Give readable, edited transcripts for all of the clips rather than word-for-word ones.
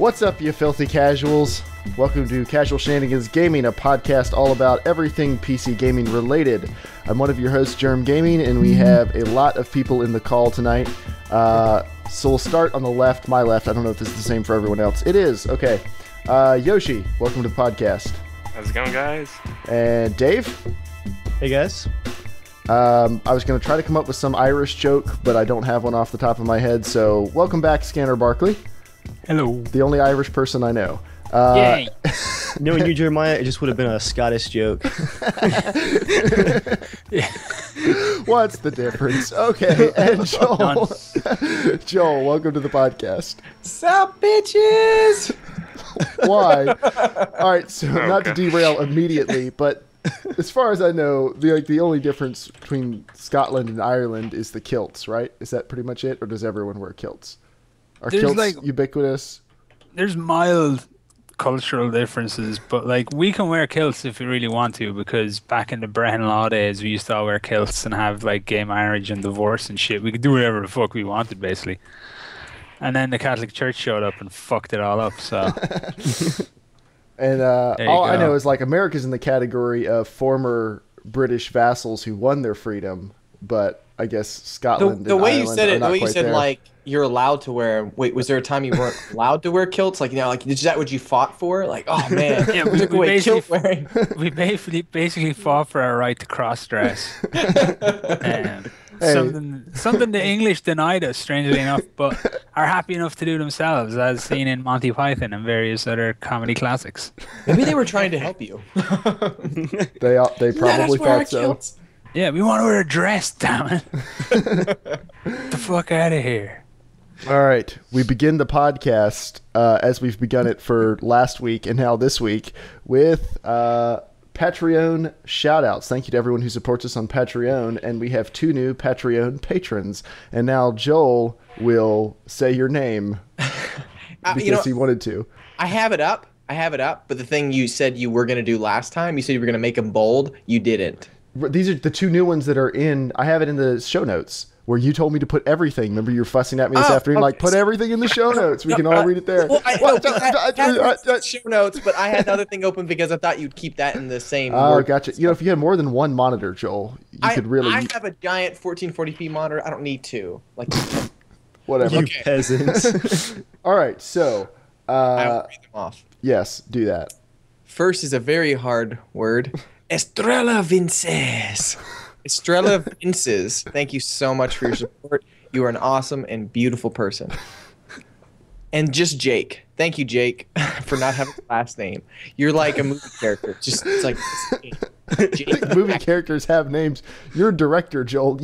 What's up, you filthy casuals? Welcome to Casual Shenanigans Gaming, a podcast all about everything PC gaming related. I'm one of your hosts, JERMgaming, and we have a lot of people in the call tonight. So we'll start on the left, my left. I don't know if this is the same for everyone else. It is. Okay. Yoshi, welcome to the podcast. How's it going, guys? And Dave? Hey, guys. I was going to try to come up with some Irish joke, but I don't have one off the top of my head, so welcome back, Scanner Barkley. Hello. The only Irish person I know. Yay. Knowing you, Jeremiah, it just would have been a Scottish joke. What's the difference? Okay, and Joel. Joel, welcome to the podcast. Sup, bitches? Why? All right, so not to derail immediately, but as far as I know, the only difference between Scotland and Ireland is the kilts, right? Is that pretty much it, or does everyone wear kilts? Are kilts ubiquitous? There's mild cultural differences, but we can wear kilts if we really want to, because back in the Brehon Law days we used to all wear kilts and have gay marriage and divorce and shit. We could do whatever the fuck we wanted, basically. And then the Catholic Church showed up and fucked it all up, so... And all I know is America's in the category of former British vassals who won their freedom, but I guess Scotland the way and you said it, the way you said there. You're allowed to wear. Wait, was there a time you weren't allowed to wear kilts? Is that what you fought for? Oh man, yeah, we basically fought for our right to cross dress. Something the English denied us, strangely enough, but are happy enough to do themselves, as seen in Monty Python and various other comedy classics. Maybe they were trying to help you. They probably thought so. Kilts. Yeah, we want to wear a dress, damn it. Get the fuck out of here. All right, we begin the podcast as we've begun it for last week and now this week with Patreon shoutouts. Thank you to everyone who supports us on Patreon, and we have 2 new Patreon patrons. And now Joel will say your name because he wanted to. I have it up, but the thing you said you were going to do last time, you said you were going to make them bold, you didn't. These are the 2 new ones that are in. I have it in the show notes where you told me to put everything. Remember, you were fussing at me this afternoon, okay. Put everything in the show notes. We can all read it there. Well, I had show notes, but I had the other thing open because I thought you'd keep that in the same. Oh, gotcha. If you had more than one monitor, Joel, you could really. I have a giant 1440p monitor. I don't need 2. Whatever. You peasants. All right, so. I'll read them off. Yes, do that. First is a very hard word. Estrella Vinces. Estrella Vinces, thank you so much for your support. You are an awesome and beautiful person. And just Jake. Thank you, Jake, for not having a last name. You're like a movie character. Jake. Movie characters have names. You're a director, Joel.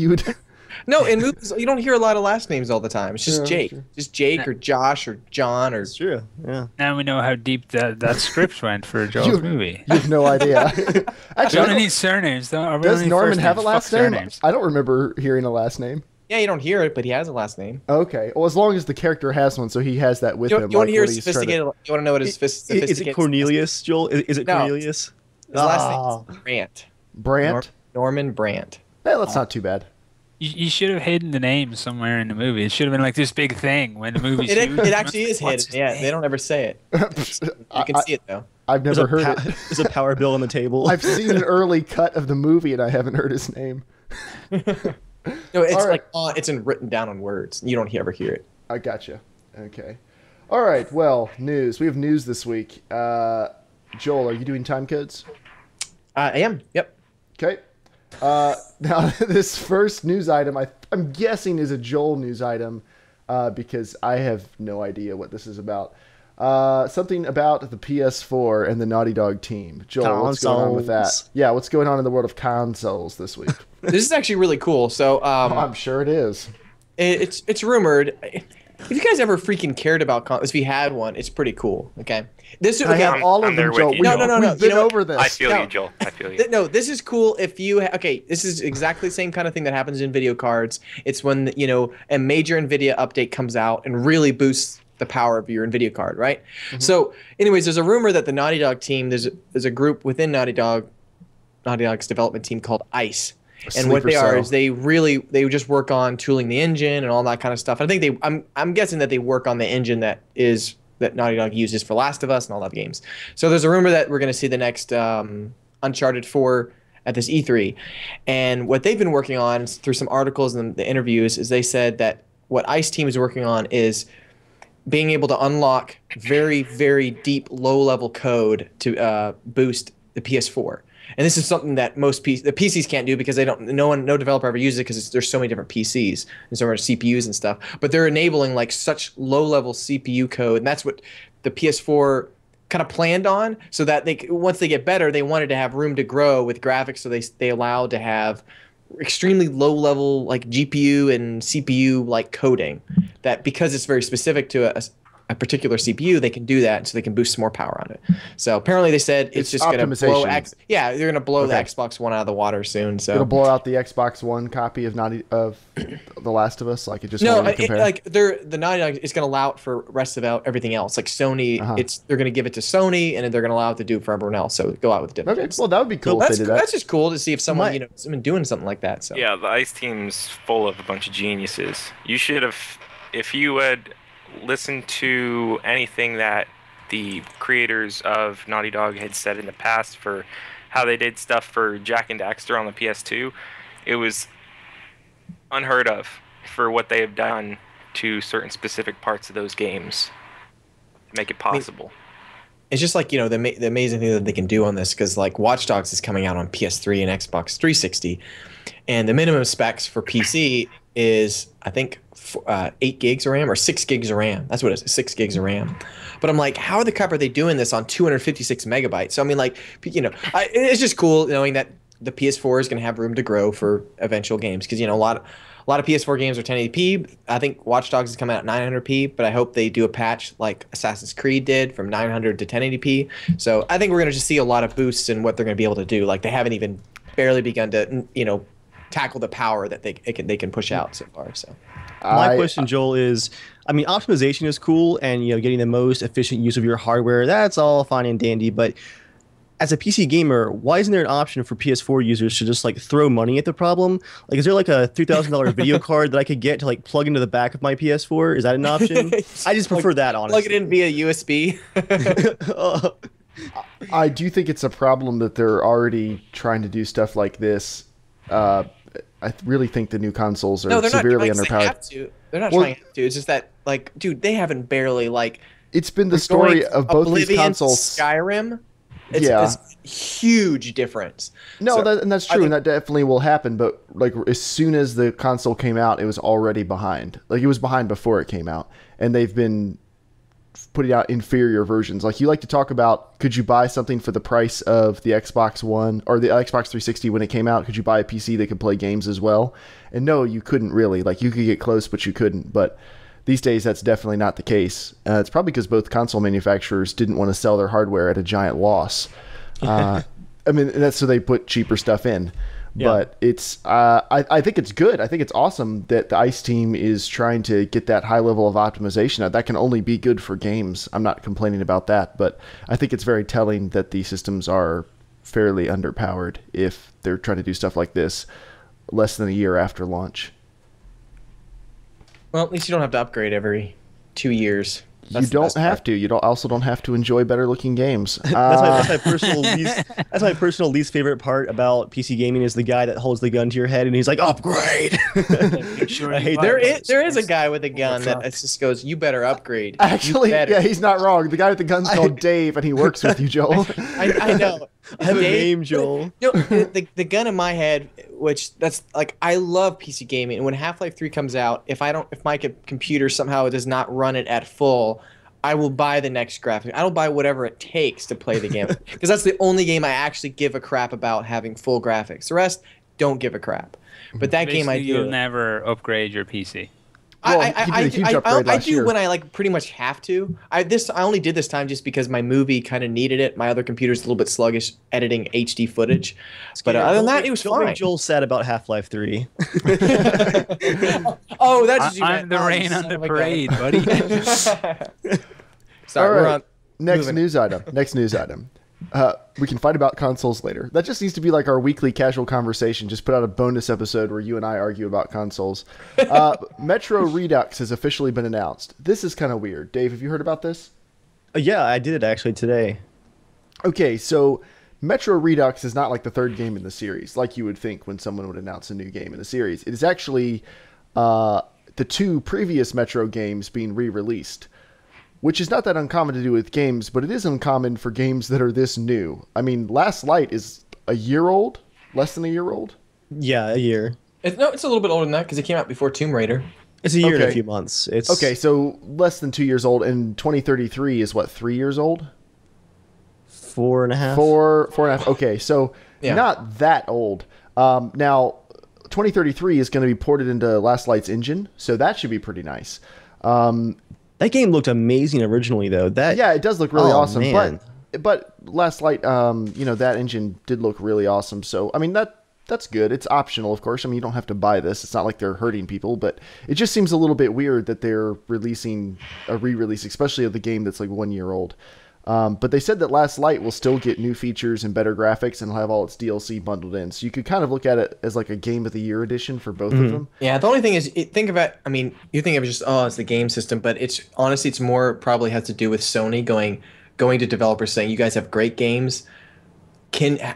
No, in movies, you don't hear a lot of last names all the time. It's just Jake. Sure. Just Jake or Josh or John or... It's true, yeah. Now we know how deep that script went for Joel's movie. You have no idea. Actually, we don't need surnames, though. Does Norman have a last name? I don't remember hearing a last name. Yeah, you don't hear it, but he has a last name. Okay. Well, as long as the character has one, so he has that with him. You want to hear sophisticated... You want to know what his sophisticated... Is it Cornelius, Joel? Is it Cornelius? His last name is Brandt. Brandt? Norman Brandt. Hey, that's not too bad. You should have hidden the name somewhere in the movie. It should have been this big thing when the movie's huge. It actually is hidden. Yeah, they don't ever say it. You can see it, though. I've never heard it. There's a power bill on the table. I've seen an early cut of the movie, and I haven't heard his name. No, it's it's written down on words. You don't ever hear it. I gotcha. Okay. All right, well, news. We have news this week. Joel, are you doing time codes? I am, yep. Okay. Now, this first news item, I'm guessing is a Joel news item because I have no idea what this is about. Something about the PS4 and the Naughty Dog team. Joel, what's going on with that? Yeah, what's going on in the world of consoles this week? This is actually really cool. So I'm sure it is. It's rumored. If you guys ever freaking cared about consoles, if you had one, it's pretty cool. Okay. I have all of them, Joel. No. We've been over this. I feel you, Joel. I feel you. No, this is cool if you... this is exactly the same kind of thing that happens in video cards. It's when, a major NVIDIA update comes out and really boosts the power of your NVIDIA card, right? Mm-hmm. So, anyways, there's a rumor that the Naughty Dog team, there's a group within Naughty Dog's development team called ICE. And what they are is they just work on tooling the engine and all that kind of stuff. I think I'm guessing that they work on the engine that is that Naughty Dog uses for Last of Us and all that games. So there's a rumor that we're going to see the next Uncharted 4 at this E3. And what they've been working on through some articles and the interviews is they said that what ICE Team is working on is being able to unlock very, very deep, low-level code to boost the PS4. And this is something that the PCs can't do because no developer ever uses it because there's so many different PCs and so many CPUs and stuff. But they're enabling like such low-level CPU code, and that's what the PS4 kind of planned on. So that once they get better, they wanted to have room to grow with graphics, so they allowed to have extremely low-level like GPU and CPU like coding. That because it's very specific to a particular CPU, they can do that, so they can boost some more power on it. So apparently they said it's just going to blow. They're going to blow the Xbox One out of the water soon. So it'll blow out the Xbox One copy of The Last of Us. Like it just the Naughty Dog is going to allow it for rest of everything else. Like Sony, they're going to give it to Sony, and then they're going to allow it to do it for everyone else. So go out with different. Okay, well that would be cool. If they did that. That's just cool to see if someone someone doing something like that. So yeah, the ICE Team's full of a bunch of geniuses. You should have, if you had listened to anything that the creators of Naughty Dog had said in the past for how they did stuff for Jak and Daxter on the PS2, it was unheard of for what they have done to certain specific parts of those games to make it possible. It's just like, the amazing thing that they can do on this, because like Watch Dogs is coming out on PS3 and Xbox 360, and the minimum specs for PC is, I think, 8 gigs of RAM or 6 gigs of RAM. That's what it is, 6 gigs of RAM. But I'm like, how the crap are they doing this on 256 megabytes? So I mean, like, it's just cool knowing that the PS4 is going to have room to grow for eventual games, because a lot of PS4 games are 1080p. I think Watch Dogs is coming out at 900p, but I hope they do a patch like Assassin's Creed did from 900 to 1080p. So I think we're going to just see a lot of boosts in what they're going to be able to do. Like they haven't even barely begun to tackle the power that they can push out so far. So my question, Joel, is, I mean, optimization is cool, and getting the most efficient use of your hardware, that's all fine and dandy, but as a PC gamer, why isn't there an option for PS4 users to just like throw money at the problem? Like, is there like a $3,000 video card that I could get to like plug into the back of my PS4? Is that an option? I just prefer that, honestly. Plug it in via USB. I do think it's a problem that they're already trying to do stuff like this. I really think the new consoles are severely underpowered. They're not trying to. It's just that, like, dude, they haven't barely like. It's been the story of both these consoles. Skyrim. It's a huge difference. No, that's true, and that definitely will happen. But like, as soon as the console came out, it was already behind. Like, it was behind before it came out, and they've been putting out inferior versions. Like, you like to talk about, could you buy something for the price of the Xbox One or the Xbox 360 when it came out? Could you buy a PC that could play games as well? And no, you couldn't really. Like, you could get close, but you couldn't. But these days, that's definitely not the case. It's probably because both console manufacturers didn't want to sell their hardware at a giant loss. I mean, that's so they put cheaper stuff in. Yeah. But it's, I think it's good. I think it's awesome that the ICE team is trying to get that high level of optimization. That can only be good for games. I'm not complaining about that, but I think it's very telling that the systems are fairly underpowered if they're trying to do stuff like this less than a year after launch. Well, at least you don't have to upgrade every 2 years. You don't have to. You also don't have to enjoy better looking games. That's my personal least favorite part about PC gaming is the guy that holds the gun to your head and he's like, upgrade. I hate there is a guy with a gun that just goes, you better upgrade. Actually, yeah, he's not wrong. The guy with the gun's called Dave, and he works with you, Joel. I know. I have a name, Joel. The gun in my head, which that's like, I love PC gaming, and when Half-Life 3 comes out, if my computer somehow does not run it at full, I will buy the next graphic. I will buy whatever it takes to play the game, because that's the only game I actually give a crap about having full graphics. The rest don't give a do. But that game I do. You'll never upgrade your PC. Well, I do when I like pretty much have to. I only did this time just because my movie kind of needed it. My other computer's a little bit sluggish editing HD footage, but other than that, it was fine. Don't make Joel sad about Half-Life 3. Oh, that's what you meant. I'm the rain on the parade, buddy. Sorry, we're on. Next news item. We can fight about consoles later. That just needs to be like our weekly casual conversation. Just put out a bonus episode where you and I argue about consoles. Metro Redux has officially been announced. This is kind of weird. Dave, have you heard about this? Yeah, I did it actually today. Okay, so Metro Redux is not like the third game in the series, like you would think when someone would announce a new game in the series. It is actually the two previous Metro games being re-released, which is not that uncommon to do with games, but it is uncommon for games that are this new. I mean, Last Light is a year old, less than a year old. Yeah, a year. No, it's a little bit older than that because it came out before Tomb Raider. It's a year and Okay. a few months. It's Okay, so less than 2 years old, and 2033 is what, 3 years old? 4.5. Four and a half. Okay, so Yeah. not that old. Now, 2033 is going to be ported into Last Light's engine, so that should be pretty nice. That game looked amazing originally, though. Yeah, it does look really Oh, awesome. man. But Last Light, that engine did look really awesome. So I mean that's good. It's optional, of course. I mean, you don't have to buy this. It's not like they're hurting people, but it just seems a little bit weird that they're releasing a re-release, especially of the game that's like 1 year old. But they said that Last Light will still get new features and better graphics and will have all its DLC bundled in. So you could kind of look at it as like a Game of the Year edition for both of them. Yeah, the only thing is, think of it. I mean, you think of it just, oh, it's the game system, but it's honestly, it's more probably has to do with Sony going to developers saying, you guys have great games.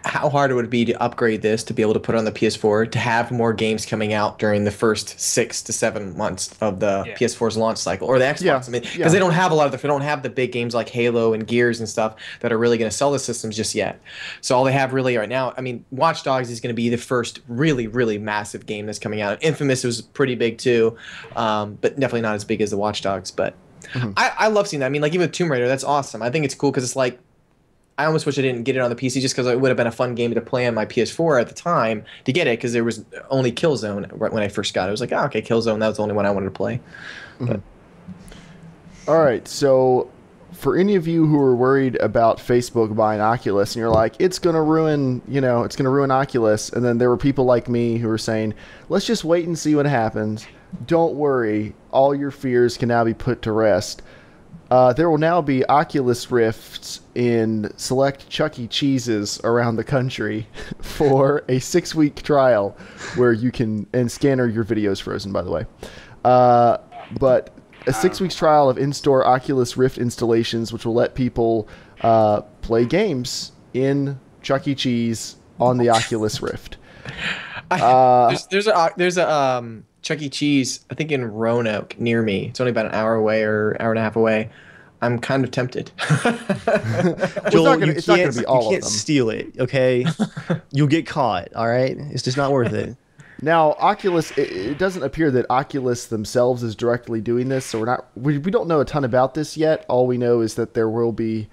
How hard it would be to upgrade this to be able to put it on the PS4 to have more games coming out during the first 6 to 7 months of the PS4's launch cycle or the Xbox? Yeah, I mean, because yeah. they don't have a lot of they don't have the big games like Halo and Gears and stuff that are really going to sell the systems just yet. So all they have really right now, I mean, Watch Dogs is going to be the first really, really massive game that's coming out. Infamous was pretty big too, but definitely not as big as the Watch Dogs. But I love seeing that. I mean, like even with Tomb Raider, that's awesome. I think it's cool because it's like, I almost wish I didn't get it on the PC just because it would have been a fun game to play on my PS4 at the time to get it because there was only Killzone right when I first got it. I was like, oh, okay, Killzone, that was the only one I wanted to play. All right, so for any of you who are worried about Facebook buying Oculus and you're like, it's going to ruin Oculus, and then there were people like me who were saying, let's just wait and see what happens. Don't worry, all your fears can now be put to rest. There will now be Oculus Rifts in select Chuck E. Cheese's around the country for a 6-week trial where you can, and scanner your videos frozen, by the way. But a 6 weeks trial of in-store Oculus Rift installations, which will let people play games in Chuck E. Cheese on the Oculus Rift. There's a Chuck E. Cheese, I think in Roanoke near me. It's only about an hour away or hour and a half away. I'm kind of tempted. Joel, it's not going to be all you of can't them. steal it, okay? You'll get caught, all right? It's just not worth it. Now, Oculus, it doesn't appear that Oculus themselves is directly doing this, so we don't know a ton about this yet. All we know is that there will be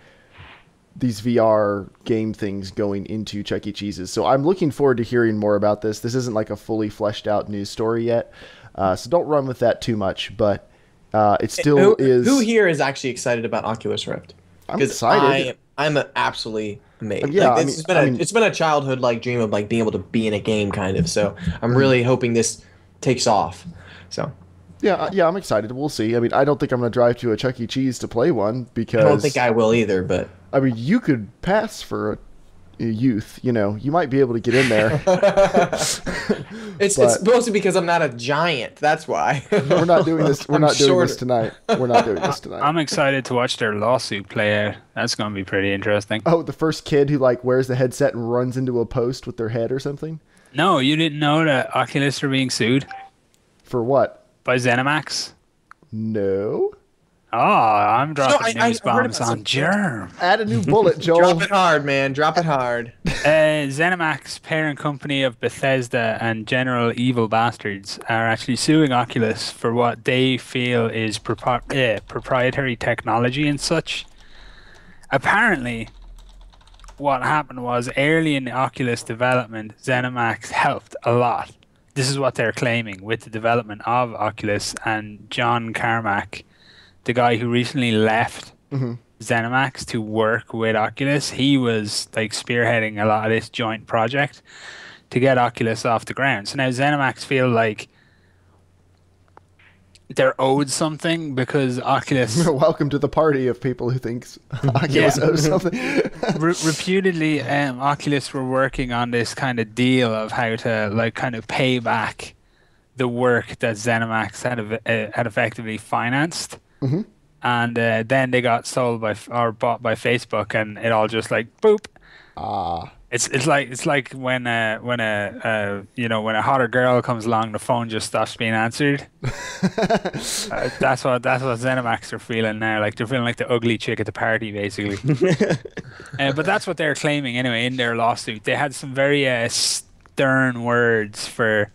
these VR game things going into Chuck E. Cheese's. So I'm looking forward to hearing more about this. This isn't like a fully fleshed out news story yet, so don't run with that too much, but it still is... Who here is actually excited about Oculus Rift? I'm excited. I'm absolutely amazed. Yeah, like, it's been a childhood like dream of like being able to be in a game kind of. So I'm really hoping this takes off. So Yeah, I'm excited. We'll see. I mean, I don't think I'm going to drive to a Chuck E. Cheese to play one because... I don't think I will either, but... I mean, you could pass for a youth, you know. You might be able to get in there. It's mostly because I'm not a giant. That's why. We're not doing this. We're not doing this tonight. We're not doing this tonight. I'm excited to watch their lawsuit play out. That's going to be pretty interesting. Oh, the first kid who like wears the headset and runs into a post with their head or something? No, you didn't know that Oculus are being sued For what? by ZeniMax? No. Oh, I'm dropping I news heard bombs about on Germ. Add a new bullet, Joel. Drop it hard, man. Drop it hard. ZeniMax, parent company of Bethesda and General Evil Bastards, are actually suing Oculus for what they feel is proprietary technology and such. Apparently, what happened was early in the Oculus development, ZeniMax helped a lot. This is what they're claiming with the development of Oculus, and John Carmack, the guy who recently left ZeniMax to work with Oculus, he was like spearheading a lot of this joint project to get Oculus off the ground. So now ZeniMax feel like they're owed something because Oculus... Welcome to the party of people who thinks Oculus owes something. reputedly, Oculus were working on this kind of deal of how to like kind of pay back the work that ZeniMax had effectively financed. and then they got sold or bought by Facebook, and it all just like boop. Ah. It's like when a hotter girl comes along, the phone just stops being answered. That's what ZeniMax are feeling now. Like they're feeling like the ugly chick at the party, basically. But that's what they're claiming anyway in their lawsuit. They had some very stern words for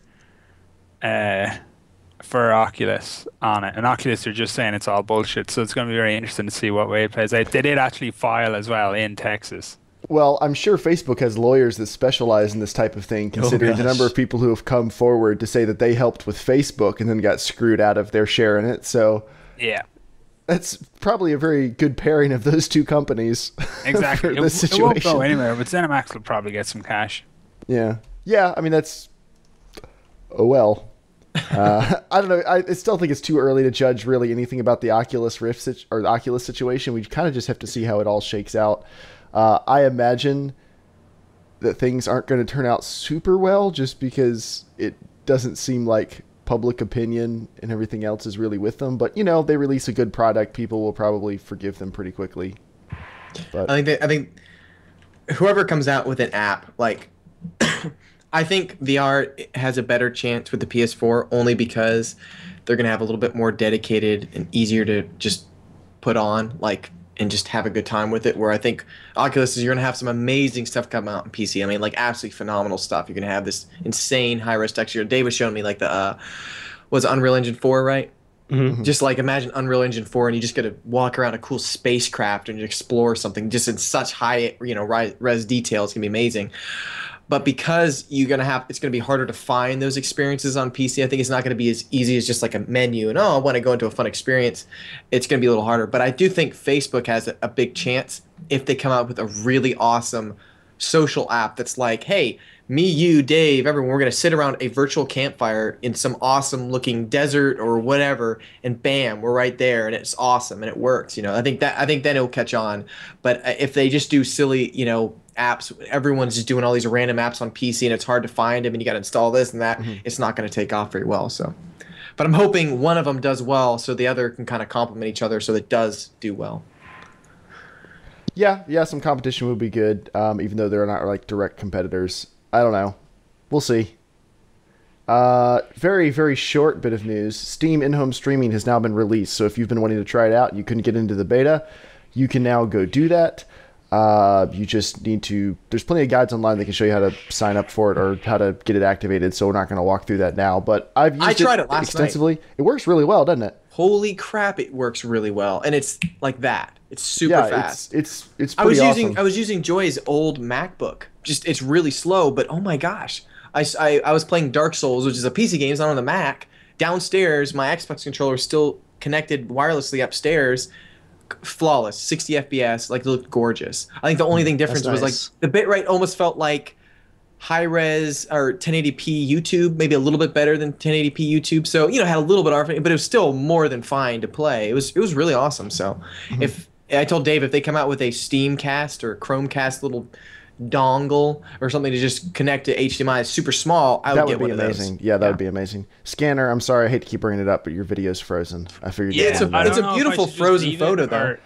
Oculus on it, and Oculus are just saying it's all bullshit. So it's going to be very interesting to see what way it plays out. They did actually file as well in Texas. Well, I'm sure Facebook has lawyers that specialize in this type of thing, considering the number of people who have come forward to say that they helped with Facebook and then got screwed out of their share in it. So yeah, that's probably a very good pairing of those two companies. Exactly. For this situation. It won't go anywhere, but ZeniMax will probably get some cash. Yeah. Yeah, I mean, that's... Oh, well. I don't know. I still think it's too early to judge really anything about the Oculus Rift or the Oculus situation. We kind of just have to see how it all shakes out. I imagine that things aren't going to turn out super well just because it doesn't seem like public opinion and everything else is really with them. But, they release a good product. People will probably forgive them pretty quickly. But I think whoever comes out with an app, like, I think VR has a better chance with the PS4 only because they're going to have a little bit more dedicated and easier to just put on, like, and just have a good time with it, where I think Oculus is you're going to have some amazing stuff come out in PC. I mean, like, absolutely phenomenal stuff. You're going to have this insane high-res texture. Dave was showing me, like, was it Unreal Engine 4, right? Mm-hmm. Just, like, imagine Unreal Engine 4, and you just get to walk around a cool spacecraft and explore something just in such high, res detail. It's going to be amazing. But because it's going to be harder to find those experiences on PC, I think it's not going to be as easy as just like a menu and, I want to go into a fun experience. It's going to be a little harder. But I do think Facebook has a big chance if they come out with a really awesome social app that's like, hey, me, you, Dave, everyone, we're going to sit around a virtual campfire in some awesome looking desert or whatever, and bam, we're right there, and it's awesome and it works. I think then it'll catch on. But if they just do silly, apps, everyone's just doing all these random apps on PC and it's hard to find them and you got to install this and that, it's not going to take off very well. So, but I'm hoping one of them does well so the other can kind of complement each other so that it does do well. Yeah, some competition would be good, even though they're not like direct competitors. I don't know. We'll see. Very, very short bit of news. Steam in-home streaming has now been released. So if you've been wanting to try it out, you couldn't get into the beta, you can now go do that. You just need to, there's plenty of guides online that can show you how to sign up for it or how to get it activated. So we're not going to walk through that now, but I tried it last extensively. Night. It works really well, doesn't it? Holy crap. It works really well. And it's like that. It's super fast. It's pretty awesome. I was using Joy's old MacBook. Just, it's really slow, but oh my gosh. I was playing Dark Souls, which is a PC game, it's not on the Mac. Downstairs, my Xbox controller is still connected wirelessly upstairs. Flawless, 60 FPS, like, it looked gorgeous. I think the only thing difference was like the bitrate almost felt like high res or 1080p YouTube, maybe a little bit better than 1080p YouTube. So had a little bit of, but it was still more than fine to play. It was really awesome. So if I told Dave if they come out with a Steamcast or Chromecast little dongle or something to just connect to HDMI, it's super small, I would get one of those. Amazing. Yeah, that would be amazing. Scanner, I'm sorry, I hate to keep bringing it up, but your video's frozen. I figured. Yeah, it's a beautiful frozen photo though.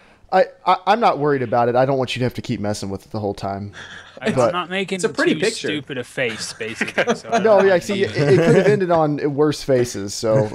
I'm not worried about it. I don't want you to have to keep messing with it the whole time. I'm not making it's a pretty too picture. Stupid a face, basically. So no, yeah, see, it could have ended on worse faces, so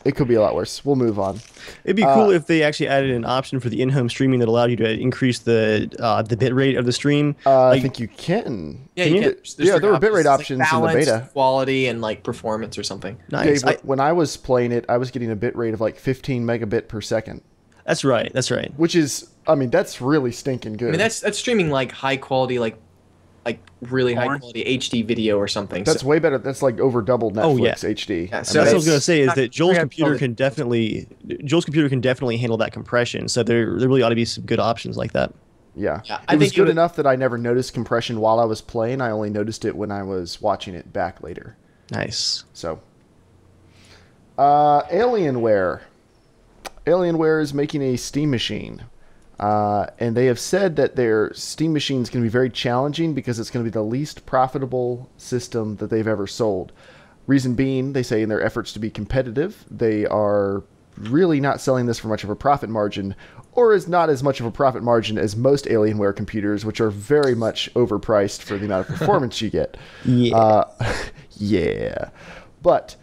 it could be a lot worse. We'll move on. It'd be cool if they actually added an option for the in-home streaming that allowed you to increase the bit rate of the stream. I think you can. Yeah, you can. Yeah, there were bitrate options in the beta. Quality and like performance or something. Nice. When I was playing it, I was getting a bitrate of like 15 megabit per second. That's right. Which is, that's really stinking good. I mean, that's streaming like high quality, like really high quality HD video or something. That's way better. That's like over double Netflix HD. Yeah, so that's what I was going to say is that Joel's computer can definitely handle that compression. So there really ought to be some good options like that. Yeah. It was good enough that I never noticed compression while I was playing. I only noticed it when I was watching it back later. Nice. So, Alienware. Alienware is making a Steam machine. And they have said that their Steam machine is going to be very challenging because it's going to be the least profitable system that they've ever sold. Reason being, they say in their efforts to be competitive, they are really not selling this for much of a profit margin, or is not as much of a profit margin as most Alienware computers, which are very much overpriced for the amount of performance you get. Yeah. Yeah. But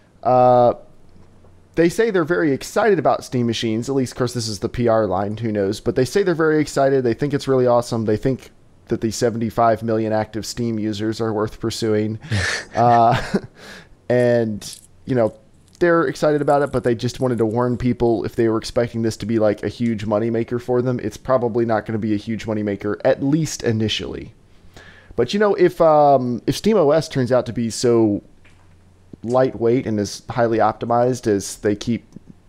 they say they're very excited about Steam machines. At least, of course, this is the PR line. Who knows? But they say they're very excited. They think it's really awesome. They think that the 75 million active Steam users are worth pursuing. And, you know, they're excited about it, but they just wanted to warn people if they were expecting this to be like a huge moneymaker for them. It's probably not going to be a huge moneymaker, at least initially. But, you know, if SteamOS turns out to be so lightweight and as highly optimized as they keep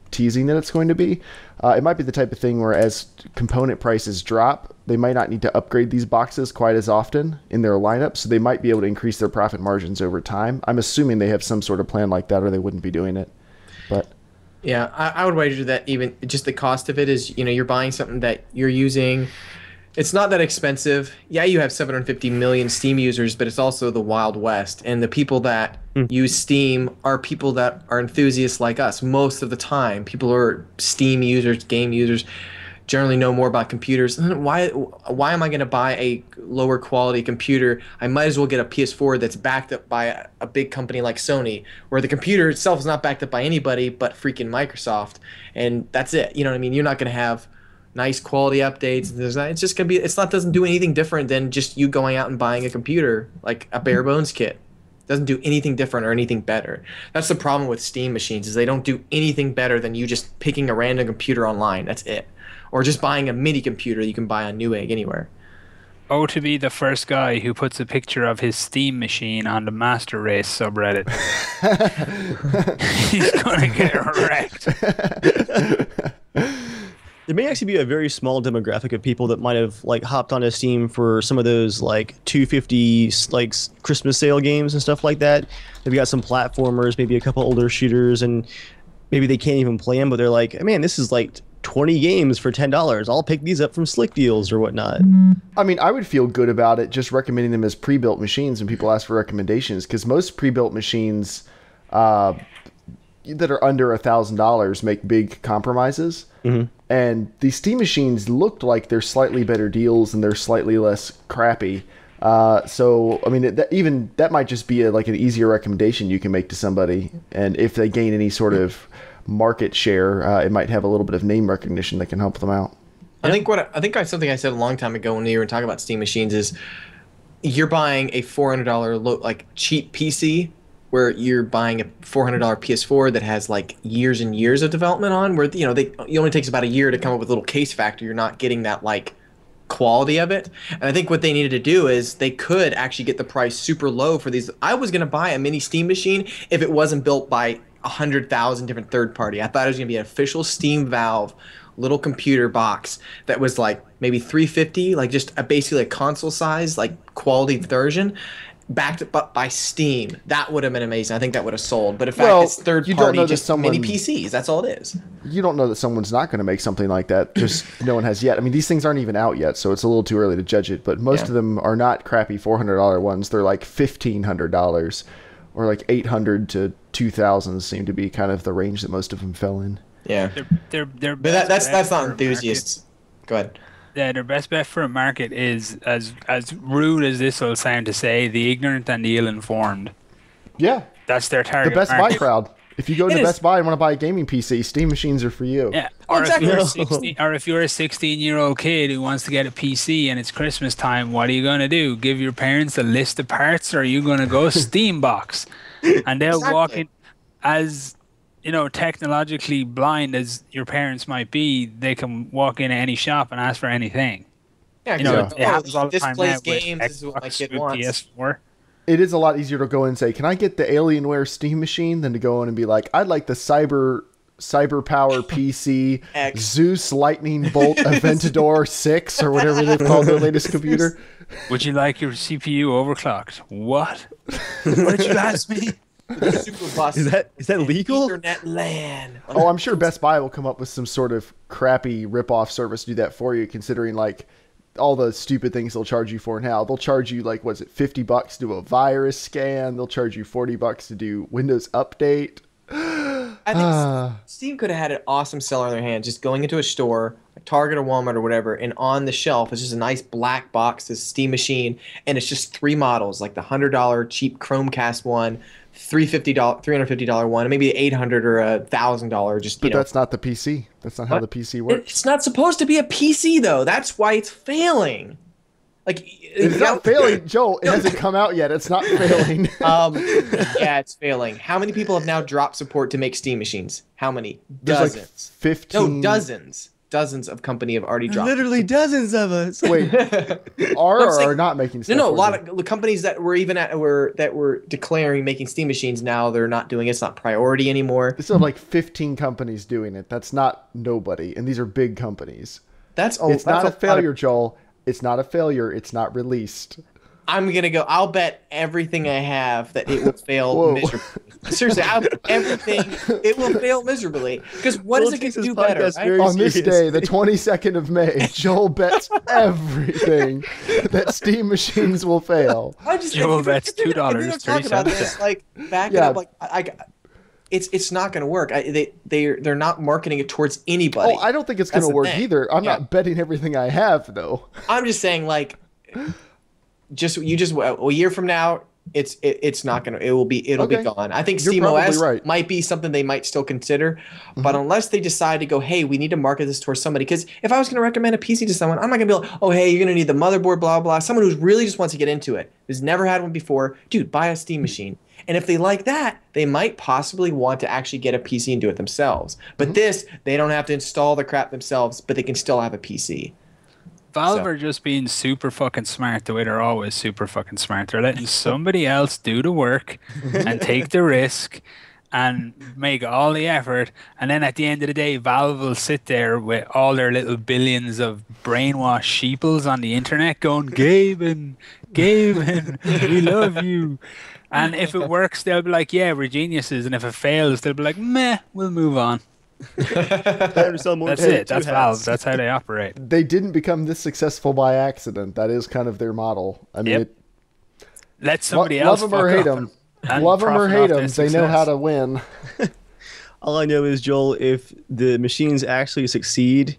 teasing that it's going to be, it might be the type of thing where as component prices drop, they might not need to upgrade these boxes quite as often in their lineup, so they might be able to increase their profit margins over time. I'm assuming they have some sort of plan like that, or they wouldn't be doing it. But yeah, I would wager that even just the cost of it is, you know, you're buying something that you're using. It's not that expensive. Yeah, you have 750 million Steam users, but it's also the Wild West. And the people that use Steam are people that are enthusiasts like us most of the time. People who are Steam users, game users, generally know more about computers. Why am I going to buy a lower quality computer? I might as well get a PS4 that's backed up by a big company like Sony, where the computer itself is not backed up by anybody but freaking Microsoft. And that's it. You know what I mean? You're not going to have nice quality updates. It's just gonna be. Doesn't do anything different than just you going out and buying a computer, like a bare bones kit. Doesn't do anything different or anything better. That's the problem with Steam machines, is they don't do anything better than you just picking a random computer online. That's it. Or just buying a mini computer you can buy on Newegg anywhere. Oh, to be the first guy who puts a picture of his Steam machine on the Master Race subreddit. He's gonna get wrecked. There may actually be a very small demographic of people that might have like hopped onto Steam for some of those like $250 like Christmas sale games and stuff like that. They've got some platformers, maybe a couple older shooters, and maybe they can't even play them, but they're like, man, this is like 20 games for $10. I'll pick these up from Slick Deals or whatnot. I mean, I would feel good about it just recommending them as pre-built machines when people ask for recommendations, because most pre-built machines that are under $1,000 make big compromises. Mm-hmm. And these Steam machines looked like they're slightly better deals and they're slightly less crappy. So, I mean, that might just be like an easier recommendation you can make to somebody. And if they gain any sort of market share, it might have a little bit of name recognition that can help them out. I think something I said a long time ago when we were talking about Steam machines is you're buying a $400 like cheap PC, where you're buying a $400 PS4 that has like years and years of development on, where it only takes about a year to come up with a little case factor. You're not getting that like quality of it. And I think what they needed to do is they could actually get the price super low for these. I was gonna buy a mini Steam machine if it wasn't built by 100,000 different third party. I thought it was gonna be an official Steam Valve little computer box that was like maybe $350, like just basically a console size like quality version, backed up by Steam. That would have been amazing. I think that would have sold. But in fact, it's third party, just mini PCs. That's all it is. You don't know that someone's not going to make something like that. Just no one has yet. I mean, these things aren't even out yet, so it's a little too early to judge it. But most of them are not crappy $400 ones. They're like $1,500, or like $800 to $2,000 seem to be kind of the range that most of them fell in. Yeah, they're but that's not enthusiasts. Go ahead. Yeah, their best bet for a market is, as rude as this will sound to say, the ignorant and the ill-informed. Yeah. That's their target The Best market. Buy crowd. If you go to Best Buy and want to buy a gaming PC, Steam machines are for you. Yeah. Or if you're a 16-year-old kid who wants to get a PC and it's Christmas time, what are you going to do? Give your parents a list of parts, or are you going to go Steam box? And they'll walk in as... technologically blind as your parents might be, they can walk into any shop and ask for anything. Yeah, it happens all the time now with games, this is what my kid wants. PS4. It is a lot easier to go in and say, can I get the Alienware Steam machine, than to go in and be like, I'd like the Cyber Power PC Zeus Lightning Bolt Aventador 6, or whatever they've called their latest computer. Would you like your CPU overclocked? What? What did you ask me? Super bus. Is that legal? Ethernet LAN. Oh, I'm sure Best Buy will come up with some sort of crappy rip-off service to do that for you, considering like all the stupid things they'll charge you for now. They'll charge you like, what's it, $50 to do a virus scan. They'll charge you $40 to do Windows Update. I think Steam could have had an awesome seller in their hand, just going into a store, like Target or Walmart or whatever, and on the shelf is just a nice black box, this Steam machine, and it's just 3 models, like the $100 cheap Chromecast one, $350 one, and maybe the $800 or $1,000. Just but that's not the PC. That's not how the PC works. It's not supposed to be a PC though. That's why it's failing. Like it's not failing, Joel. It hasn't come out yet. It's not failing. Yeah, it's failing. How many people have now dropped support to make Steam machines? How many? Dozens. Like 15. No, dozens. Dozens of company have already dropped. Literally dozens of us. Wait, are not making stuff? No, a lot of companies that were that were declaring making Steam machines, now they're not doing it. It's not priority anymore. There's still like 15 companies doing it. That's not nobody, and these are big companies. It's not a failure, Joel. It's not a failure. It's not released. I'm gonna go. I'll bet everything I have that it will fail miserably. Seriously, I'll bet everything it will fail miserably. Because what is it going to do better? Right? On this day, the 22nd of May, Joel bets everything that Steam machines will fail. Joel bets $2.30. Like back it up. Like it's not going to work. They're not marketing it towards anybody. Oh, I don't think it's going to work either. I'm not betting everything I have though. I'm just saying, like, just a year from now, it's not gonna. It'll be gone. I think SteamOS might be something they might still consider, but unless they decide to go, hey, we need to market this towards somebody. Because if I was going to recommend a PC to someone, I'm not going to be like, oh, hey, you're going to need the motherboard, blah blah. Someone who really just wants to get into it, who's never had one before, dude, buy a Steam machine. And if they like that, they might possibly want to actually get a PC and do it themselves. But this, they don't have to install the crap themselves, but they can still have a PC. Valve are just being super fucking smart the way they're always super fucking smart. They're letting somebody else do the work and take the risk and make all the effort. And then at the end of the day, Valve will sit there with all their little billions of brainwashed sheeples on the internet going, Gaben, we love you. And if it works, they'll be like, yeah, we're geniuses. And if it fails, they'll be like, meh, we'll move on. That's it. That's Valve. That's how they operate. They didn't become this successful by accident. That is kind of their model. I mean, let somebody else love them or hate them. Love them or hate them. They know how to win. All I know is, Joel, if the machines actually succeed,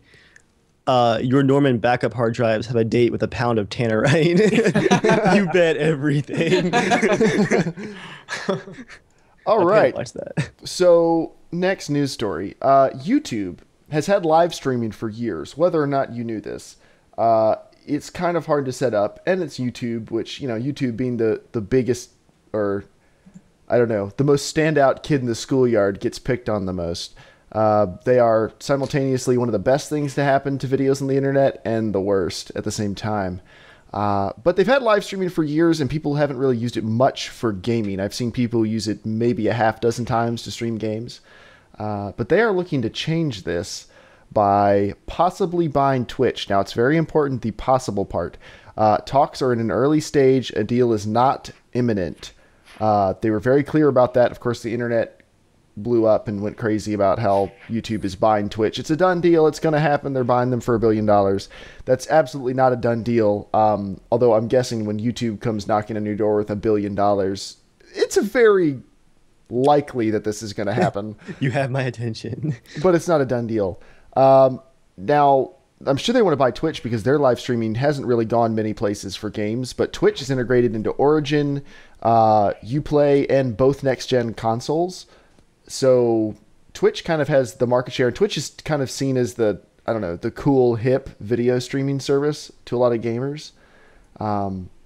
your Norman backup hard drives have a date with a pound of tannerite. You bet everything. All right. Watch that. So, next news story. YouTube has had live streaming for years, whether or not you knew this. It's kind of hard to set up, and it's YouTube, which, YouTube being the biggest, or I don't know, the most standout kid in the schoolyard gets picked on the most. They are simultaneously one of the best things to happen to videos on the internet and the worst at the same time. But they've had live streaming for years, and people haven't really used it much for gaming. I've seen people use it maybe a half dozen times to stream games. But they are looking to change this by possibly buying Twitch. Now, it's very important, the possible part. Talks are in an early stage. A deal is not imminent. They were very clear about that. Of course, the internet blew up and went crazy about how YouTube is buying Twitch. It's a done deal. It's going to happen. They're buying them for $1 billion. That's absolutely not a done deal. Although I'm guessing when YouTube comes knocking on your door with $1 billion, it's a very likely that this is going to happen. You have my attention. But it's not a done deal. Now, I'm sure they want to buy Twitch because their live streaming hasn't really gone many places for games, but Twitch is integrated into Origin, Uplay, and both next-gen consoles. So Twitch kind of has the market share. Twitch is kind of seen as the cool, hip video streaming service to a lot of gamers.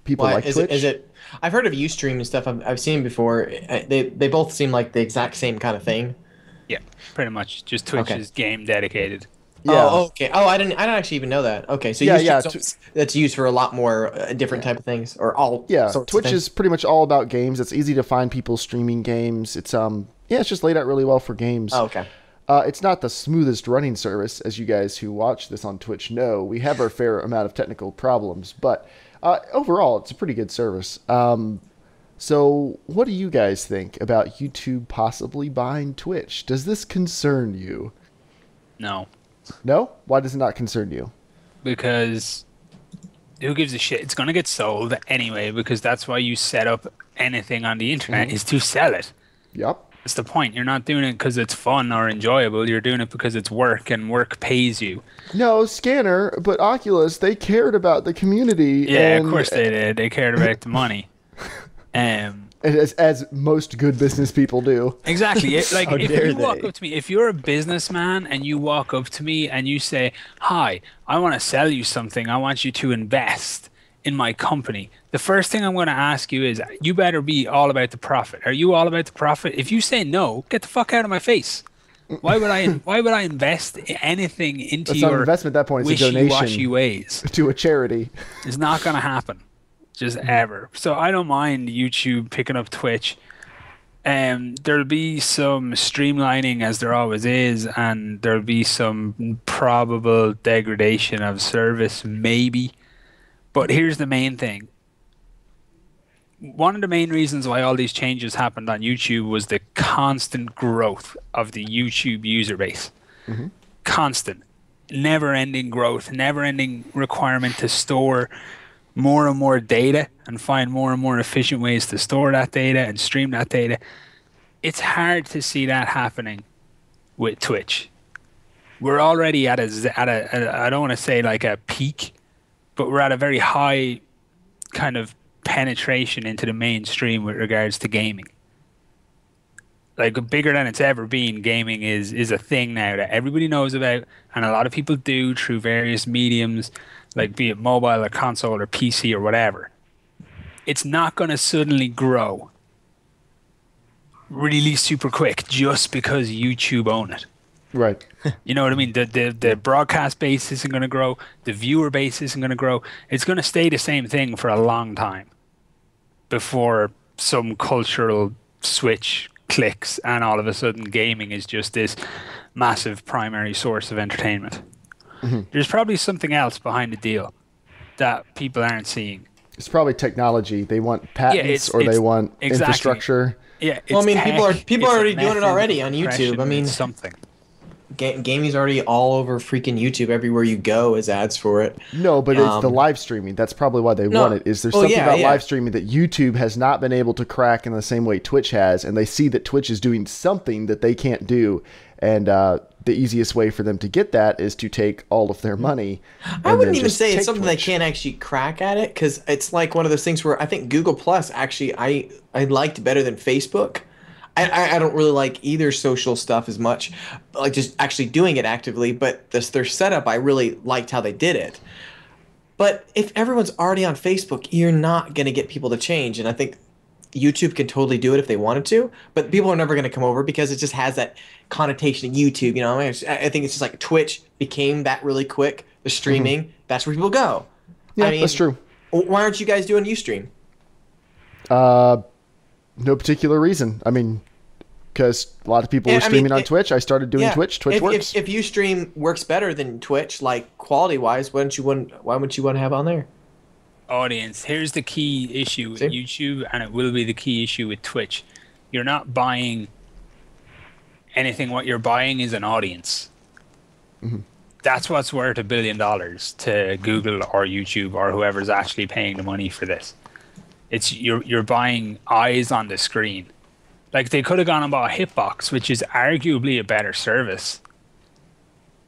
People like Twitch. I've heard of Ustream and stuff. I've seen before. They both seem like the exact same kind of thing. Yeah, pretty much. Just Twitch is game dedicated. Yeah. Oh, okay. Oh, I didn't actually even know that. Okay, so that's used for a lot more different type of things, or all. Yeah, sorts Twitch of things. is pretty much all about games. It's easy to find people streaming games. It's it's just laid out really well for games. Oh, okay. It's not the smoothest running service, as you guys who watch this on Twitch know. We have our fair amount of technical problems, but overall, it's a pretty good service. So what do you guys think about YouTube possibly buying Twitch? Does this concern you? No. No? Why does it not concern you? Because who gives a shit? It's going to get sold anyway, because that's why you set up anything on the internet is to sell it. Yep. It's the point. You're not doing it because it's fun or enjoyable. You're doing it because it's work, and work pays you. No, Scanner, but Oculus, they cared about the community. Yeah, and, of course they did. They cared about the money. as most good business people do. Exactly. Like, How if dare you walk they. up to me, if you're a businessman and you walk up to me and you say, "Hi, I want to sell you something. I want you to invest in my company." The first thing I'm going to ask you is, you better be all about the profit. Are you all about the profit? If you say no, get the fuck out of my face. Why would I invest anything into That's not an your investment at that point. It's a wishy-washy donation ways? to a charity. It's not going to happen. Just ever. So I don't mind YouTube picking up Twitch. There'll be some streamlining, as there always is, and there'll be some probable degradation of service, maybe. But here's the main thing. One of the main reasons why all these changes happened on YouTube was the constant growth of the YouTube user base. Mm-hmm. Constant. Never-ending growth, never-ending requirement to store more and more data and find more and more efficient ways to store that data and stream that data. It's hard to see that happening with Twitch. We're already at a I don't want to say like a peak, but we're at a very high kind of penetration into the mainstream with regards to gaming. Like, bigger than it's ever been, gaming is a thing now that everybody knows about, and a lot of people do through various mediums, like be it mobile or console or PC or whatever. It's not going to suddenly grow really super quick just because YouTube own it. Right. You know what I mean? The broadcast base isn't going to grow. The viewer base isn't going to grow. It's going to stay the same thing for a long time before some cultural switch clicks and all of a sudden gaming is just this massive primary source of entertainment. Mm-hmm. There's probably something else behind the deal that people aren't seeing. It's probably technology. They want patents or they want infrastructure. Yeah, well, I mean, people are already doing it already on YouTube. I mean, something. Gaming's already all over freaking YouTube. Everywhere you go is ads for it. No, but it's the live streaming. That's probably why they want it. Is there something about live streaming that YouTube has not been able to crack in the same way Twitch has, and they see that Twitch is doing something that they can't do, and the easiest way for them to get that is to take all of their money. I wouldn't even say it's something they can't actually crack at it, because it's like one of those things where I think Google Plus actually I liked better than Facebook. I don't really like either social stuff as much, like just actually doing it actively, but their setup, I really liked how they did it. But if everyone's already on Facebook, you're not going to get people to change, and I think YouTube can totally do it if they wanted to, but people are never going to come over because it just has that connotation of YouTube, you know? I think it's just like Twitch became that really quick, the streaming, that's where people go. Yeah, I mean, that's true. Why aren't you guys doing Ustream? No particular reason. I mean, because a lot of people were streaming on Twitch. I started doing Twitch. Twitch works. If Ustream works better than Twitch, like quality-wise, why wouldn't you want to have on there? Audience. Here's the key issue with YouTube, and it will be the key issue with Twitch. You're not buying anything. What you're buying is an audience. Mm-hmm. That's what's worth $1 billion to Google or YouTube or whoever's actually paying the money for this. It's you're buying eyes on the screen. Like, they could have gone and bought Hitbox, which is arguably a better service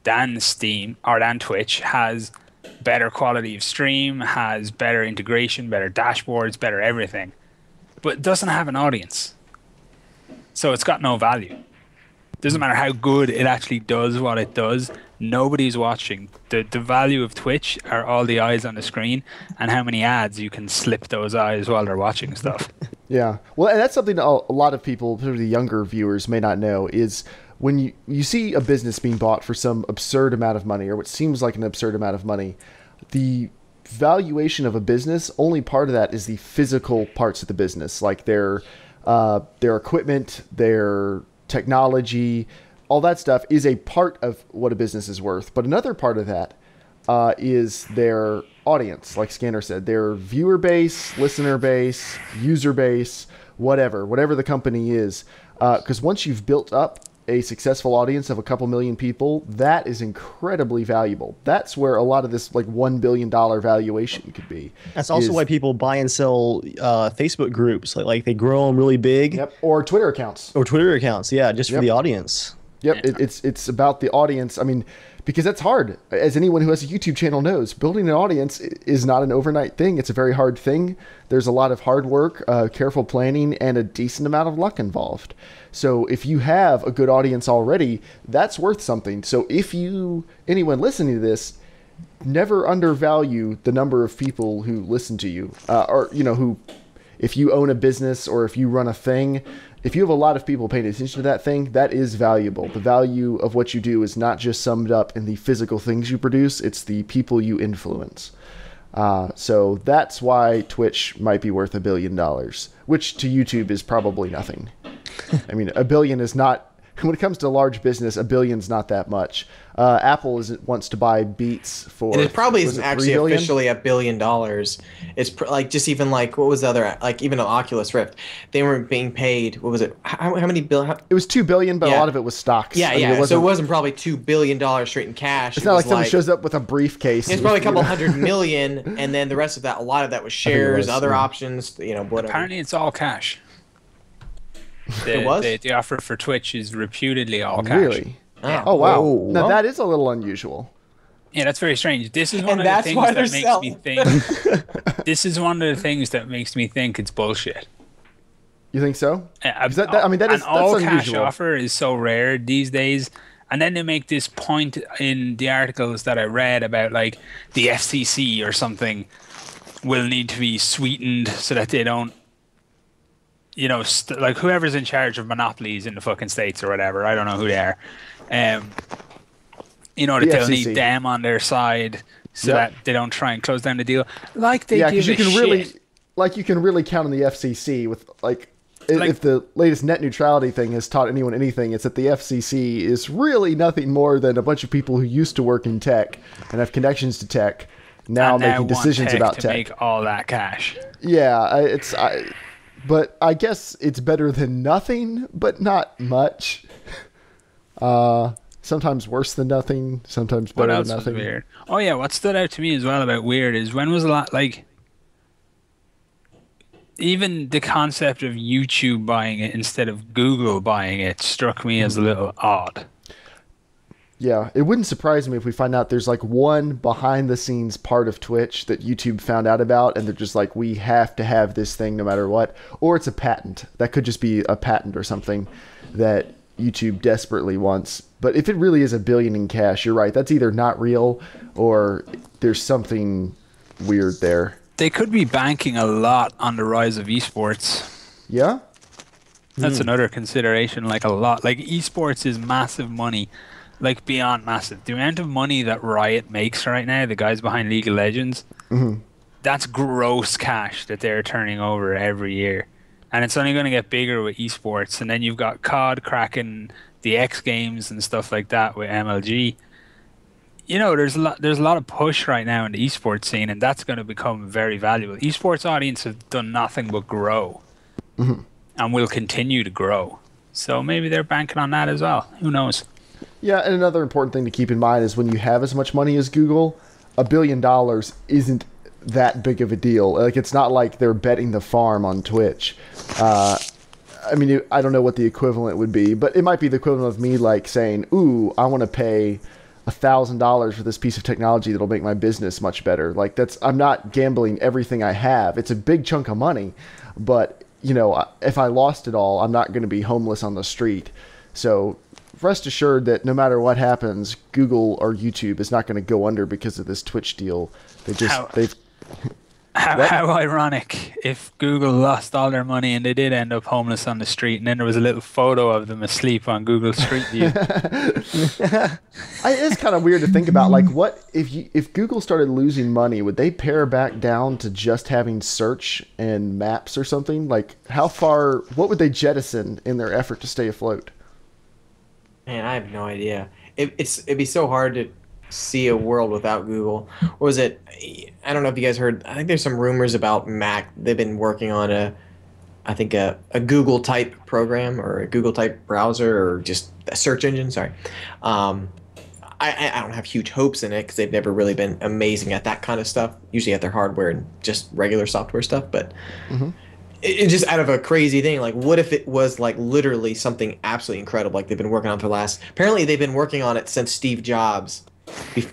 than Steam or than Twitch, has better quality of stream, has better integration, better dashboards, better everything, but doesn't have an audience. So it's got no value. Doesn't matter how good it actually does what it does, nobody's watching. The value of Twitch are all the eyes on the screen and how many ads you can slip those eyes while they're watching stuff. Yeah. Well, and that's something that a lot of people, particularly younger viewers, may not know, is when you see a business being bought for some absurd amount of money, or what seems like an absurd amount of money, the valuation of a business, only part of that is the physical parts of the business, like their equipment, their technology, all that stuff is a part of what a business is worth. But another part of that is their audience, like Scanner said, their viewer base, listener base, user base, whatever the company is. Because once you've built up a successful audience of a couple million people, that is incredibly valuable. That's where a lot of this like $1 billion valuation could be. That's also why people buy and sell Facebook groups. Like they grow them really big. Yep. Or Twitter accounts. Or Twitter accounts, yeah, just for the audience. Yep, it's about the audience. I mean, because that's hard. As anyone who has a YouTube channel knows, building an audience is not an overnight thing. It's a very hard thing. There's a lot of hard work, careful planning, and a decent amount of luck involved. So if you have a good audience already, that's worth something. So if anyone listening to this, never undervalue the number of people who listen to you, or who, if you own a business or if you run a thing. If you have a lot of people paying attention to that thing, that is valuable. The value of what you do is not just summed up in the physical things you produce, it's the people you influence. So that's why Twitch might be worth $1 billion, which to YouTube is probably nothing. I mean, $1 billion is not, when it comes to large business, $1 billion's not that much. Apple wants to buy Beats for. And it probably isn't actually $3 billion? officially $1 billion. It's like just even like what was the other, like even an Oculus Rift, they weren't being paid. What was it? How many billion? It was $2 billion, but a lot of it was stocks. Yeah, I mean, yeah. So it wasn't probably $2 billion straight in cash. It's not like someone shows up with a briefcase. It's probably a couple hundred million, and then the rest of that, a lot of that was shares, other options, whatever. Apparently, it's all cash. It was? The offer for Twitch is reputedly all cash. Really? Oh wow! Now that is a little unusual. Yeah, that's very strange. This is one of the things that makes me think. This is one of the things that makes me think it's bullshit. You think so? That's that's all cash unusual. offer is so rare these days. And then they make this point in the articles that I read about like the FCC or something will need to be sweetened so that they don't, like whoever's in charge of monopolies in the fucking states or whatever, I don't know who they are. That they'll FCC. need them on their side so that they don't try and close down the deal. Like they give you a can shit. you can really count on the FCC with if the latest net neutrality thing has taught anyone anything, it's that the FCC is really nothing more than a bunch of people who used to work in tech and have connections to tech now making decisions about tech. Make all that cash. Yeah, but I guess it's better than nothing, but not much. Sometimes worse than nothing, sometimes better than nothing. Was weird? Oh yeah, what stood out to me as well about weird is when was a lot like even the concept of YouTube buying it instead of Google buying it struck me as a little odd. Yeah, it wouldn't surprise me if we find out there's like one behind the scenes part of Twitch that YouTube found out about and they're just like, we have to have this thing no matter what. Or it's a patent. That could just be a patent or something that YouTube desperately wants. But if it really is $1 billion in cash, you're right. That's either not real or there's something weird there. They could be banking a lot on the rise of esports. Yeah? That's another consideration, like a lot. Like esports is massive money, like beyond massive. The amount of money that Riot makes right now, the guys behind League of Legends, that's gross cash that they're turning over every year. And it's only going to get bigger with esports. And then you've got COD cracking the X Games and stuff like that with MLG. There's a lot of push right now in the esports scene, and that's going to become very valuable. Esports audience have done nothing but grow, and will continue to grow. So maybe they're banking on that as well. Who knows? Yeah, and another important thing to keep in mind is when you have as much money as Google, $1 billion isn't that big of a deal. Like, it's not like they're betting the farm on Twitch. I don't know what the equivalent would be, but it might be the equivalent of me like saying, ooh, I want to pay $1,000 for this piece of technology that'll make my business much better. Like, I'm not gambling everything I have. It's a big chunk of money, but if I lost it all, I'm not going to be homeless on the street. So rest assured that no matter what happens, Google or YouTube is not going to go under because of this Twitch deal. How ironic if Google lost all their money and they did end up homeless on the street, and then there was a little photo of them asleep on Google Street View. It's kind of weird to think about. Like, what if Google started losing money? Would they pare back down to just having search and maps or something? Like, what would they jettison in their effort to stay afloat? Man, I have no idea. It'd be so hard to see a world without Google. Or was it? I don't know if you guys heard. I think there's some rumors about Mac. They've been working on I think a Google type program or a Google type browser or just a search engine. Sorry. I don't have huge hopes in it because they've never really been amazing at that kind of stuff. Usually at their hardware and just regular software stuff. But it just out of a crazy thing. Like, what if it was like literally something absolutely incredible? Like they've been working on for the last. Apparently, they've been working on it since Steve Jobs,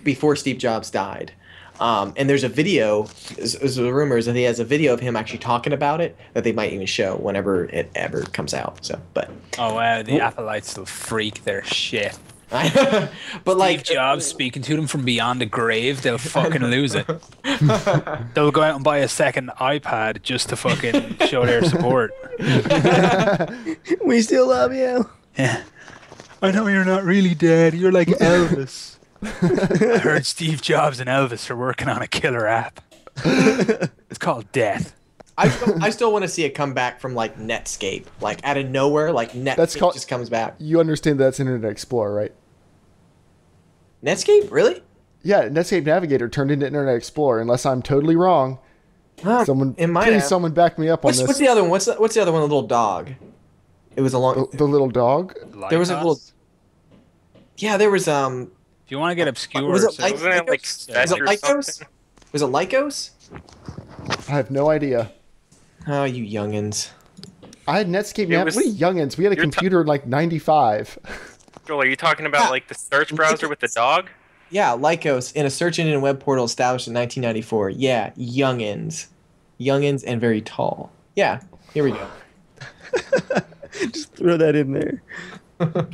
before Steve Jobs died. And there's a video. There's a rumor is that he has a video of him actually talking about it that they might even show whenever it ever comes out. So, but Oh wow, the Appleites will freak their shit. but like Steve Jobs speaking to them from beyond the grave, they'll fucking lose it. They'll go out and buy a second iPad just to fucking show their support. We still love you. Yeah. I know you're not really dead. You're like Elvis. I heard Steve Jobs and Elvis are working on a killer app. It's called Death. I still want to see a comeback from like Netscape, like out of nowhere, like Netscape just comes back. You understand that's Internet Explorer, right? Netscape, really? Yeah, Netscape Navigator turned into Internet Explorer. Unless I'm totally wrong, someone back me up on this. What's the other one? What's the other one? The little dog. It was a long. The little dog. There was a little. Yeah, there was If you want to get obscure, Was it Wasn't it like Was it Lycos? Lycos? Was it Lycos? I have no idea. Oh, you youngins. I had Netscape. It What was- are you youngins? We had a computer in like '95. Joel, are you talking about like the search browser with the dog? Yeah, Lycos in a search engine and web portal established in 1994. Yeah, youngins. Youngins and very tall. Yeah, here we go. Just throw that in there. I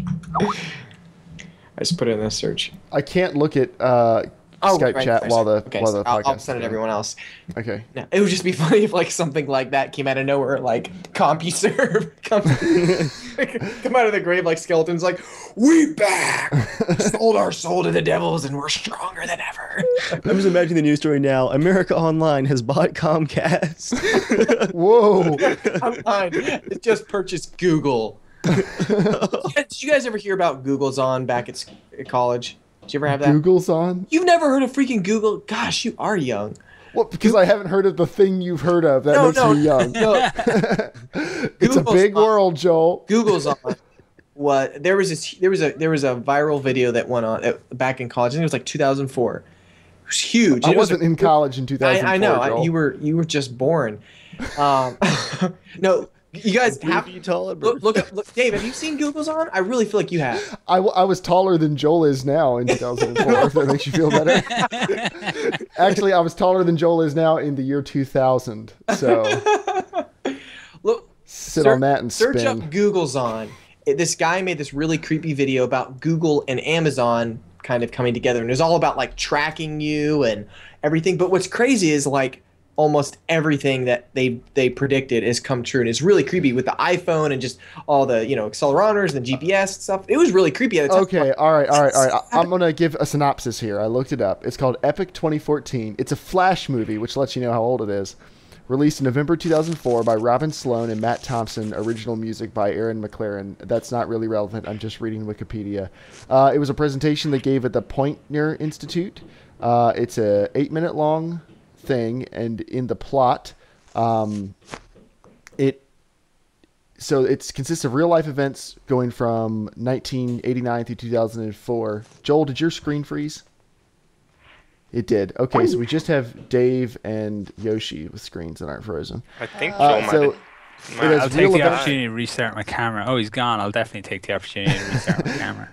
just put it in the search. I can't look at Skype chat while the so podcast. I'll send it to everyone else. Okay. No, it would just be funny if like something like that came out of nowhere, like CompuServe come out of the grave like skeletons, like we back, sold our soul to the devils, and we're stronger than ever. I'm just imagining the news story now. America Online has bought Comcast. Whoa. Online, it just purchased Google. Did you guys ever hear about Google's on back at college? Did you ever have that? Google's on? You've never heard of freaking Google? Gosh, you are young. Well, because I haven't heard of the thing you've heard of. That makes me young. No. It's a big world, Joel. Google's on. What there was a viral video that went on back in college. I think it was like 2004. It was huge. I wasn't in college in 2004. I know. Joel. You were just born. No. You guys have Be taller, look, Dave. Have you seen Google's on? I really feel like you have. I was taller than Joel is now in 2004. If that makes you feel better. Actually, I was taller than Joel is now in the year 2000. So Look, sit on that and search spin. up Google's on. This guy made this really creepy video about Google and Amazon kind of coming together, and it was all about like tracking you and everything. But what's crazy is like almost everything that they predicted has come true, and it's really creepy with the iPhone and just all the accelerometers and the GPS stuff. It was really creepy at the time. Okay, all right. I'm gonna give a synopsis here. I looked it up. It's called Epic 2014. It's a Flash movie, which lets you know how old it is. Released in November 2004 by Robin Sloan and Matt Thompson. Original music by Aaron McLaren. That's not really relevant. I'm just reading Wikipedia. It was a presentation they gave at the Poynter Institute. It's a 8-minute long thing, and in the plot, it consists of real life events going from 1989 through 2004. Joel, did your screen freeze? It did. Okay, so we just have Dave and Yoshi with screens that aren't frozen. I think Joel might So have. it I'll has take real the events. opportunity to restart my camera. Oh, he's gone. I'll definitely take the opportunity to restart my camera.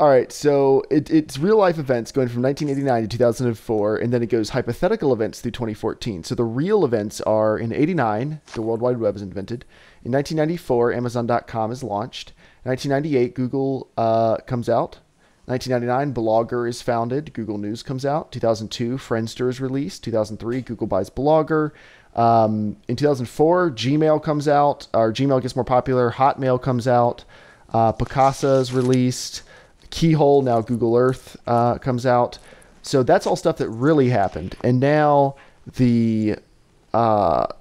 All right, so it's real life events going from 1989 to 2004, and then it goes hypothetical events through 2014. So the real events are in 89, the World Wide Web is invented. In 1994, Amazon.com is launched. 1998, Google comes out. 1999, Blogger is founded. Google News comes out. 2002, Friendster is released. 2003, Google buys Blogger. In 2004, Gmail comes out, or Gmail gets more popular. Hotmail comes out. Picasa is released. Keyhole, now Google Earth, comes out. So that's all stuff that really happened. And now the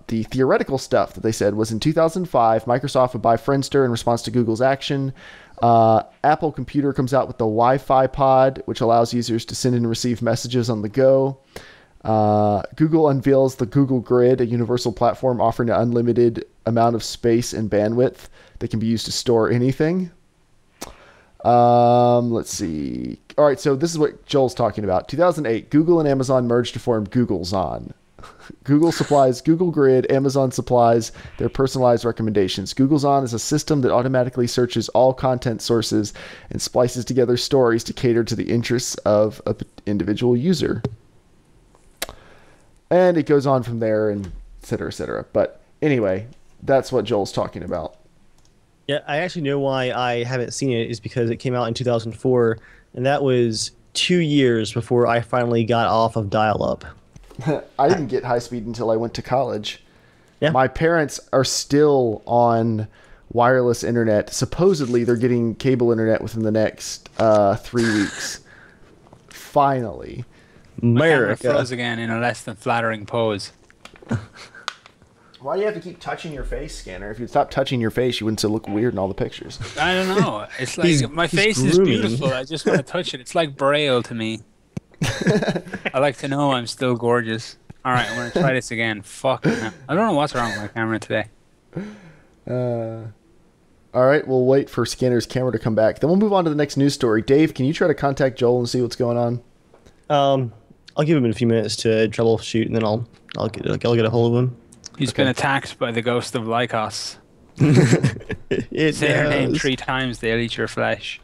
theoretical stuff that they said was in 2005, Microsoft would buy Friendster in response to Google's action. Apple Computer comes out with the Wi-Fi pod, which allows users to send and receive messages on the go. Google unveils the Google Grid, a universal platform offering an unlimited amount of space and bandwidth that can be used to store anything. Let's see. All right, so this is what Joel's talking about. 2008, Google and Amazon merged to form GoogleZon. Google supplies Google Grid, Amazon supplies their personalized recommendations. GoogleZon is a system that automatically searches all content sources and splices together stories to cater to the interests of an individual user. And it goes on from there, and et cetera, et cetera. But anyway, that's what Joel's talking about. Yeah, I actually know why I haven't seen it is because it came out in 2004, and that was 2 years before I finally got off of dial-up. I didn't get high speed until I went to college. Yeah. My parents are still on wireless internet. Supposedly, they're getting cable internet within the next 3 weeks. Finally. My camera America. froze again in a less than flattering pose. Why do you have to keep touching your face, Scanner? If you'd stop touching your face, you wouldn't still look weird in all the pictures. I don't know. It's like my face is grooming. beautiful. I just want to touch it. It's like Braille to me. I like to know I'm still gorgeous. All right, I'm going to try this again. Fuck. No. I don't know what's wrong with my camera today. All right, we'll wait for Scanner's camera to come back. Then we'll move on to the next news story. Dave, can you try to contact Joel and see what's going on? I'll give him a few minutes to troubleshoot, and then I'll get a hold of him. He's been attacked by the ghost of Lycos. It Say her name knows. 3 times, they'll eat your flesh.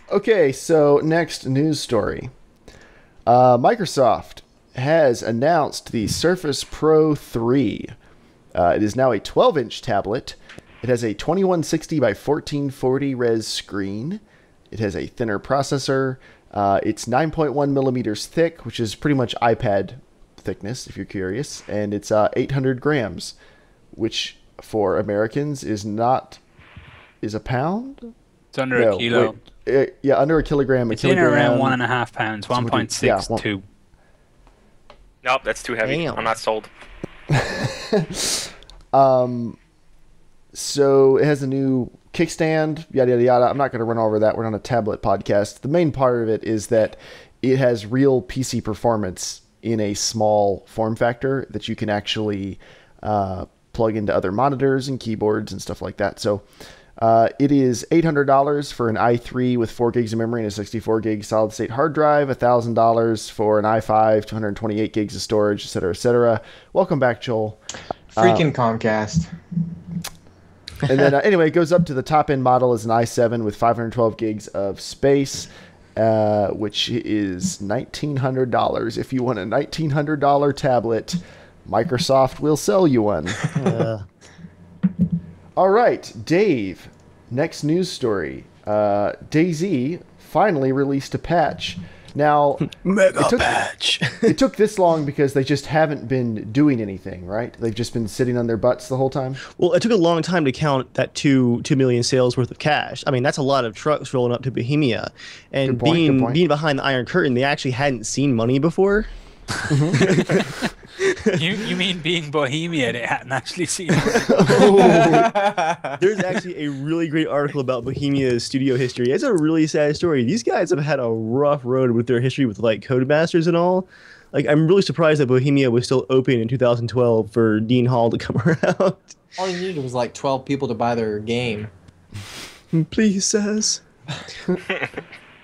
Okay, so next news story. Microsoft has announced the Surface Pro 3. It is now a 12-inch tablet. It has a 2160 by 1440 res screen. It has a thinner processor. It's 9.1 millimeters thick, which is pretty much iPad thickness, if you're curious. And it's 800 grams, which for Americans is a pound? It's under a kilo. Wait, yeah, under a kilogram. It's in around 1.5 pounds, 1.62. Nope, that's too heavy. Damn. I'm not sold. So it has a new kickstand, yada, yada, yada. I'm not going to run over that. We're on a tablet podcast. The main part of it is that it has real PC performance in a small form factor that you can actually plug into other monitors and keyboards and stuff like that. So it is $800 for an i3 with 4 gigs of memory and a 64 gig solid state hard drive, $1,000 for an i5, 228 gigs of storage, etc., etc. Welcome back, Joel. Freaking Comcast. And then anyway, it goes up to the top end model is an i7 with 512 gigs of space, which is $1,900. If you want a $1,900 tablet, Microsoft will sell you one. All right, Dave, next news story. DayZ finally released a patch. Now, patch. it took this long because they just haven't been doing anything, right? They've just been sitting on their butts the whole time. Well, it took a long time to count that 2 million sales worth of cash. I mean, that's a lot of trucks rolling up to Bohemia. And Good point. being behind the Iron Curtain, they actually hadn't seen money before. You mean being Bohemia? They hadn't actually seen it. There's actually a really great article about Bohemia's studio history. It's a really sad story. These guys have had a rough road with their history with like Codemasters and all. Like, I'm really surprised that Bohemia was still open in 2012 for Dean Hall to come around. All you needed was like 12 people to buy their game. Please, says.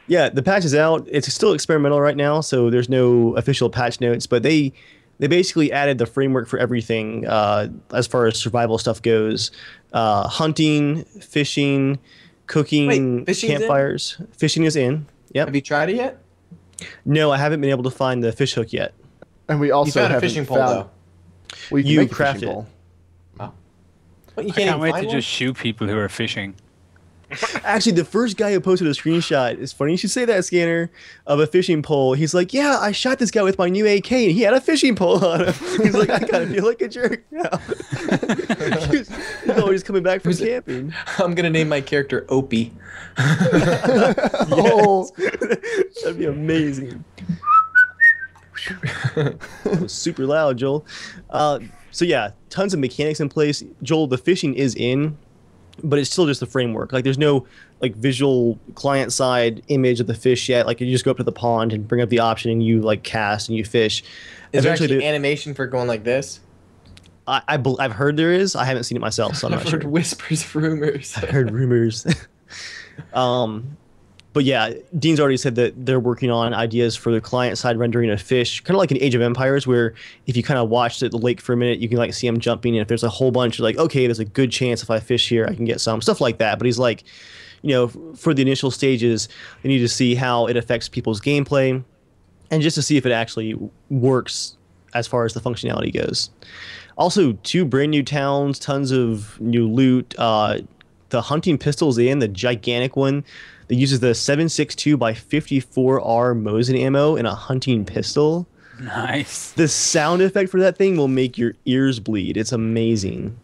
Yeah, the patch is out. It's still experimental right now, so there's no official patch notes, but they basically added the framework for everything as far as survival stuff goes. Hunting, fishing, cooking, Wait, fishing's campfires. Fishing is in. Yep. Have you tried it yet? No, I haven't been able to find the fish hook yet. And we You also found a haven't fishing pole, found... though. Well, You make a craft fishing it. pole. What, you I can't can't even wait find to one? just shoot people who are fishing. Actually, the first guy who posted a screenshot, it's funny you should say that, Scanner, of a fishing pole. He's like, yeah, I shot this guy with my new AK, and he had a fishing pole on him. He's like, I kind of feel like a jerk now. he's always coming back from camping. I'm going to name my character Opie. Oh, That'd be amazing. That was super loud, Joel. So yeah, tons of mechanics in place. Joel, the fishing is in. but it's still just the framework. Like there's no like visual client side image of the fish yet. Like you just go up to the pond and bring up the option and you like cast and you fish. Is there actually animation for going like this? I've heard there is. I haven't seen it myself, so I'm not sure. I've heard whispers, rumors. I heard rumors. But yeah, Dean's already said that they're working on ideas for the client-side rendering of fish, kind of like in Age of Empires, where if you kind of watch the lake for a minute, you can like see them jumping, and if there's a whole bunch, you're like, okay, there's a good chance if I fish here, I can get some stuff like that. But he's like, you know, for the initial stages, they need to see how it affects people's gameplay, and just to see if it actually works as far as the functionality goes. Also, 2 brand new towns, tons of new loot. The hunting pistol's in, the gigantic one that uses the 7.62 by 54R Mosin ammo in a hunting pistol. Nice. The sound effect for that thing will make your ears bleed. It's amazing.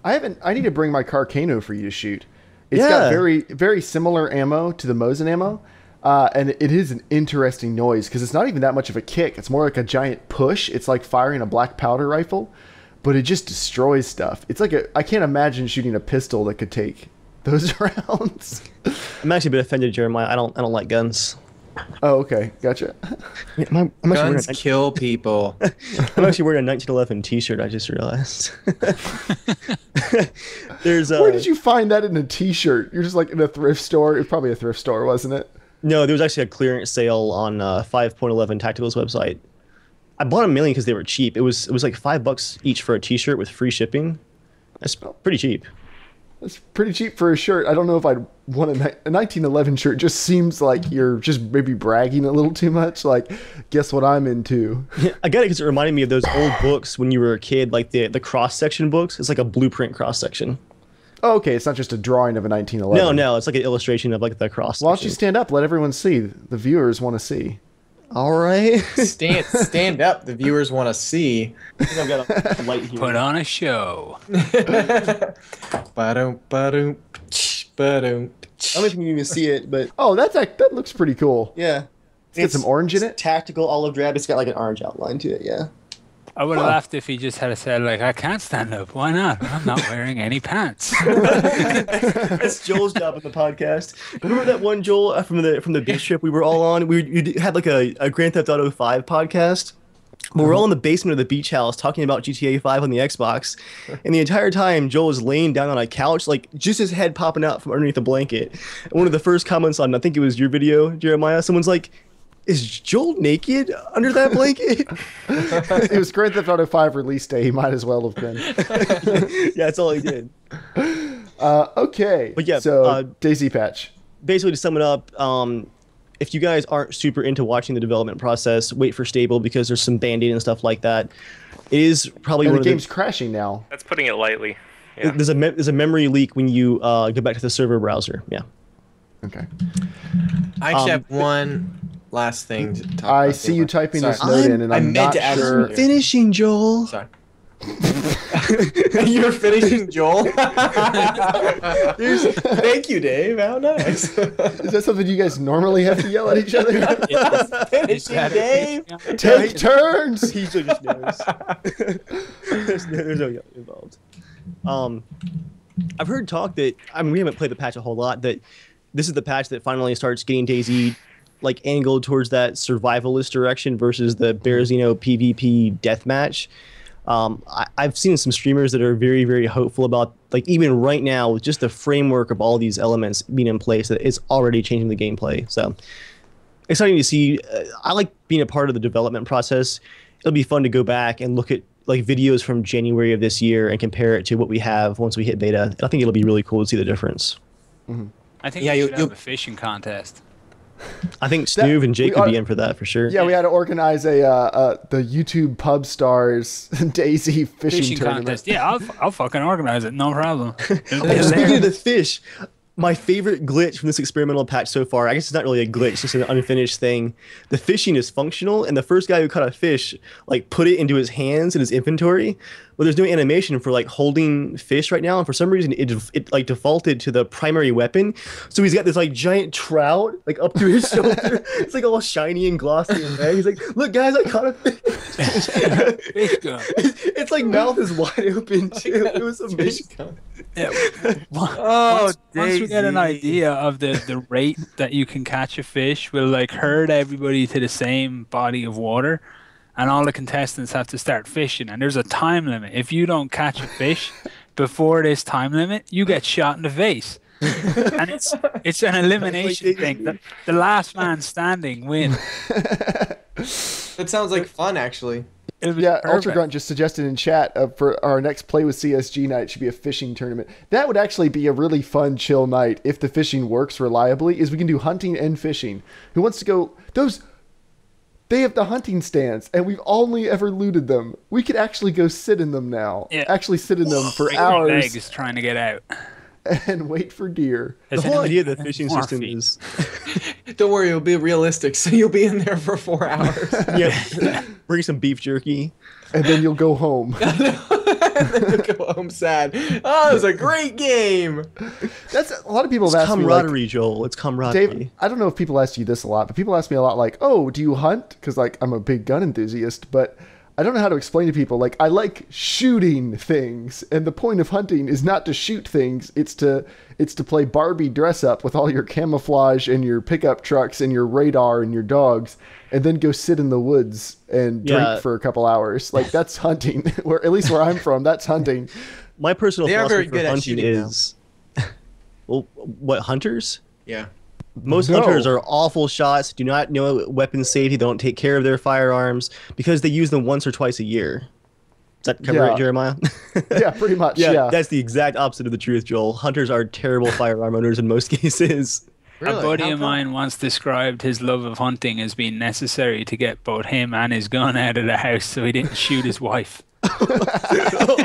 I need to bring my Carcano for you to shoot. It's got very, very similar ammo to the Mosin ammo. And it is an interesting noise because it's not even that much of a kick. It's more like a giant push. It's like firing a black powder rifle, but it just destroys stuff. It's like I can't imagine shooting a pistol that could take those rounds. I'm actually a bit offended, Jeremiah. I don't like guns. Oh, okay, gotcha. I'm Guns kill people. I'm actually wearing a 1911 T-shirt. I just realized. Where did you find that in a T-shirt? You're just like in a thrift store. It's probably a thrift store, wasn't it? No, there was actually a clearance sale on 5.11 Tactical's website. I bought them mainly because they were cheap. It was like $5 each for a T-shirt with free shipping. That's pretty cheap. That's pretty cheap for a shirt. I don't know if I'd want a 1911 shirt. Just seems like you're just maybe bragging a little too much. Like, guess what I'm into? Yeah, I got it because it reminded me of those old books when you were a kid, like the cross-section books. It's like a blueprint cross-section. Oh, okay, it's not just a drawing of a 1911. No, it's like an illustration of like the cross-section. Why don't you stand up? Let everyone see. The viewers want to see. All right. Stand up. The viewers want to see. I think I've got a light here. Put on a show. Ba-dum, ba-dum, ba-dum. I don't know if you can even see it, but Oh, that looks pretty cool. yeah. It's got some orange in it. Tactical olive drab. It's got like an orange outline to it, yeah. I would have laughed if he just had said, like, I can't stand up. Why not? I'm not wearing any pants. That's Joel's job in the podcast. Remember that one, Joel, from the beach trip we were all on? You had like a Grand Theft Auto 5 podcast. But we're all in the basement of the beach house talking about GTA 5 on the Xbox. And the entire time, Joel was laying down on a couch, like just his head popping out from underneath the blanket. And one of the first comments on, I think it was your video, Jeremiah, someone's like, is Joel naked under that blanket? It was Grand Theft Auto 5 release day. He might as well have been. Yeah, that's all he did. Okay. But yeah, so DayZ patch. Basically, to sum it up, if you guys aren't super into watching the development process, wait for stable because there's some band-aid and stuff like that. It is probably And one the of game's crashing now. That's putting it lightly. Yeah. There's a memory leak when you go back to the server browser. Yeah. Okay. I actually have one last thing to talk about. I see you typing this note in, and I'm meant not to add sure. this Finishing, Joel. Sorry. You're finishing, Joel. Thank you, Dave. How nice. Is that something you guys normally have to yell at each other? Finishing, Dave. Take turns. He just knows. there's no yelling involved. I've heard talk that we haven't played the patch a whole lot. That this is the patch that finally starts getting DayZ like angled towards that survivalist direction versus the Berezino PvP deathmatch. I've seen some streamers that are very, very hopeful about, like, even right now with just the framework of all these elements being in place, that it's already changing the gameplay. So exciting to see. I like being a part of the development process. It'll be fun to go back and look at like videos from January of this year and compare it to what we have once we hit beta. I think it'll be really cool to see the difference. Mm-hmm. I think we should have a fishing contest. I think Snoov and Jake could be in for that for sure. Yeah, we had to organize the YouTube Pub Stars DayZ fishing tournament. contest. Yeah, I'll fucking organize it. No problem. Speaking of the fish, My favorite glitch from this experimental patch so far, I guess it's not really a glitch, it's just an unfinished thing. The fishing is functional, and the first guy who caught a fish, like, put it into his hands in his inventory. But there's no animation for, like, holding fish right now, and for some reason it like defaulted to the primary weapon. So he's got this, like, giant trout, like, up to his shoulder. It's like all shiny and glossy and red. He's like, "Look, guys, I caught a fish." It's like mouth is wide open too. It was amazing. Yeah. Oh, Once we get an idea of the rate that you can catch a fish, we'll like herd everybody to the same body of water, and all the contestants have to start fishing. And there's a time limit. If you don't catch a fish before this time limit, you get shot in the face. And it's an elimination thing. The last man standing wins. That sounds like fun, actually. Yeah, Ultra Grunt just suggested in chat for our next Play with CSG night should be a fishing tournament. That would actually be a really fun, chill night if the fishing works reliably. Is we can do hunting and fishing. Who wants to go? They have the hunting stands, and we've only ever looted them. We could actually go sit in them now. Yeah. Actually sit in them for Break hours. your legs trying to get out. And wait for deer. The whole idea of the fishing system is... Don't worry, it'll be realistic, so you'll be in there for 4 hours. Yeah, bring some beef jerky. And then you'll go home. And then you'll go home sad. Oh, it was a great game. That's a lot of people have It's asked me, like, camaraderie, Joel. It's camaraderie. Dave, I don't know if people ask you this a lot, but people ask me a lot, like, "Oh, do you hunt?" Because, like, I'm a big gun enthusiast, but I don't know how to explain to people, like, I like shooting things, and the point of hunting is not to shoot things, it's to play Barbie dress up with all your camouflage and your pickup trucks and your radar and your dogs, and then go sit in the woods and drink for a couple hours. Like, that's hunting. Where, at least where I'm from, that's hunting. My personal They are very philosophy good for at hunting shooting now. is... Well, what, hunters? Yeah. Most No. hunters are awful shots, do not know weapon safety, don't take care of their firearms, because they use them once or twice a year. Does that cover it, Jeremiah? Yeah, pretty much, yeah. That's the exact opposite of the truth, Joel. Hunters are terrible firearm owners in most cases. Really? A buddy How of come? mine once described his love of hunting as being necessary to get both him and his gun out of the house so he didn't shoot his wife. Oh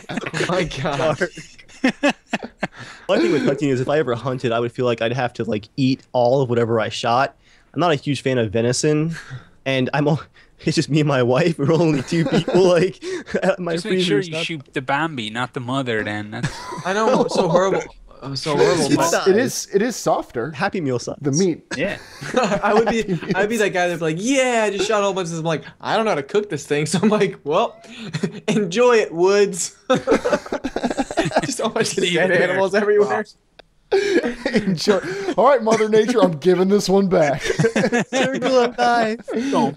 my God. My thing with hunting is if I ever hunted, I would feel like I'd have to like eat all of whatever I shot. I'm not a huge fan of venison, and it's just me and my wife. We're only 2 people. Like, my Just make sure freezer's you not- shoot the Bambi, not the mother. Then that's I know, so horrible. Oh, so horrible. but It is softer. Happy Meal size. The meat. yeah. I'd be that guy that'd be like, yeah, I just shot a whole bunch of this. I'm like, I don't know how to cook this thing. So I'm like, well, enjoy it, Woods. Just a bunch of dead animals everywhere. Enjoy. All right, Mother Nature, I'm giving this one back. Circle of life. No,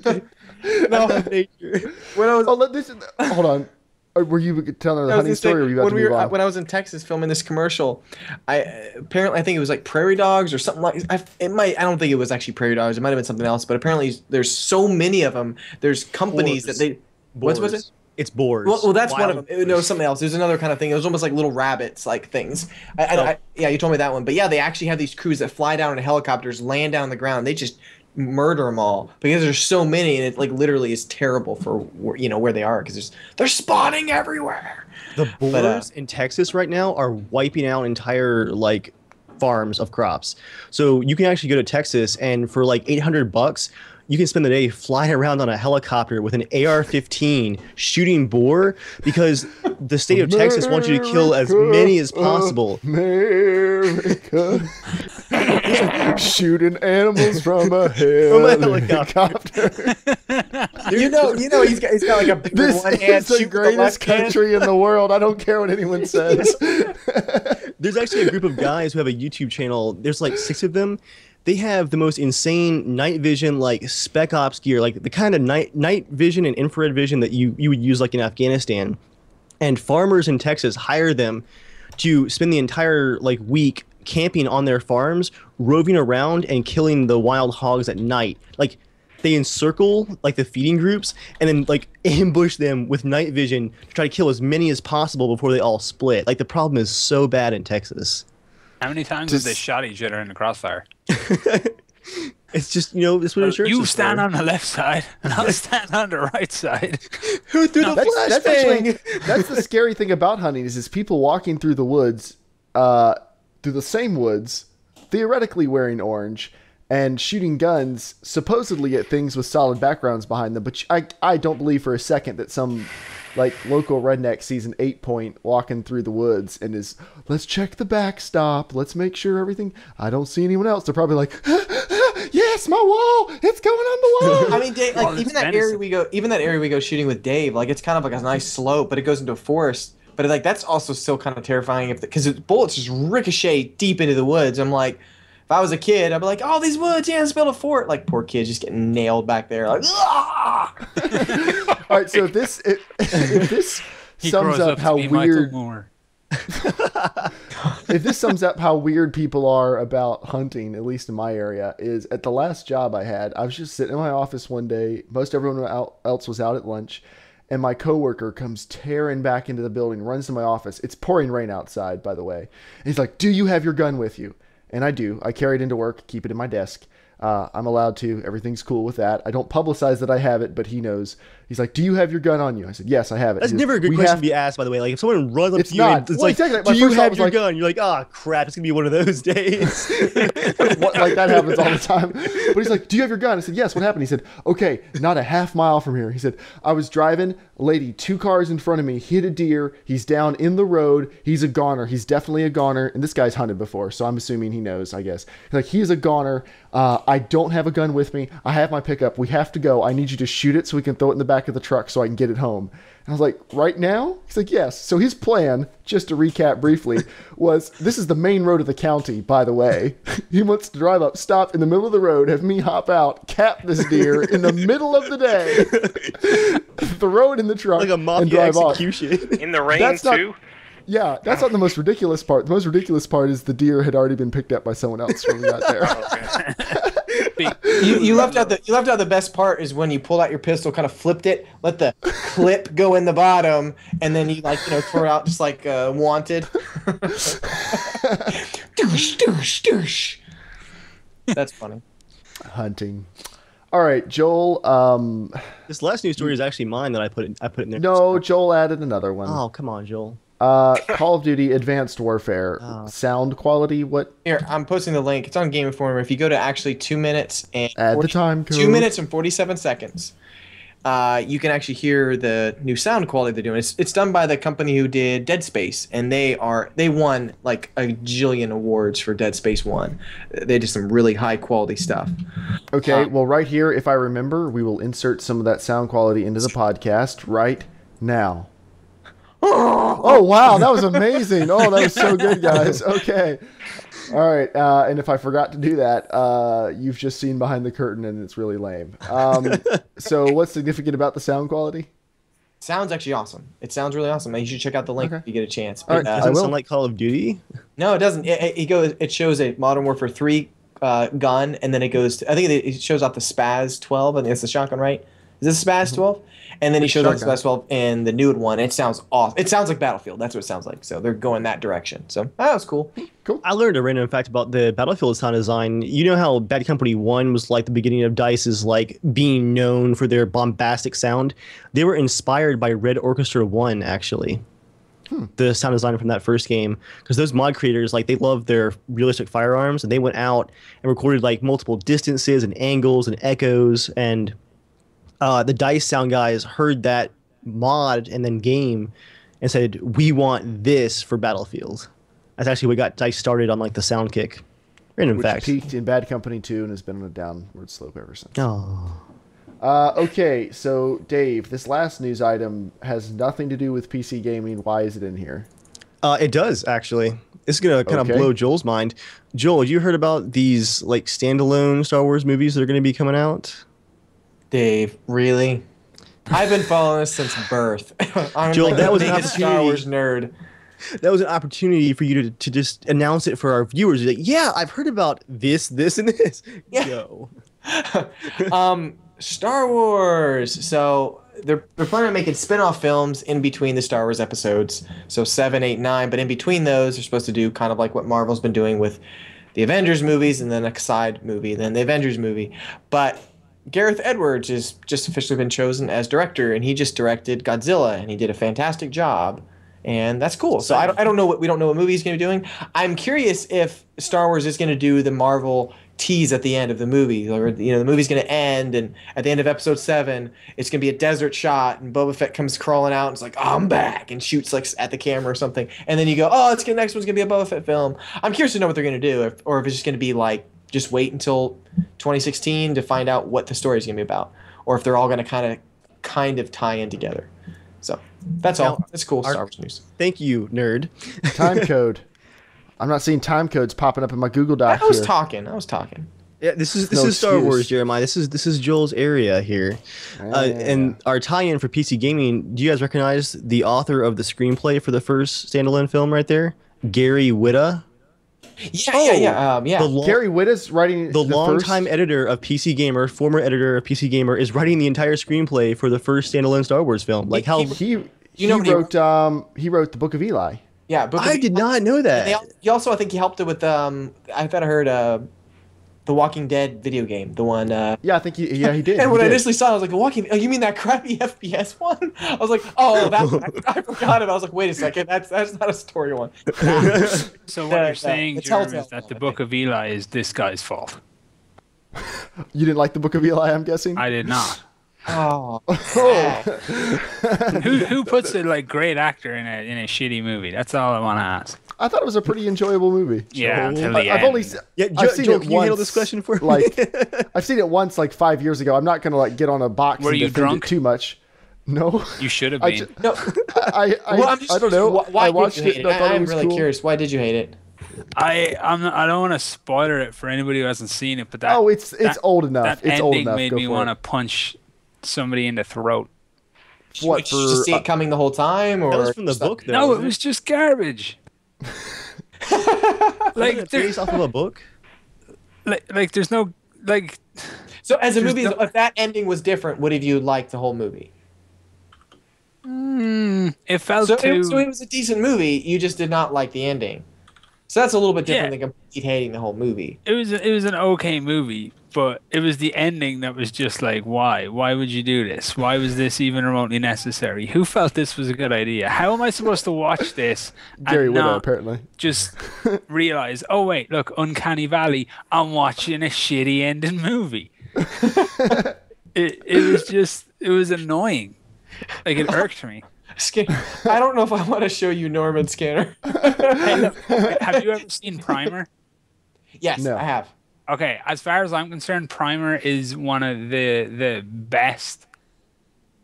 Nature. when I was Hold on. Were you telling the I was hunting gonna say, story, or were you about to move on? when I was in Texas filming this commercial, I think it was like prairie dogs or something like. I don't think it was actually prairie dogs. It might have been something else. But apparently, there's so many of them. There's companies Boars. that they. What was it? It's boars. Well, that's one of Wild them. It was something else. There's another kind of thing. It was almost like little rabbits, like things. Yeah, you told me that one. But yeah, they actually have these crews that fly down in helicopters, land down on the ground. They just murder them all because there's so many, and it like literally is terrible for where they are because they're spawning everywhere. The boars in Texas right now are wiping out entire like farms of crops. So you can actually go to Texas and for like $800, you can spend the day flying around on a helicopter with an AR-15 shooting boar because the state of Texas wants you to kill as many as possible. America. Shooting animals from a helicopter. you know, he's got like a big This one hand is the shoot with greatest left hand. country in the world. I don't care what anyone says. There's actually a group of guys who have a YouTube channel. There's like 6 of them. They have the most insane night vision, like spec ops gear, like the kind of night vision and infrared vision that you would use like in Afghanistan. And farmers in Texas hire them to spend the entire like week camping on their farms, roving around and killing the wild hogs at night. Like they encircle like the feeding groups and then like ambush them with night vision to try to kill as many as possible before they all split. Like the problem is so bad in Texas. How many times have they shot each other in the crossfire? It's just, it's what insurance You is stand for. on the left side, and I'll stand on the right side. Who threw the That's flashbang? actually that's the scary thing about hunting is people walking through the woods, through the same woods, theoretically wearing orange and shooting guns supposedly at things with solid backgrounds behind them. But I don't believe for a second that some like local redneck sees an 8-point walking through the woods and is, let's check the backstop. Let's make sure everything. I don't see anyone else. They're probably like, yes, my wall. It's going on the wall. I mean, Dave, like even that area we go shooting with Dave, like it's kind of like a nice slope, but it goes into a forest. But like that's also still kind of terrifying because bullets just ricochet deep into the woods. I'm like, if I was a kid, I'd be like, oh, these woods, yeah, let's build a fort. Like poor kids just getting nailed back there. Like, all right, so if this sums up how weird. If this sums up how weird people are about hunting, at least in my area, is at the last job I had, I was just sitting in my office one day. Most everyone else was out at lunch, and my coworker comes tearing back into the building, runs to my office. It's pouring rain outside, by the way. And he's like, do you have your gun with you? And I do. I carry it into work, keep it in my desk. I'm allowed to. Everything's cool with that. I don't publicize that I have it, but he knows. He's like, do you have your gun on you? I said, yes, I have it. That's never a good question to be asked, by the way. Like, if someone runs up to you and it's well, like, exactly. do you have your gun? You're like, oh, crap, it's going to be one of those days. Like, that happens all the time. But he's like, do you have your gun? I said, yes, what happened? He said, okay, not a half mile from here. He said, I was driving, a lady 2 cars in front of me, hit a deer. He's down in the road. He's a goner. He's definitely a goner. And this guy's hunted before, so I'm assuming he knows, I guess. He's like, he's a goner. I don't have a gun with me. I have my pickup. We have to go. I need you to shoot it so we can throw it in the back of the truck so I can get it home. And I was like, right now? He's like, yes. So his plan, just to recap briefly, was this is the main road of the county, by the way. He wants to drive up, stop in the middle of the road, have me hop out, cap this deer in the middle of the day, throw it in the truck, like a mafia and drive execution. off. In the rain, too? Yeah, that's not the most ridiculous part. The most ridiculous part is the deer had already been picked up by someone else when we got there. You left out the best part is when you pulled out your pistol, kind of flipped it, let the clip go in the bottom, and then you throw it out just like wanted. Doosh, doosh, doosh. That's funny. Hunting. All right, Joel. This last news story is actually mine that I put in there. No, Joel added another one. Oh, come on, Joel. Call of Duty Advanced Warfare. Sound quality, what? Here, I'm posting the link. It's on Game Informer. If you go to actually 2 minutes and Add the time code. 2 minutes and 47 seconds, you can actually hear the new sound quality they're doing. It's done by the company who did Dead Space, and they won like a jillion awards for Dead Space 1. They did some really high quality stuff. Okay, well, right here, if I remember, we will insert some of that sound quality into the podcast right now. Oh, wow, that was amazing. Oh, that was so good, guys. Okay. All right, and if I forgot to do that, you've just seen behind the curtain, and it's really lame. So what's significant about the sound quality? Sounds actually awesome. It sounds really awesome. You should check out the link if you get a chance. All right, Does it sound like Call of Duty? No, it doesn't. It shows a Modern Warfare 3 gun, and then it goes to, I think it shows off the Spaz 12. I think it's the shotgun, right? Is this Spaz 12? And then he shows off the Spaz 12 and the new one. It sounds awesome. It sounds like Battlefield. That's what it sounds like. So they're going that direction. So that was cool. Cool. I learned a random fact about the Battlefield sound design. You know how Bad Company 1 was like the beginning of DICE's like being known for their bombastic sound? They were inspired by Red Orchestra 1, actually. The sound design from that first game, because those mod creators, like, they love their realistic firearms, and they went out and recorded like multiple distances and angles and echoes, and the DICE sound guys heard that mod and then game and said, we want this for Battlefield. That's actually what got DICE started on like the sound kick. Random Which fact. peaked in Bad Company 2 and has been on a downward slope ever since. Oh. Okay, so Dave, this last news item has nothing to do with PC gaming. Why is it in here? It does, actually. This is going to kind of blow Joel's mind. Joel, you heard about these like standalone Star Wars movies that are going to be coming out? Dave, really? I've been following this since birth. I'm Joel, like that the was an biggest Star Wars nerd. That was an opportunity for you to just announce it for our viewers. Like, yeah, I've heard about this, and this. Yeah. Go. Star Wars. So they're planning on making spin-off films in between the Star Wars episodes. So 7, 8, 9. But in between those, they're supposed to do kind of like what Marvel's been doing with the Avengers movies, and then a side movie, then the Avengers movie. But Gareth Edwards has just officially been chosen as director, and he just directed Godzilla, and he did a fantastic job. And that's cool. So I don't know we don't know what movie he's going to be doing. I'm curious if Star Wars is going to do the Marvel tease at the end of the movie, or the movie's going to end, and at the end of Episode 7, it's going to be a desert shot, and Boba Fett comes crawling out, and it's like, oh, I'm back, and shoots like at the camera or something, and then you go, oh, the next one's going to be a Boba Fett film. I'm curious to know what they're going to do, or if it's just going to be like just wait until 2016 to find out what the story is going to be about, or if they're all going to kind of tie in together. So that's all. It's cool. Star Wars news. Thank you, nerd. Time code. I'm not seeing time codes popping up in my Google Doc I was here. talking. Yeah, this is No Star excuse. Wars, Jeremiah. This is Joel's area here, and our tie-in for PC gaming. Do you guys recognize the author of the screenplay for the first standalone film right there, Gary Whitta? Yeah. Gary Whitta's writing The longtime first... editor of PC Gamer, former editor of PC Gamer, is writing the entire screenplay for the first standalone Star Wars film. Like how He wrote the Book of Eli. Yeah, I did not know that. He also, I think he helped it with I thought I heard the Walking Dead video game, the one. Yeah, I think he did. And when He I did. initially saw it, I was like, "The Walking? Oh, you mean that crappy FPS one?" I was like, "Oh, that one. I forgot it." I was like, "Wait a second, that's not a story one." So what you're saying, it's Jeremy, Telltale is that the one, I Book of Eli is this guy's fault. You didn't like the Book of Eli, I'm guessing? I did not. Oh, Who puts a great actor in a shitty movie? That's all I want to ask. I thought it was a pretty enjoyable movie. Yeah, until the I've end. only I've seen Joel, it can you handle once, this question for me? like I've seen it once like 5 years ago. I'm not gonna get on a box Were and you defend drunk? it too much. No. You should have I been. ju- no. I I don't know. Why I watched did you hate it and I thought it I'm was really cool. curious. Why did you hate it? I don't want to spoiler it for anybody who hasn't seen it, but that It's old enough. that It's old ending enough. made Go me for want to it. punch somebody in the throat. What Did you just see it coming the whole time, or That was from the just not- book, though. No, it wasn't was just garbage. Wasn't it there- based off of a book. like there's no So as a There's movie, no- if that ending was different, would have you liked the whole movie? it felt So too. it was a decent movie. You just did not like the ending. So that's a little bit different Yeah. than complete hating the whole movie. It was an okay movie, but it was the ending that was just like, why? Why would you do this? Why was this even remotely necessary? Who felt this was a good idea? How am I supposed to watch this Gary and Whitta, not apparently. just realize, oh wait, look, Uncanny Valley, I'm watching a shitty ending movie. It was annoying. Like it irked me. I don't know if I want to show you Norman Scanner. Hey, look, have you ever seen Primer? Yes, No. I have. Okay, as far as I'm concerned, Primer is one of the best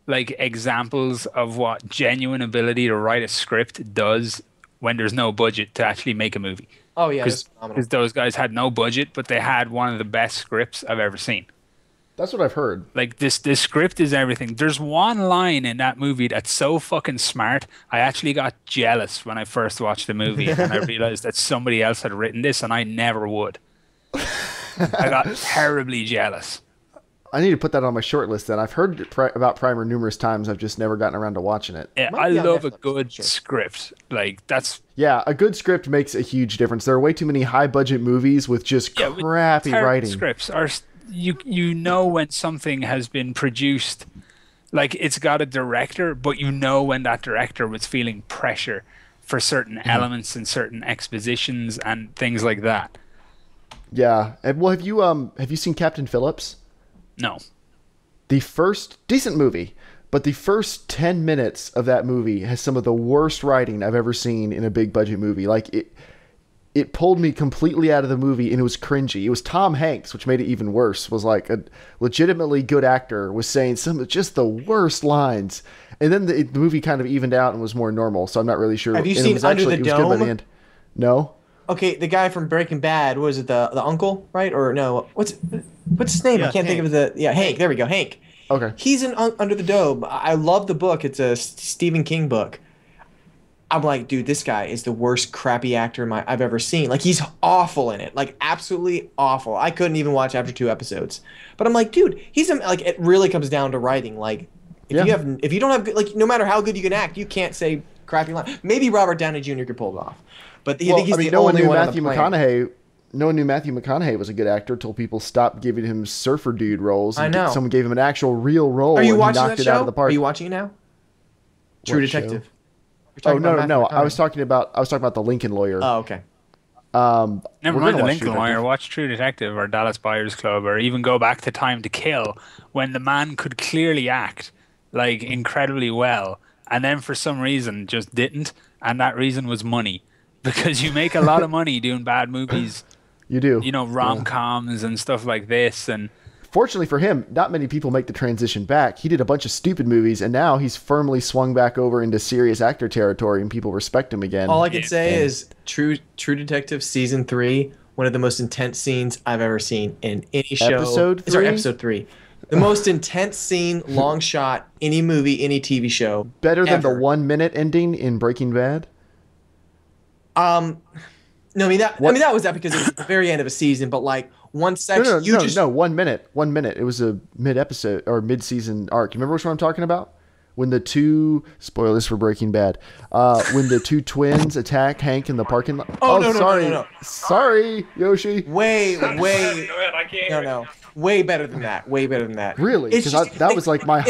examples of what genuine ability to write a script does when there's no budget to actually make a movie. Oh yeah, it's phenomenal. Because those guys had no budget, but they had one of the best scripts I've ever seen. That's what I've heard. Like this script is everything. There's one line in that movie that's so fucking smart. I actually got jealous when I first watched the movie and I realized that somebody else had written this and I never would. I got terribly jealous. I need to put that on my short list then. I've heard about Primer numerous times. I've just never gotten around to watching it. Yeah, Might I be on love a Netflix, good sure. script. Like that's Yeah, a good script makes a huge difference. There are way too many high budget movies with just with crappy terrible writing. scripts are you know when something has been produced, like it's got a director, but you know when that director was feeling pressure for certain elements and certain expositions and things like that. Yeah. Well, have you seen Captain Phillips? No. The first decent movie, but the first 10 minutes of that movie has some of the worst writing I've ever seen in a big budget movie. Like it pulled me completely out of the movie and it was cringy. It was Tom Hanks, which made it even worse. Was like a legitimately good actor was saying some of just the worst lines. And then the movie kind of evened out and was more normal. So I'm not really sure. Have you and seen it was Under actually, the it was good by Dome? the end. No. Okay, the guy from Breaking Bad, what was it, the uncle, right? Or no, what's his name? Yeah, I can't think of Hank. There we go, Hank. Okay. He's in Under the Dome. I love the book. It's a Stephen King book. I'm like, dude, this guy is the worst crappy actor I've ever seen. Like, he's awful in it. Like, absolutely awful. I couldn't even watch after 2 episodes. But I'm like, dude, like, it really comes down to writing. Like, if you don't have good, like, no matter how good you can act, you can't say crappy lines. Maybe Robert Downey Jr. could pull it off. But I think he's the no one only knew one on Matthew the planet. McConaughey. No one knew Matthew McConaughey was a good actor until people stopped giving him surfer dude roles. I know. Someone gave him an actual real role. Are you and watching he knocked that it show? out of the park. Are you watching it now? True What show? Detective. Oh no! I was talking about the Lincoln Lawyer. Oh, okay. Never mind the Lincoln Lawyer. Watch True Detective or Dallas Buyers Club, or even go back to Time to Kill, when the man could clearly act like incredibly well, and then for some reason just didn't, and that reason was money, because you make a lot of money doing bad movies. You do. You know, rom-coms and stuff like this, and. Fortunately for him, not many people make the transition back. He did a bunch of stupid movies, and now he's firmly swung back over into serious actor territory, and people respect him again. All I can say is True Detective Season 3, one of the most intense scenes I've ever seen in any show. Episode 3? Sorry, Episode 3. The most intense scene, long shot, any movie, any TV show. Better than ever. the 1 minute ending in Breaking Bad? No, I mean that was that because it was the very end of a season, but like one section. No, 1 minute. 1 minute. It was a mid-episode or mid-season arc. You remember which one I'm talking about? When the two spoilers for Breaking Bad. When the two twins attack Hank in the parking lot. No. Sorry, Yoshi. Way. I can't. No. Way better than that. Way better than that. Really? Because that was like my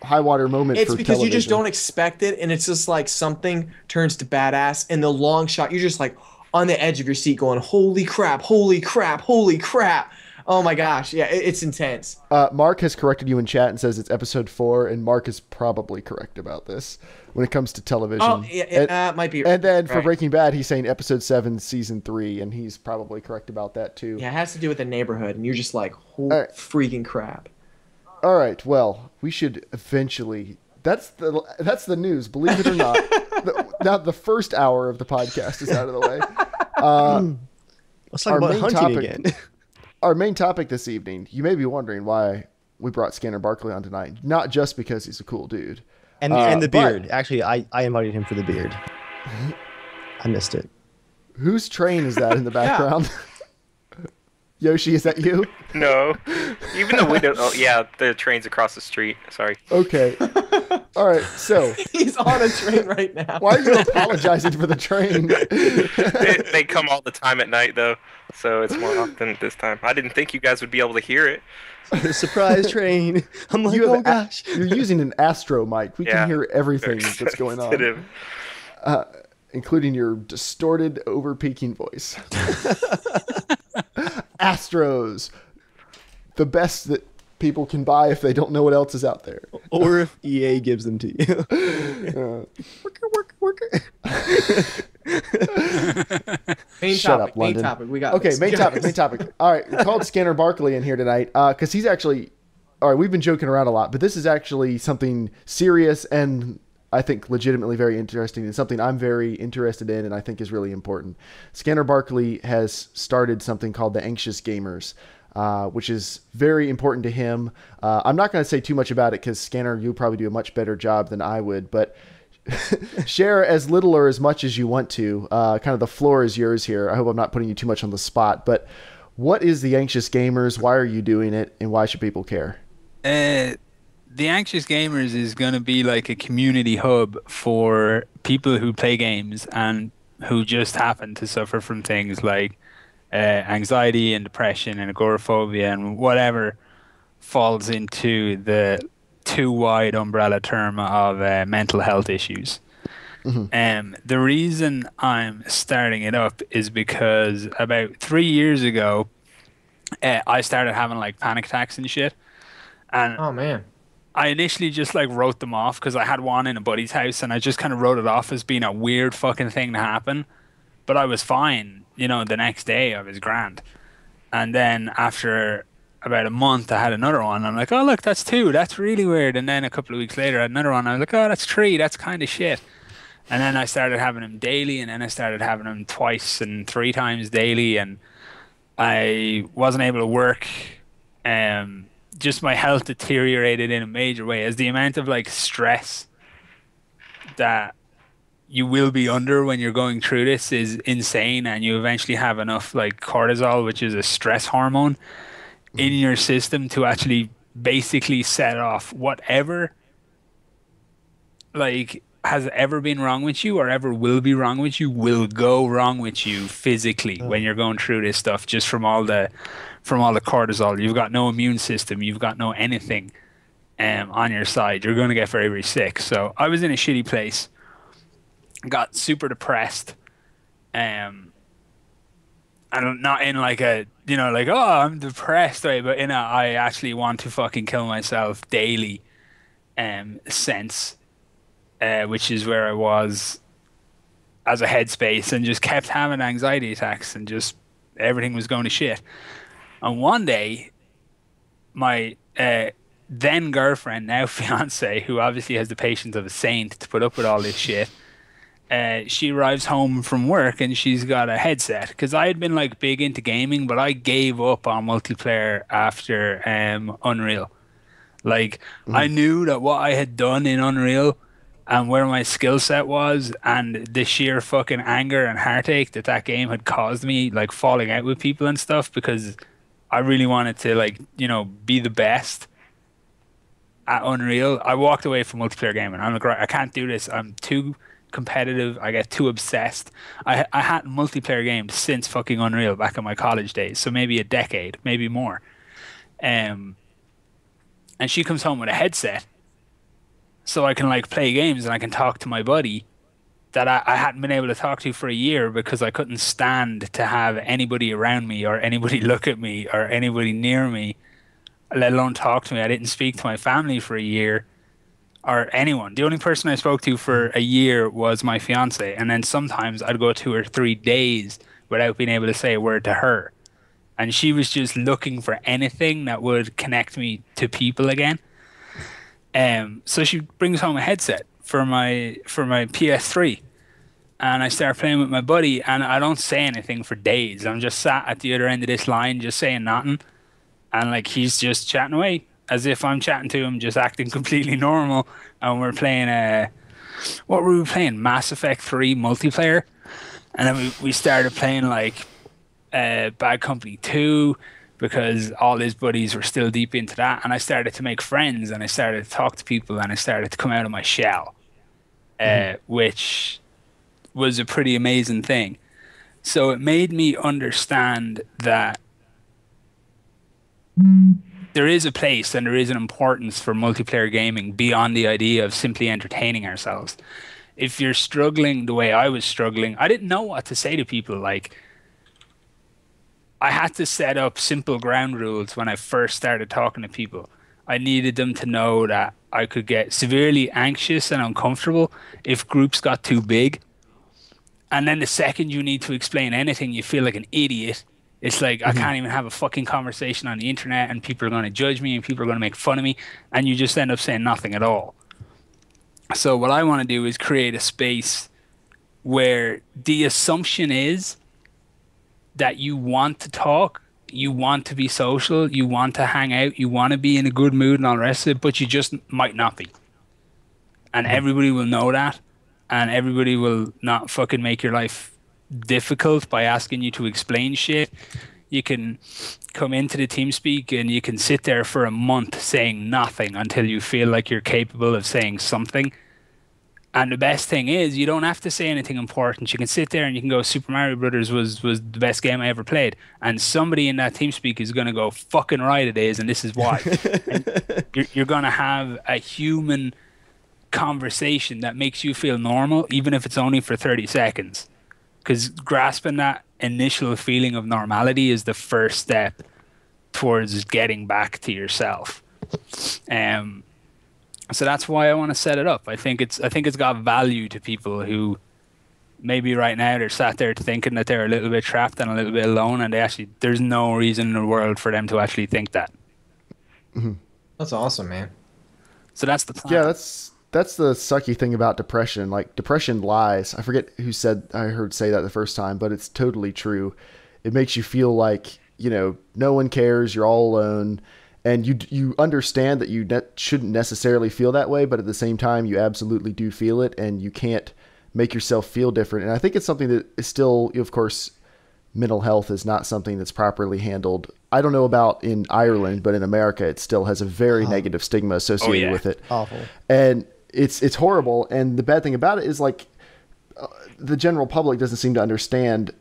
high water moment. It's for because television. you just don't expect it, and it's just like something turns to badass, and the long shot, you're just like on the edge of your seat going, holy crap. Oh my gosh. Yeah, it's intense. Mark has corrected you in chat and says it's episode 4, and Mark is probably correct about this when it comes to television. Oh, yeah, it might be. And then for right. Breaking Bad, he's saying episode 7, season 3, and he's probably correct about that too. Yeah, it has to do with the neighborhood, and you're just like, holy freaking crap. All right, well, we should eventually. That's the news, believe it or not. Now the first hour of the podcast is out of the way. Let's talk about hunting again. Our main topic this evening, you may be wondering why we brought Scanner Barkley on tonight. Not just because he's a cool dude. And the beard. Actually, I invited him for the beard. I missed it. Whose train is that in the background? Yoshi, is that you? No. Even the window. Oh, yeah, the train's across the street. Sorry. Okay. All right, so. He's on a train right now. Why are you apologizing for the train? They come all the time at night, though, so it's more often this time. I didn't think you guys would be able to hear it. Surprise train. I'm like, oh gosh. You're using an Astro mic. We can hear everything that's going on. Including your distorted, over-peaking voice. Astros. The best that people can buy if they don't know what else is out there. Or if EA gives them to you. Worker. Main topic. We got okay, this. main topic. All right, we called Scanner Barkley in here tonight because he's actually... All right, we've been joking around a lot, but this is actually something serious and I think legitimately very interesting and something I'm very interested in and I think is really important. Scanner Barkley has started something called the Anxious Gamers, which is very important to him. I'm not going to say too much about it because Scanner, you'll probably do a much better job than I would, but share as little or as much as you want to. Kind of the floor is yours here. I hope I'm not putting you too much on the spot, but what is the Anxious Gamers? Why are you doing it? And why should people care? The Anxious Gamers is going to be like a community hub for people who play games and who just happen to suffer from things like anxiety and depression and agoraphobia and whatever falls into the too wide umbrella term of mental health issues. Mm-hmm. The reason I'm starting it up is because about 3 years ago, I started having like panic attacks and shit. And oh man. I initially just like wrote them off because I had one in a buddy's house and I just kind of wrote it off as being a weird fucking thing to happen. But I was fine, you know, the next day I was grand. And then after about a month I had another one. I'm like, oh look, that's 2. That's really weird. And then a couple of weeks later I had another one. I was like, oh, that's 3. That's kind of shit. And then I started having them daily and then I started having them twice and 3 times daily. And I wasn't able to work. Just my health deteriorated in a major way as the amount of like stress that you will be under when you're going through this is insane, and you eventually have enough like cortisol, which is a stress hormone, in your system to actually basically set off whatever like has ever been wrong with you or ever will be wrong with you will go wrong with you physically when you're going through this stuff, just from all the cortisol. You've got no immune system, you've got no anything on your side. You're going to get very, very sick. So I was in a shitty place. got super depressed. And not in like a, you know, like, oh, I'm depressed, right? But in a, I actually want to fucking kill myself daily sense, which is where I was as a headspace, and just kept having anxiety attacks, and just everything was going to shit. And one day, my then girlfriend, now fiance, who obviously has the patience of a saint to put up with all this shit, she arrives home from work and she's got a headset, because I had been like big into gaming, but I gave up on multiplayer after Unreal. Like, I knew that what I had done in Unreal and where my skill set was, and the sheer fucking anger and heartache that that game had caused me, like falling out with people and stuff, because I really wanted to, like, you know, be the best at Unreal. I walked away from multiplayer gaming. I'm like, right, I can't do this. I'm too competitive. I get too obsessed. I hadn't multiplayer gamed since fucking Unreal back in my college days, so maybe a decade, maybe more. And she comes home with a headset, so I can like play games and I can talk to my buddy that I hadn't been able to talk to for a year, because I couldn't stand to have anybody around me or anybody look at me or anybody near me, let alone talk to me. I didn't speak to my family for a year, or anyone. The only person I spoke to for a year was my fiance, and then sometimes I'd go 2 or 3 days without being able to say a word to her. And she was just looking for anything that would connect me to people again. So she brings home a headset for my PS3, and I start playing with my buddy, and I don't say anything for days. I'm just sat at the other end of this line, just saying nothing, and like he's just chatting away as if I'm chatting to him, just acting completely normal. And we're playing what were we playing? Mass Effect 3 multiplayer, and then we started playing like Bad Company 2, because all his buddies were still deep into that, and I started to make friends, and I started to talk to people, and I started to come out of my shell, which was a pretty amazing thing. So it made me understand that there is a place and there is an importance for multiplayer gaming beyond the idea of simply entertaining ourselves. If you're struggling the way I was struggling, I didn't know what to say to people. Like, I had to set up simple ground rules when I first started talking to people. I needed them to know that I could get severely anxious and uncomfortable if groups got too big. And then the second you need to explain anything, you feel like an idiot. It's like, I can't even have a fucking conversation on the internet, and people are going to judge me and people are going to make fun of me, and you just end up saying nothing at all. So what I want to do is create a space where the assumption is that you want to talk, you want to be social, you want to hang out, you want to be in a good mood and all the rest of it, but you just might not be. And everybody will know that, and everybody will not fucking make your life difficult by asking you to explain shit. You can come into the TeamSpeak and you can sit there for a month saying nothing until you feel like you're capable of saying something. And the best thing is, you don't have to say anything important. You can sit there and you can go, Super Mario Brothers was the best game I ever played. And somebody in that TeamSpeak is going to go, fucking right it is, and this is why. And you're going to have a human conversation that makes you feel normal, even if it's only for 30 seconds. Because grasping that initial feeling of normality is the first step towards getting back to yourself. So that's why I want to set it up. I think it's got value to people who maybe right now they're sat there thinking that they're a little bit trapped and a little bit alone, and there's no reason in the world for them to actually think that. That's awesome, man. So that's the plan. Yeah, that's the sucky thing about depression. Like, depression lies. I forget who I heard say that the first time, but it's totally true. It makes you feel like, no one cares, you're all alone. And you understand that you shouldn't necessarily feel that way, but at the same time, you absolutely do feel it, and you can't make yourself feel different. And I think it's something that is still, of course, mental health is not something that's properly handled. I don't know about in Ireland, but in America, it still has a very negative stigma associated with it. Awful. And it's horrible. And the bad thing about it is, like, the general public doesn't seem to understand.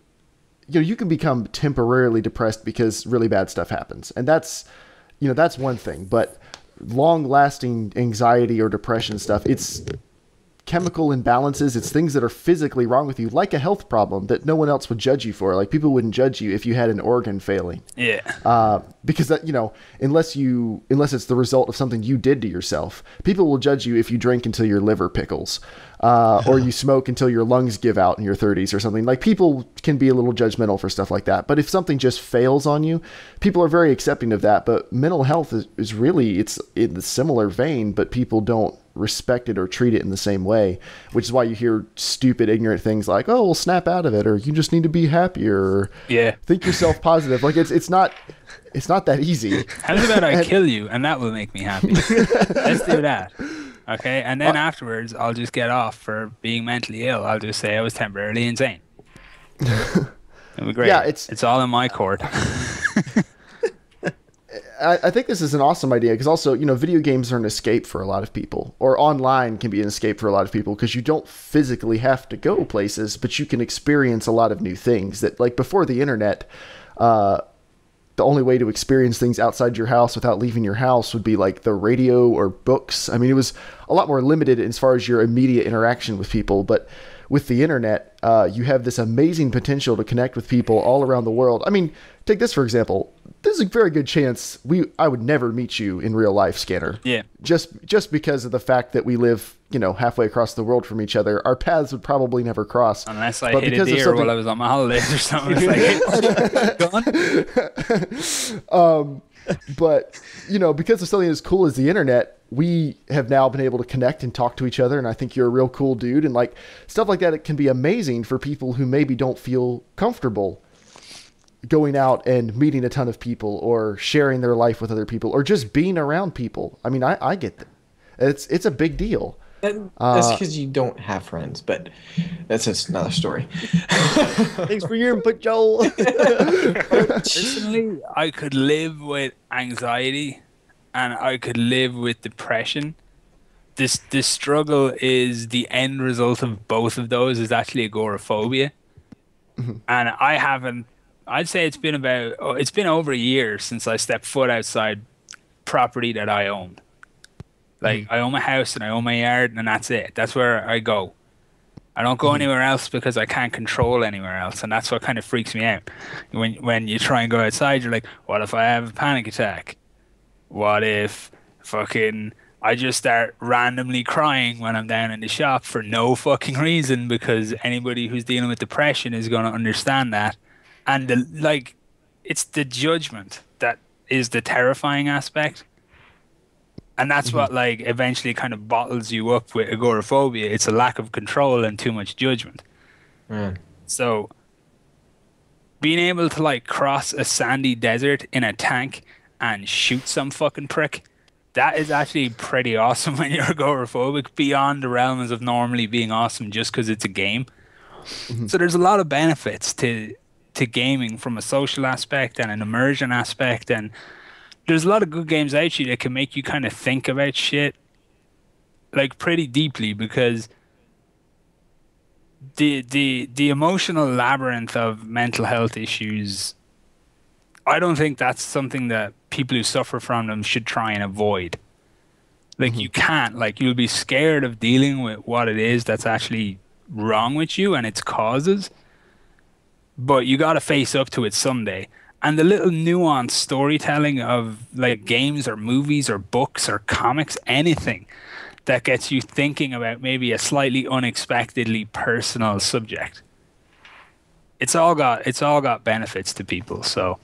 You can become temporarily depressed because really bad stuff happens, and that's one thing. But long-lasting anxiety or depression stuff, it's chemical imbalances. It's things that are physically wrong with you, like a health problem that no one else would judge you for. Like people wouldn't judge you if you had an organ failing. Yeah. Because that, unless it's the result of something you did to yourself, people will judge you if you drink until your liver pickles, or you smoke until your lungs give out in your 30s or something. Like people can be a little judgmental for stuff like that. But if something just fails on you, people are very accepting of that. But mental health is really, it's in the similar vein, but people don't respect it or treat it in the same way, which is why you hear stupid, ignorant things like, "Oh, we'll snap out of it," or "You just need to be happier," or "Think yourself positive." Like it's not that easy. How about I kill you and that will make me happy? Let's do that. Okay, and then afterwards I'll just get off for being mentally ill. I'll just say I was temporarily insane. It'll be great. Yeah, it's all in my court. I think this is an awesome idea because also, video games are an escape for a lot of people, or online can be an escape for a lot of people because you don't physically have to go places, but you can experience a lot of new things that, like before the internet, the only way to experience things outside your house without leaving your house would be like the radio or books. I mean, it was a lot more limited as far as your immediate interaction with people, but with the internet, you have this amazing potential to connect with people all around the world. I mean, take this for example. There's a very good chance I would never meet you in real life, Scanner. Yeah. Just because of the fact that we live, halfway across the world from each other. Our paths would probably never cross. Unless I hit a deer while I was on my holidays or something. It's like, gone. But, because of something as cool as the internet, we have now been able to connect and talk to each other. And I think you're a real cool dude. And like stuff like that, it can be amazing for people who maybe don't feel comfortable going out and meeting a ton of people or sharing their life with other people or just being around people. I mean, I get that. It's a big deal. That's because you don't have friends, but that's just another story. Thanks for your input, Joel. Personally, I could live with anxiety and I could live with depression. This struggle is the end result of both of those is actually agoraphobia. Mm-hmm. And I'd say it's been over a year since I stepped foot outside property that I owned. Like, I own my house and I own my yard and that's it. That's where I go. I don't go anywhere else because I can't control anywhere else. And that's what kind of freaks me out. When you try and go outside, you're like, what if I have a panic attack? What if I just start randomly crying when I'm down in the shop for no fucking reason because anybody who's dealing with depression is going to understand that. And it's the judgment that is the terrifying aspect. And that's what eventually kind of bottles you up with agoraphobia. It's a lack of control and too much judgment. So being able to cross a sandy desert in a tank and shoot some fucking prick, that is actually pretty awesome when you're agoraphobic, beyond the realms of normally being awesome just because it's a game. So there's a lot of benefits to gaming from a social aspect and an immersion aspect, and there's a lot of good games out there that can make you kind of think about shit pretty deeply, because the emotional labyrinth of mental health issues, I don't think that's something that people who suffer from them should try and avoid. You can't, you'll be scared of dealing with what it is that's actually wrong with you and its causes, but you got to face up to it someday. And the little nuanced storytelling of games or movies or books or comics, anything that gets you thinking about maybe a slightly unexpectedly personal subject, it's all got benefits to people. So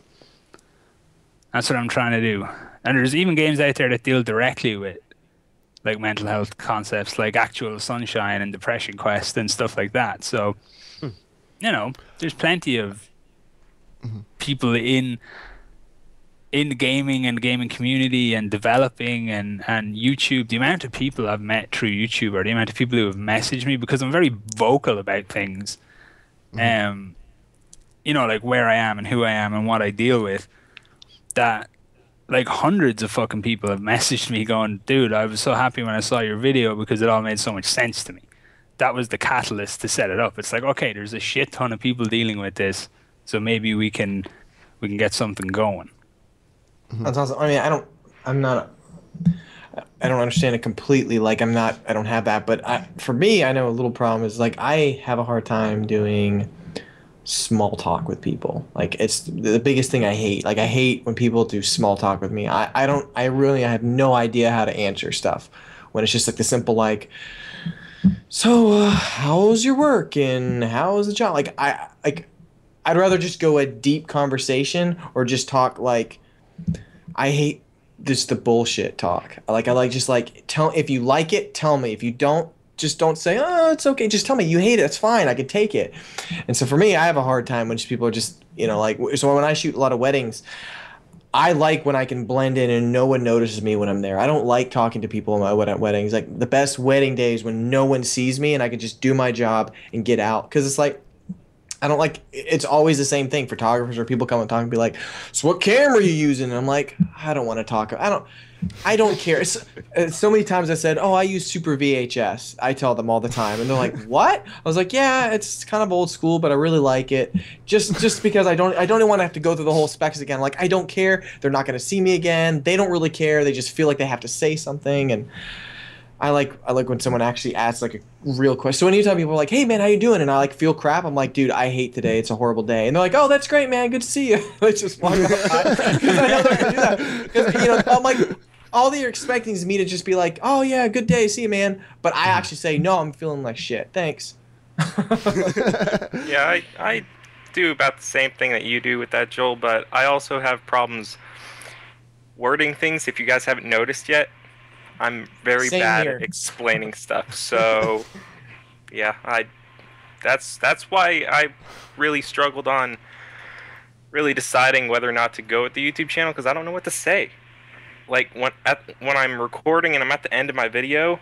that's what I'm trying to do. And there's even games out there that deal directly with mental health concepts, like Actual Sunshine and Depression Quest and stuff like that. So there's plenty of people in the gaming and gaming community and developing and YouTube. The amount of people I've met through YouTube, or the amount of people who have messaged me, because I'm very vocal about things, where I am and who I am and what I deal with, that hundreds of fucking people have messaged me going, dude, I was so happy when I saw your video because it all made so much sense to me. That was the catalyst to set it up. It's okay, there's a shit ton of people dealing with this, so maybe we can get something going. That's awesome. I mean, don't understand it completely. Like I don't have that. But for me, I know a little problem is like I have a hard time doing small talk with people. Like it's the biggest thing I hate. Like I hate when people do small talk with me. I have no idea how to answer stuff when it's just like the simple like, so how's your work and how's the job? Like I'd rather just go a deep conversation or just talk like I hate just the bullshit talk. Like I like just like tell if you like it, tell me. If you don't, just don't say, oh, it's okay. Just tell me you hate it. It's fine. I can take it. And so for me, I have a hard time when just people are just, like, so when I shoot a lot of weddings, I like when I can blend in and no one notices me when I'm there. I don't like talking to people in my weddings. Like the best wedding days when no one sees me and I can just do my job and get out. Because it's like, I don't like, it's always the same thing. Photographers or people come and talk and be like, so what camera are you using? And I'm like, I don't want to talk. I don't care. So many times I said, oh, I use Super VHS. I tell them all the time. And they're like, what? I was like, yeah, it's kind of old school, but I really like it. Just because I don't want to have to go through the whole specs again. Like, I don't care. They're not going to see me again. They don't really care. They just feel like they have to say something. And I like when someone actually asks like a real question. So anytime people are like, hey man, how you doing? And I like feel crap, I'm like, dude, I hate today. It's a horrible day. And they're like, oh, that's great, man. Good to see you. Let's just walk outside. Because I know they're going to do that. Because, I'm like, all they're expecting is me to just be like, oh yeah, good day, see you, man. But I actually say, no, I'm feeling like shit. Thanks. Yeah, I do about the same thing that you do with that, Joel, but I also have problems wording things. If you guys haven't noticed yet, I'm very Same bad here. at explaining stuff. So, yeah, that's why I really struggled on really deciding whether or not to go with the YouTube channel, because I don't know what to say. Like when I'm recording and I'm at the end of my video,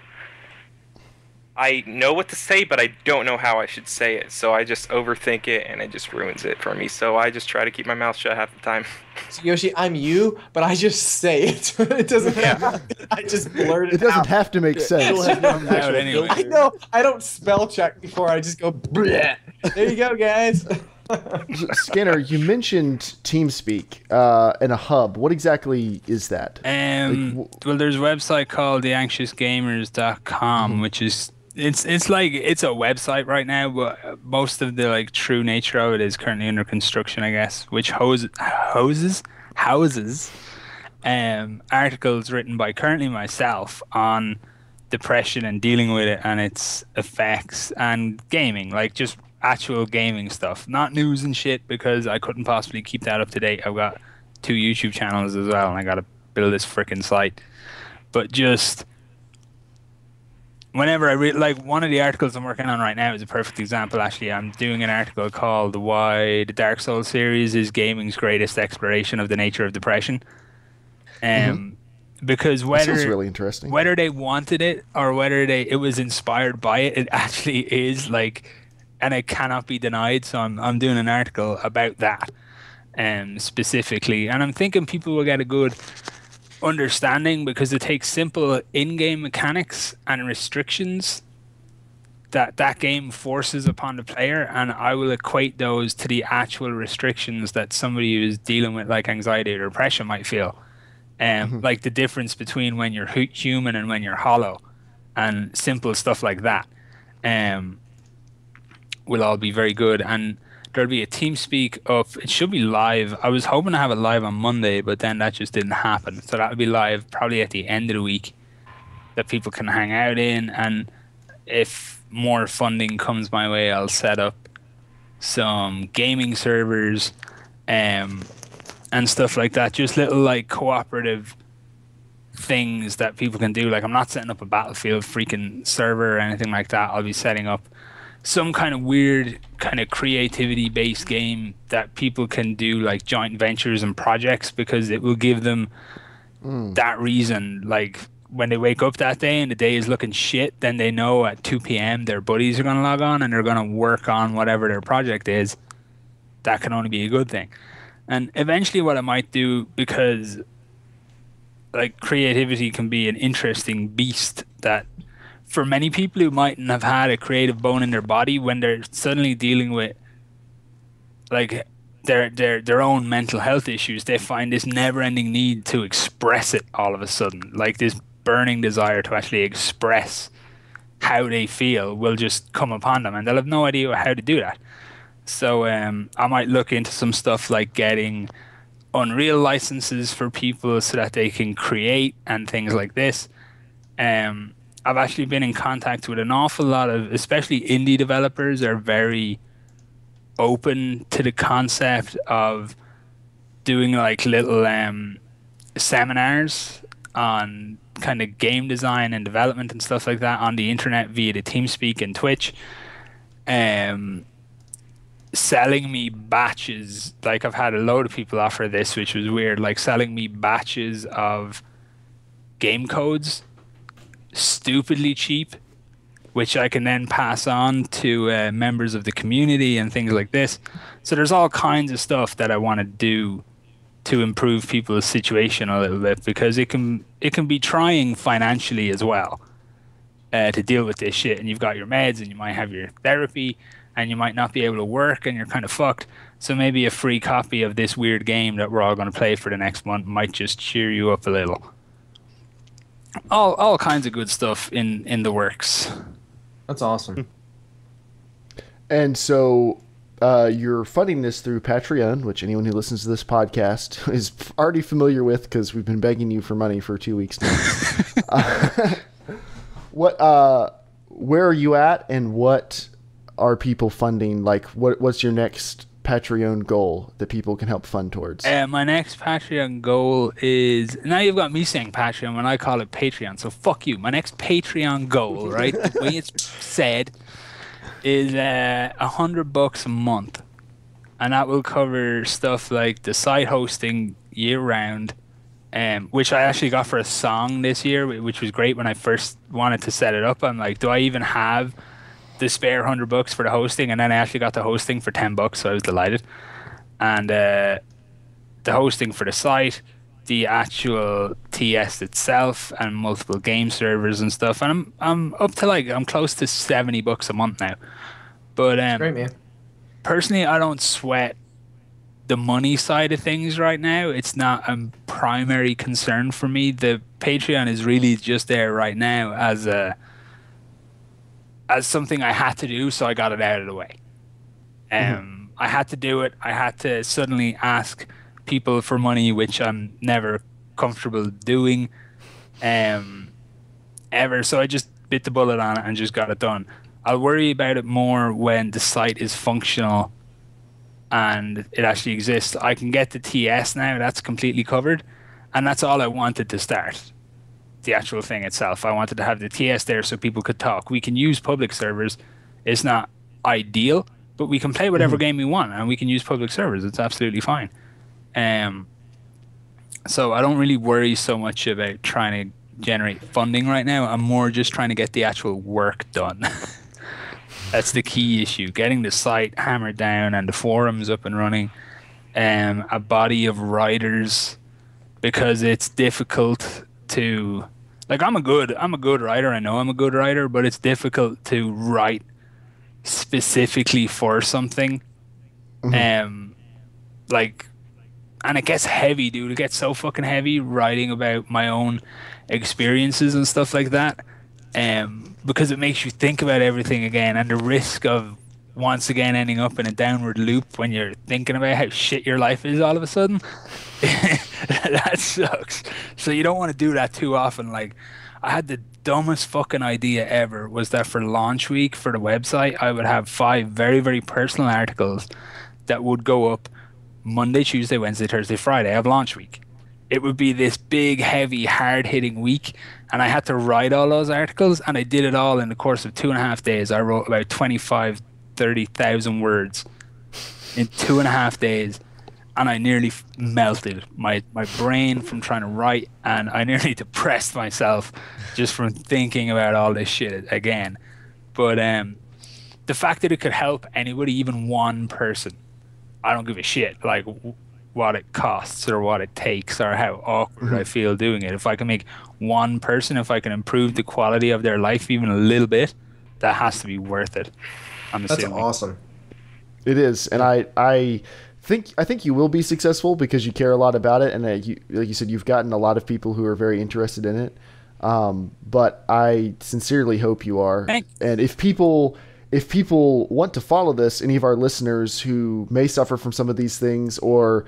I know what to say, but I don't know how I should say it. So I just overthink it, and it just ruins it for me. So I just try to keep my mouth shut half the time. So Yoshi, I'm you, but I just say it. It doesn't have I just blurt it out. It doesn't have to make sense. Out anyway. I know. I don't spell check before I just go, bleh. There you go, guys. Skinner, you mentioned TeamSpeak and a hub. What exactly is that? Well, there's a website called theanxiousgamers.com, which is it's a website right now, but most of the like true nature of it is currently under construction, I guess, which houses articles written by currently myself on depression and dealing with it and its effects and gaming, like just actual gaming stuff, not news and shit, because I couldn't possibly keep that up to date. I've got 2 YouTube channels as well, and I gotta build this freaking site. But just whenever I read, like, one of the articles I'm working on right now is a perfect example. Actually, I'm doing an article called "Why the Dark Souls series is gaming's greatest exploration of the nature of depression." Because whether That sounds really interesting. whether they wanted it or whether it was inspired by it, it actually is like. And it cannot be denied. So I'm doing an article about that specifically. And I'm thinking people will get a good understanding because it takes simple in-game mechanics and restrictions that game forces upon the player. And I will equate those to the actual restrictions that somebody who's dealing with like anxiety or depression might feel. Like the difference between when you're human and when you're hollow and simple stuff like that. Will all be very good, and there'll be a TeamSpeak up. It should be live. I was hoping to have it live on Monday, but then that just didn't happen. So that'll be live probably at the end of the week that people can hang out in. And if more funding comes my way, I'll set up some gaming servers and stuff like that. Just little like cooperative things that people can do. Like I'm not setting up a Battlefield freaking server or anything like that. I'll be setting up some kind of weird kind of creativity based game that people can do like joint ventures and projects, because it will give them that reason. Like when they wake up that day and the day is looking shit, then they know at 2 p.m. their buddies are going to log on and they're going to work on whatever their project is. That can only be a good thing. And eventually what I might do, because like creativity can be an interesting beast that for many people who mightn't have had a creative bone in their body, when they're suddenly dealing with like their own mental health issues, they find this never-ending need to express it all of a sudden, like this burning desire to actually express how they feel will just come upon them, and they'll have no idea how to do that. So I might look into some stuff like getting Unreal licenses for people so that they can create and things like this. I've actually been in contact with an awful lot of, especially indie developers, are very open to the concept of doing like little seminars on kind of game design and development and stuff like that on the internet via the TeamSpeak and Twitch. Selling me batches, like I've had a load of people offer this, which was weird, like selling me batches of game codes stupidly cheap, which I can then pass on to members of the community and things like this. So there's all kinds of stuff that I want to do to improve people's situation a little bit, because it can be trying financially as well to deal with this shit. And you've got your meds, and you might have your therapy, and you might not be able to work, and you're kind of fucked. So maybe a free copy of this weird game that we're all going to play for the next month might just cheer you up a little. All kinds of good stuff in the works. That's awesome. And so you're funding this through Patreon, which anyone who listens to this podcast is already familiar with, because we've been begging you for money for 2 weeks now. Where are you at, and what are people funding? Like, what's your next Patreon goal that people can help fund towards? My next Patreon goal is, now you've got me saying Patreon when I call it Patreon, so fuck you. My next Patreon goal, right, the way it's said, is $100 a month, and that will cover stuff like the site hosting year round, which I actually got for a song this year, which was great. When I first wanted to set it up, I'm like, do I even have the spare $100 for the hosting? And then I actually got the hosting for $10, so I was delighted. And the hosting for the site, the actual TS itself, and multiple game servers and stuff. And I'm up to I'm close to $70 a month now. But Great, man. Personally, I don't sweat the money side of things right now. It's not a primary concern for me. The Patreon is really just there right now as something I had to do, so I got it out of the way. I had to do it. I had to suddenly ask people for money, which I'm never comfortable doing ever. So I just bit the bullet on it and just got it done. I'll worry about it more when the site is functional and it actually exists. I can get the TS now. That's completely covered. And that's all I wanted to start. The actual thing itself. I wanted to have the TS there so people could talk. We can use public servers. It's not ideal, but we can play whatever game we want, and we can use public servers. It's absolutely fine. So I don't really worry so much about trying to generate funding right now. I'm more just trying to get the actual work done. That's the key issue. Getting the site hammered down and the forums up and running. A body of writers, because it's difficult to, I'm a good writer. I know I'm a good writer, but it's difficult to write specifically for something. And it gets heavy, dude. It gets so fucking heavy writing about my own experiences and stuff like that. Because it makes you think about everything again, and the risk of once again ending up in a downward loop when you're thinking about how shit your life is all of a sudden. That sucks. So you don't want to do that too often. I had the dumbest fucking idea ever, was that for launch week for the website, I would have 5 very, very personal articles that would go up Monday, Tuesday, Wednesday, Thursday, Friday of launch week. It would be this big, heavy, hard-hitting week, and I had to write all those articles, and I did it all in the course of 2.5 days. I wrote about 30,000 words in 2.5 days, and I nearly melted my brain from trying to write, and I nearly depressed myself just from thinking about all this shit again. But the fact that it could help anybody, even one person, I don't give a shit what it costs or what it takes or how awkward I feel doing it. If I can make one person, if I can improve the quality of their life even a little bit, that has to be worth it. That's awesome. It is, and I think you will be successful because you care a lot about it, and like you said, you've gotten a lot of people who are very interested in it. But I sincerely hope you are. And if people want to follow this, any of our listeners who may suffer from some of these things, or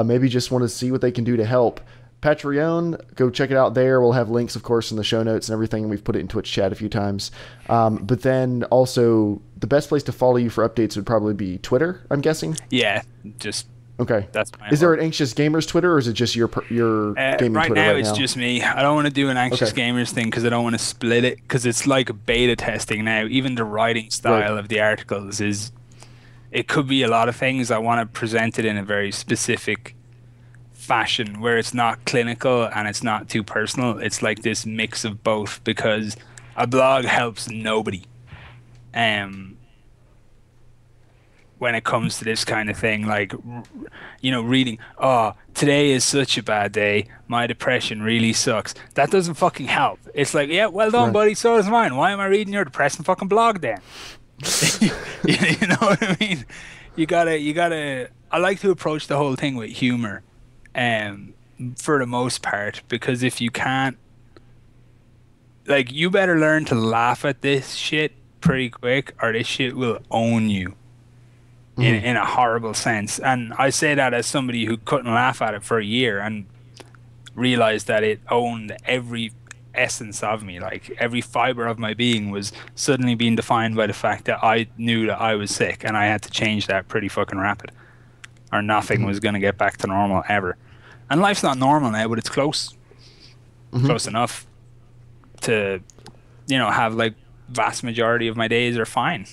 maybe just want to see what they can do to help, Patreon, go check it out there. We'll have links, of course, in the show notes and everything. We've put it in Twitch chat a few times. But then also, the best place to follow you for updates would probably be Twitter, I'm guessing? Yeah, just... Okay. That's my Is there an Anxious Gamers Twitter, or is it just your gaming Twitter right now? It's just me. I don't want to do an Anxious Gamers thing because I don't want to split it, because it's like beta testing now. Even the writing style of the articles is... It could be a lot of things. I want to present it in a very specific fashion where it's not clinical and it's not too personal. It's like this mix of both, because a blog helps nobody. When it comes to this kind of thing, like, you know, reading, oh, today is such a bad day, my depression really sucks. That doesn't fucking help. It's like, yeah, well done, buddy, so does mine. Why am I reading your depressing fucking blog then? You know what I mean? You gotta, I like to approach the whole thing with humor, for the most part, because if you can't, like, you better learn to laugh at this shit pretty quick, or this shit will own you. In a horrible sense. And I say that as somebody who couldn't laugh at it for a year and realized that it owned every essence of me. Like, every fiber of my being was suddenly being defined by the fact that I knew that I was sick, and I had to change that pretty fucking rapid, or nothing was going to get back to normal ever. And life's not normal now, but it's close. Close enough to, you know, have, like, vast majority of my days are fine.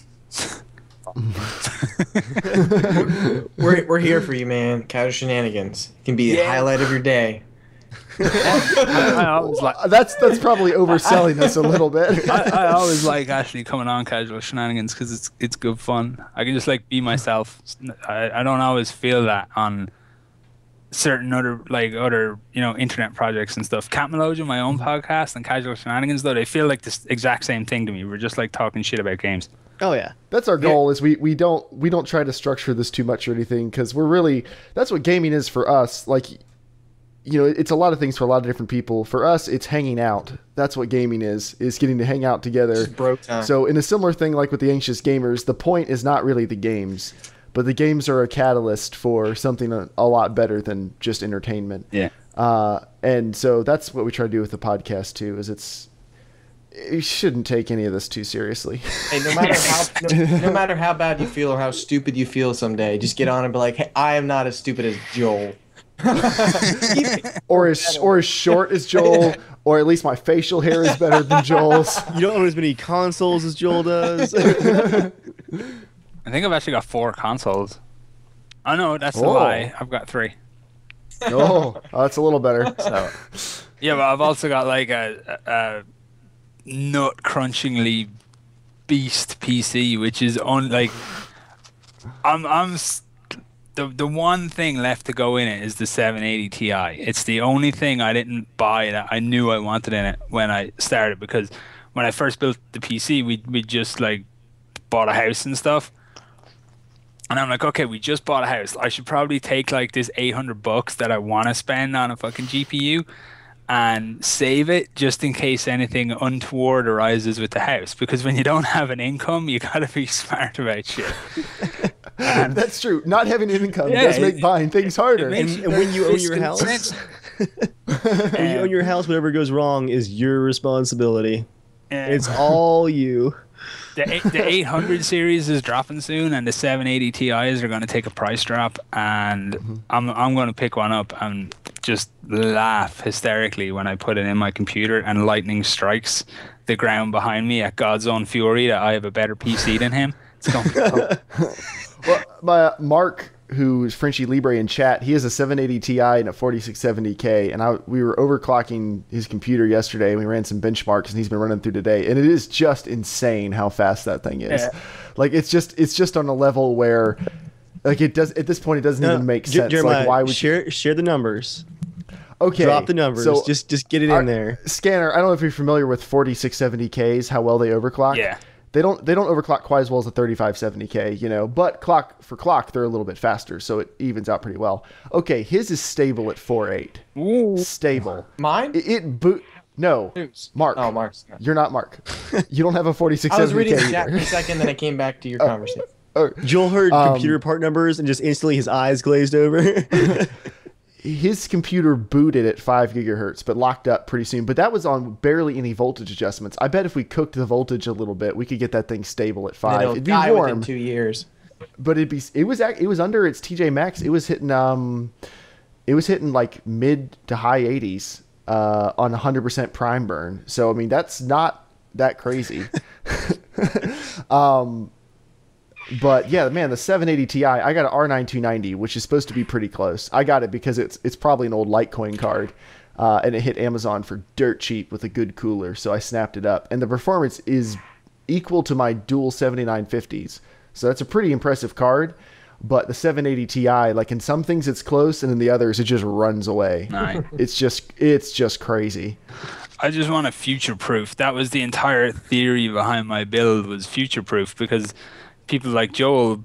we're here for you, man. Casual Shenanigans can be the highlight of your day. I always like, that's probably overselling us a little bit. I always like actually coming on Casual Shenanigans because it's good fun. I can just like be myself. I don't always feel that on certain other you know, internet projects and stuff. Cat Melodia, my own podcast, and Casual Shenanigans, though, they feel like this exact same thing to me. We're just like talking shit about games. Oh yeah, that's our goal. Is we don't try to structure this too much or anything, because we're really, that's what gaming is for us. Like, you know, it's a lot of things for a lot of different people. For us, it's hanging out. That's what gaming is getting to hang out together. Just broke time. So in a similar thing, like with the Anxious Gamers, the point is not really the games, but the games are a catalyst for something a lot better than just entertainment. Yeah. And so that's what we try to do with the podcast too. You shouldn't take any of this too seriously. Hey, no matter how bad you feel or how stupid you feel someday, just get on and be like, hey, I am not as stupid as Joel. or as short as Joel, or at least my facial hair is better than Joel's. You don't own as many consoles as Joel does. I think I've actually got 4 consoles. Oh no, that's a lie. I've got 3. Oh, that's a little better. So, yeah, but I've also got like a nut crunchingly beast PC, which is on like the one thing left to go in it is the 780 Ti. It's the only thing I didn't buy that I knew I wanted in it when I started, because when I first built the PC, we just like bought a house and stuff. And I'm like, okay, we just bought a house. I should probably take like this $800 that I want to spend on a fucking GPU and save it just in case anything untoward arises with the house. Because when you don't have an income, you gotta be smart about shit. That's true. Not having an income does make buying things harder. And when you own your house, when you own your house, whatever goes wrong is your responsibility. It's all you. The 800 series is dropping soon, and the 780 Ti's are going to take a price drop, and I'm going to pick one up and just laugh hysterically when I put it in my computer and lightning strikes the ground behind me at God's own fury that I have a better PC than him. It's going to be Well, Mark, who's Frenchy Libre in chat, he has a 780 Ti and a 4670K, and we were overclocking his computer yesterday, and we ran some benchmarks, and he's been running through today, and it is just insane how fast that thing is. Yeah. Like, it's just on a level where, like, it does at this point, it doesn't even make sense. Jeremiah, like, why would share the numbers? Okay, drop the numbers. So just get it in there. Scanner, I don't know if you're familiar with 4670Ks, how well they overclock. Yeah. They don't overclock quite as well as a 3570K, you know, but clock they're a little bit faster, so it evens out pretty well. Okay, his is stable at 4.8. Ooh. Stable. Mine? No, Who's? Mark. Oh, Mark's. You're not Mark. You don't have a 4670K I was reading the chat either. for a second, then I came back to your conversation. Joel heard computer part numbers and just instantly his eyes glazed over. His computer booted at 5 gigahertz, but locked up pretty soon. But that was on barely any voltage adjustments. I bet if we cooked the voltage a little bit, we could get that thing stable at 5. It'll It'd be die warm, within 2 years. but it was under its TJ Maxx. It was hitting like mid to high 80s on 100% prime burn. So I mean that's not that crazy. But yeah, man, the 780 Ti, I got an R9 290, which is supposed to be pretty close. I got it because it's probably an old Litecoin card, and it hit Amazon for dirt cheap with a good cooler, so I snapped it up. And the performance is equal to my dual 7950s, so that's a pretty impressive card. But the 780 Ti, like in some things it's close, and in the others it just runs away. Nice. It's just crazy. I just want to future-proof. That was the entire theory behind my build, was future-proof, because people like Joel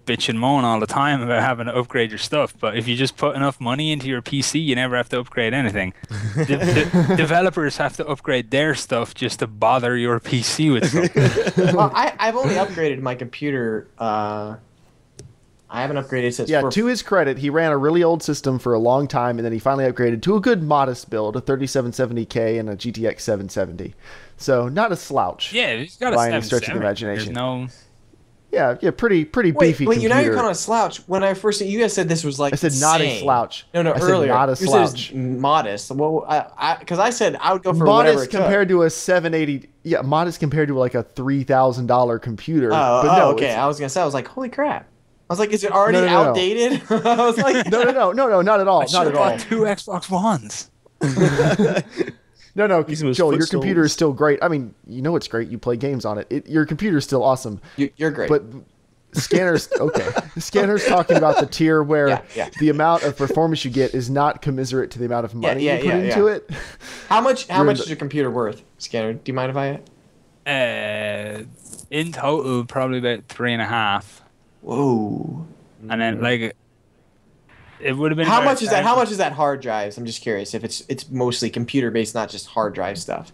bitch and moan all the time about having to upgrade your stuff, but if you just put enough money into your PC, you never have to upgrade anything. Developers have to upgrade their stuff just to bother your PC with something. Well, I've only upgraded my computer. I haven't upgraded since. Yeah, to his credit, he ran a really old system for a long time, and then he finally upgraded to a good modest build, a 3770K and a GTX 770. So not a slouch. Yeah, he's got a by any stretch of 770. the imagination. There's no... Yeah, pretty beefy computer. Wait, now you're calling a slouch. When I first, you guys said this was like I said not a insane. slouch. No, I said earlier. not a You said slouch. it's modest. Well, because I said I would go for whatever Modest it took. compared to a 780. Yeah, modest compared to like a $3,000 computer. Oh, but no, okay. I was gonna say, I was like, holy crap. I was like, is it already No. outdated? I was like, No, not at all. I Not at all. bought 2 Xbox Ones. No, These are Joel, your footstools. computer is still great. I mean, you know it's great. You play games on it. Your computer is still awesome. You're great. But Scanner's okay. Scanner's talking about the tier where Yeah. the amount of performance you get is not commiserate to the amount of money you put into it. How much in is your computer worth, Scanner? Do you mind if I? In total, probably about 3.5. Whoa. And then like it would have been. How about much is that? 1,000. How much is that hard drives? I'm just curious if it's mostly computer based, not just hard drive stuff.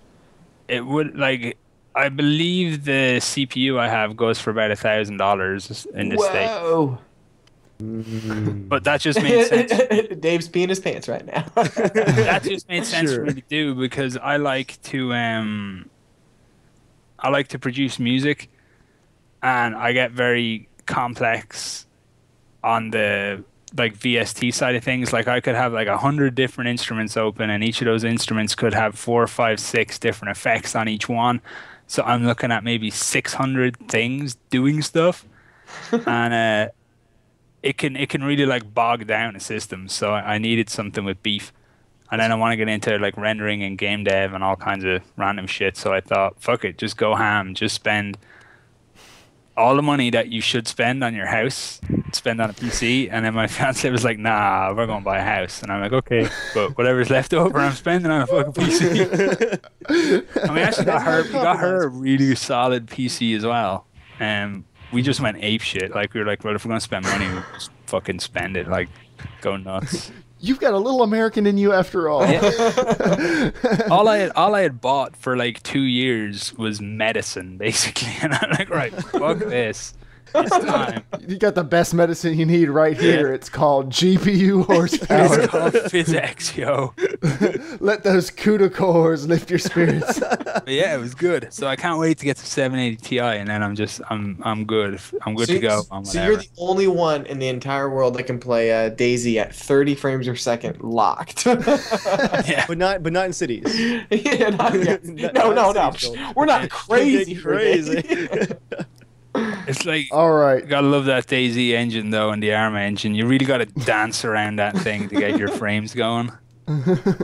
It would like. I believe the CPU I have goes for about $1,000 in this state. Whoa. But that just made sense. Dave's peeing his pants right now. That just made sense Sure. for me to do because I like to produce music, and I get very complex on the like VST side of things. Like I could have like 100 different instruments open, and each of those instruments could have 4, 5, 6 different effects on each one. So I'm looking at maybe 600 things doing stuff, and it can really like bog down a system. So I needed something with beef, and then I want to get into like rendering and game dev and all kinds of random shit. So I thought, fuck it, just go ham, just spend all the money that you should spend on your house, spend on a PC. And then my fiance was like, nah, we're going to buy a house. And I'm like, okay, but whatever's left over, I'm spending on a fucking PC. And we actually got her a really solid PC as well. We just went ape shit. Like we were like, well, if we're going to spend money, we'll just fucking spend it. Like, go nuts. You've got a little American in you after all. Yeah. all I had bought for like 2 years was medicine, basically, and I'm like, right, fuck this, it's time. You got the best medicine you need right here. It's called GPU horsepower. It's called physics, yo. Let those CUDA cores lift your spirits. But yeah, it was good. So I can't wait to get to 780 Ti, and then I'm good. I'm good to go on So whatever. you're the only one in the entire world that can play DayZ at 30 frames per second locked. Yeah. But not in cities. Yeah, no. We're not crazy. Crazy. It's like, All right. you gotta love that DayZ engine though, and the ARM engine. You really gotta dance around that thing to get your frames going.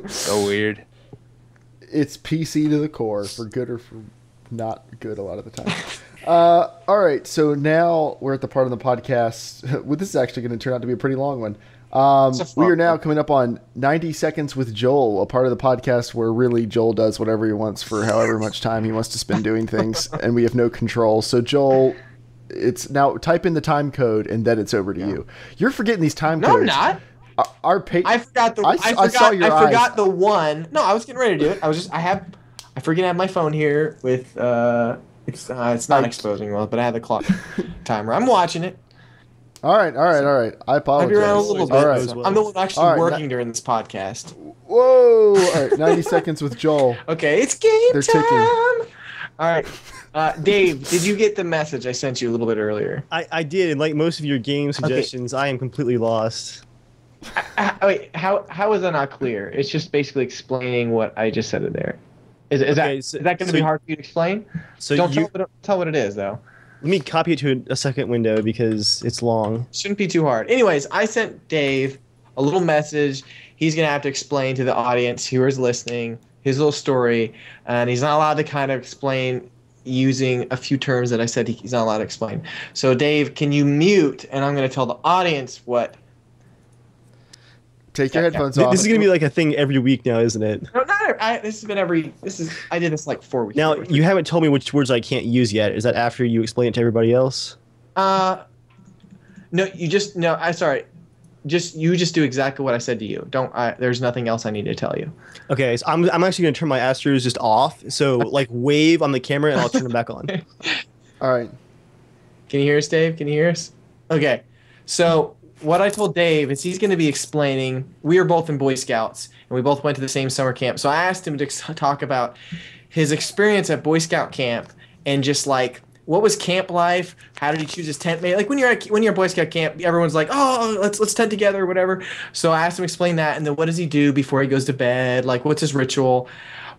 So weird. It's PC to the core, for good or for not good a lot of the time. All right, so now we're at the part of the podcast. Well, this is actually going to turn out to be a pretty long one. We are now coming up on 90 Seconds with Joel, a part of the podcast where really Joel does whatever he wants for however much time he wants to spend doing things, and we have no control. So Joel, it's now type in the time code, and then it's over to you. You're forgetting these time No, codes. I'm not. Our page. I forgot the. I saw your eyes. forgot the one. No, I was getting ready to do it. I forget I have my phone here with. It's not exposing well, but I have the clock timer. I'm watching it. All right. I apologize. I'll be around a little bit. All right. I'm the one actually All right, working during this podcast. Whoa! All right, 90 seconds with Joel. Okay, it's game They're time. ticking. All right, Dave, did you get the message I sent you a little bit earlier? I did, and like most of your game suggestions, I am completely lost. Wait, how is that not clear? It's just basically explaining what I just said in there. Is that going to be hard for you to explain? So Don't tell what it is, though. Let me copy it to a second window because it's long. Shouldn't be too hard. Anyways, I sent Dave a little message. He's going to have to explain to the audience who is listening his little story, and he's not allowed to kind of explain using a few terms that I said he's not allowed to explain. So, Dave, can you mute? And I'm going to tell the audience what. Take your headphones off. This is going to be like a thing every week now, isn't it? No, this has been I did this like 4 weeks Now, ago. you haven't told me which words I can't use yet. Is that after you explain it to everybody else? No, sorry. You just do exactly what I said to you. There's nothing else I need to tell you. Okay, so I'm actually going to turn my Astros just off. So, like, wave on the camera and I'll turn it back on. All right. Can you hear us, Dave? Can you hear us? Okay. So what I told Dave is he's going to be explaining. We are both in Boy Scouts, and we both went to the same summer camp. So I asked him to talk about his experience at Boy Scout camp and just like what was camp life? How did he choose his tent mate? Like when you're at Boy Scout camp, everyone's like, oh, let's tent together or whatever. So I asked him to explain that, and then what does he do before he goes to bed? Like what's his ritual?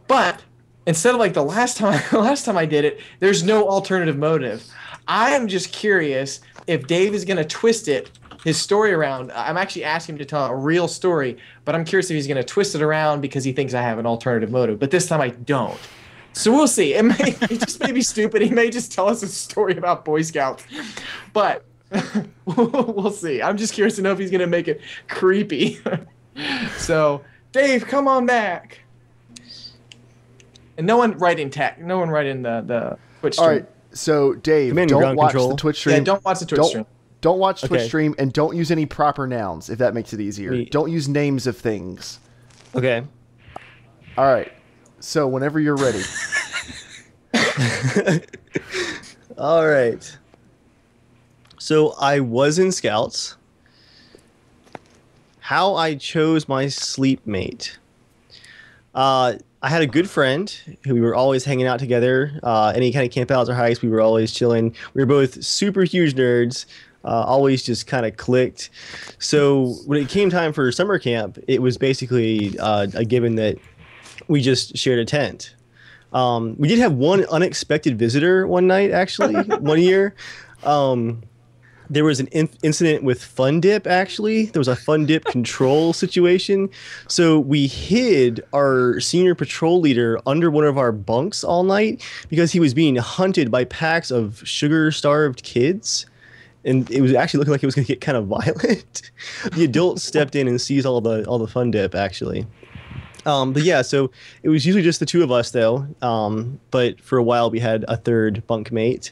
But instead of like the last time I did it, there's no alternative motive. I am just curious if Dave is going to twist his story around. I'm actually asking him to tell a real story, but I'm curious if he's going to twist it around because he thinks I have an alternative motive. But this time I don't. So we'll see. It just may be stupid. He may just tell us a story about Boy Scouts. But we'll see. I'm just curious to know if he's going to make it creepy. So, Dave, come on back. And no one write in the Twitch stream. All right. So, Dave, Commander don't watch control. the Twitch stream. Yeah, don't watch the Twitch stream. Don't watch Twitch Okay. stream, and don't use any proper nouns, if that makes it easier. Don't use names of things. Okay. All right. So, whenever you're ready. All right. So I was in Scouts. How I chose my sleep mate. I had a good friend who we were always hanging out together. Any kind of camp outs or hikes, we were always chilling. We were both super huge nerds. Always just kind of clicked. So when it came time for summer camp, it was basically a given that we just shared a tent. We did have one unexpected visitor one night, actually, one year. There was an incident with Fun Dip, actually. There was a Fun Dip control situation. So we hid our senior patrol leader under one of our bunks all night because he was being hunted by packs of sugar-starved kids. And it was actually looking like it was going to get kind of violent. The adults stepped in and seized all the Fun Dip, actually. But yeah, so it was usually just the two of us, though. But for a while, we had a third bunkmate.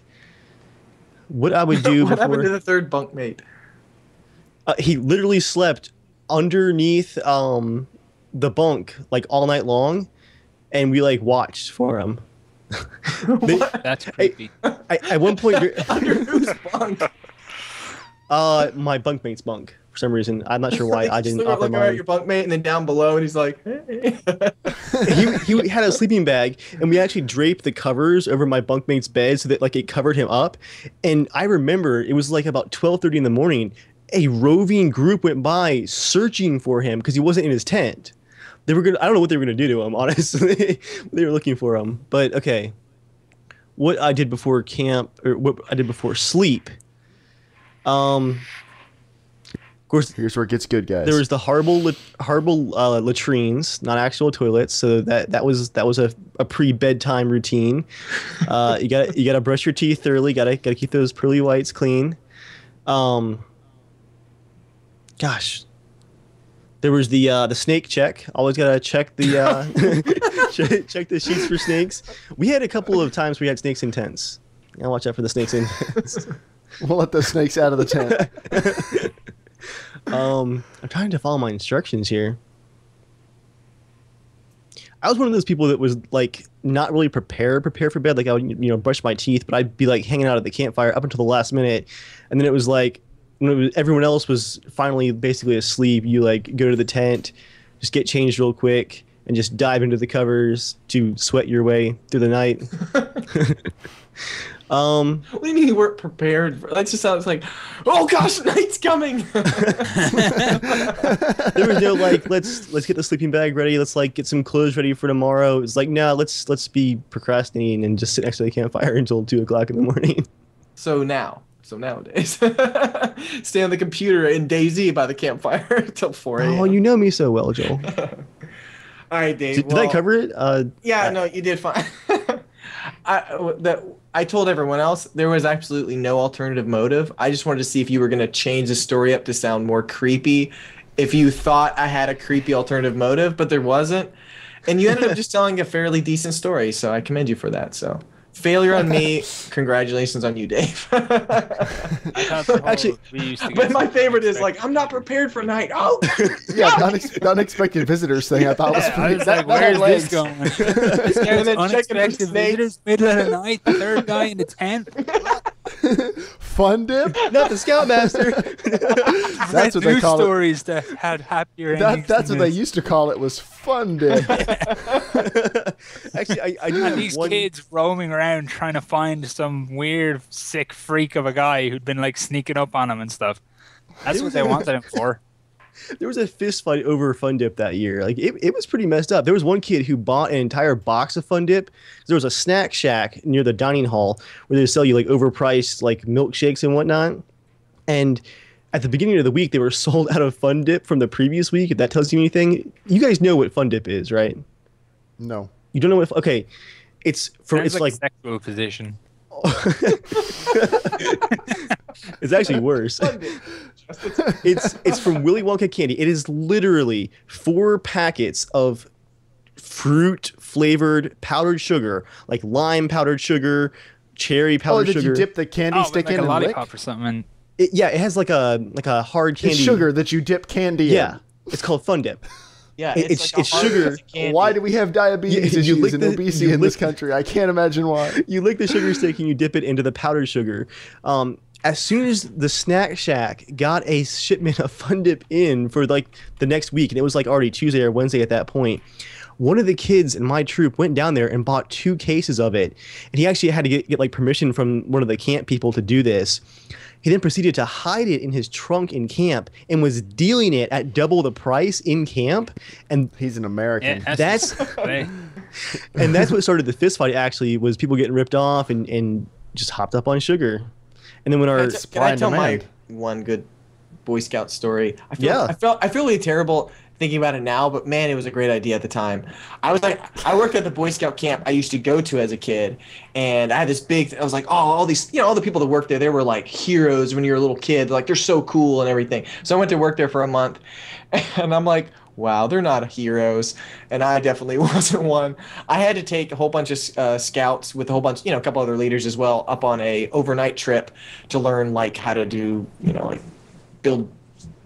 What I would do what before... happened to the third bunkmate? He literally slept underneath the bunk like all night long, and we like watched for him. That's creepy. At one point, Under whose bunk? my bunkmate's bunk. For some reason, I'm not sure why I didn't offer looking at mine. your bunkmate, and then down below, and he's like, hey. he had a sleeping bag, and we actually draped the covers over my bunkmate's bed so that like it covered him up. And I remember it was like about 12:30 in the morning. A roving group went by searching for him because he wasn't in his tent. They were I don't know what they were gonna do to him. Honestly, they were looking for him. But okay, what I did before camp or what I did before sleep. Of course, Here's where it gets good, guys. there was the horrible latrines, not actual toilets. So that was a pre-bedtime routine. You gotta brush your teeth thoroughly. Gotta keep those pearly whites clean. Gosh, there was the snake check. Always gotta check the check the sheets for snakes. We had a couple of times we had snakes in tents. Gotta watch out for the snakes in tents. We'll let those snakes out of the tent. I'm trying to follow my instructions here. I was one of those people that was like not really prepare for bed. Like I would, brush my teeth, but I'd be like hanging out at the campfire up until the last minute, and then it was like when everyone else was finally basically asleep, you like go to the tent, just get changed real quick, and just dive into the covers to sweat your way through the night. What do you mean you weren't prepared? That just sounds like, oh gosh, night's coming. There was no like, let's get the sleeping bag ready. Let's like get some clothes ready for tomorrow. It's like, no, let's be procrastinating and just sit next to the campfire until 2 o'clock in the morning. So nowadays, stay on the computer in DayZ by the campfire until 4 a.m. Oh, you know me so well, Joel. All right, Dave. Did I cover it? Yeah, no, you did fine. I told everyone else there was absolutely no alternative motive. I just wanted to see if you were going to change the story up to sound more creepy. If you thought I had a creepy alternative motive, but there wasn't. And you ended up just telling a fairly decent story, so I commend you for that. So failure on me, congratulations on you, Dave. Actually, but my favorite is like, I'm not prepared for night. Oh, Yeah, the unexpected visitors thing I thought was I pretty. was like, where's this going? This And guy's then checking for unexpected snakes. visitors, middle of the night, the third guy in the tent. Fun dip. not the Scoutmaster. That's what they News call it. stories that had happier endings. That's than what they this. used to call it. Was fun dip. Actually, I do And have these one. kids roaming around trying to find some weird, sick freak of a guy who'd been like sneaking up on him and stuff. That's what they wanted him for. There was a fist fight over Fun Dip that year. Like it was pretty messed up. There was one kid who bought an entire box of Fun Dip. There was a snack shack near the dining hall where they would sell you like overpriced like milkshakes and whatnot. And at the beginning of the week, they were sold out of Fun Dip from the previous week. If that tells you anything, you guys know what Fun Dip is, right? No. You don't know what? Okay, it's from Sounds it's like like sexual position. it's actually worse. It's from Willy Wonka candy. It is literally 4 packets of fruit flavored powdered sugar, like lime powdered sugar, cherry Oh, powdered did sugar. you dip the candy Oh, stick like in a and lick? lollipop or something. It has like a hard candy. It's sugar that you dip candy Yeah, in. it's called Fun Dip. yeah, It's like a hard sugar. piece of candy. Why do we have diabetes You lick issues and the- obesity you in this lick- country? I can't imagine why. You lick the sugar stick and you dip it into the powdered sugar. As soon as the Snack Shack got a shipment of Fun Dip in for like the next week, and it was like already Tuesday or Wednesday at that point, one of the kids in my troop went down there and bought 2 cases of it. And he actually had to get like permission from one of the camp people to do this. He then proceeded to hide it in his trunk in camp and was dealing it at double the price in camp. And He's an American. Yeah, that's they- and that's what started the fist fight. Actually, was people getting ripped off and just hopped up on sugar. And then when our Can I tell my demand. one good Boy Scout story? Yeah. I feel really terrible thinking about it now, but man, it was a great idea at the time. I worked at the Boy Scout camp I used to go to as a kid, and I had this big. I was like, oh, all these, all the people that worked there, they were like heroes when you were a little kid. Like they're so cool and everything. So I went to work there for a month, and I'm like, wow, they're not heroes, and I definitely wasn't one. I had to take a whole bunch of scouts with a whole bunch, a couple other leaders as well, up on a overnight trip to learn like how to do, like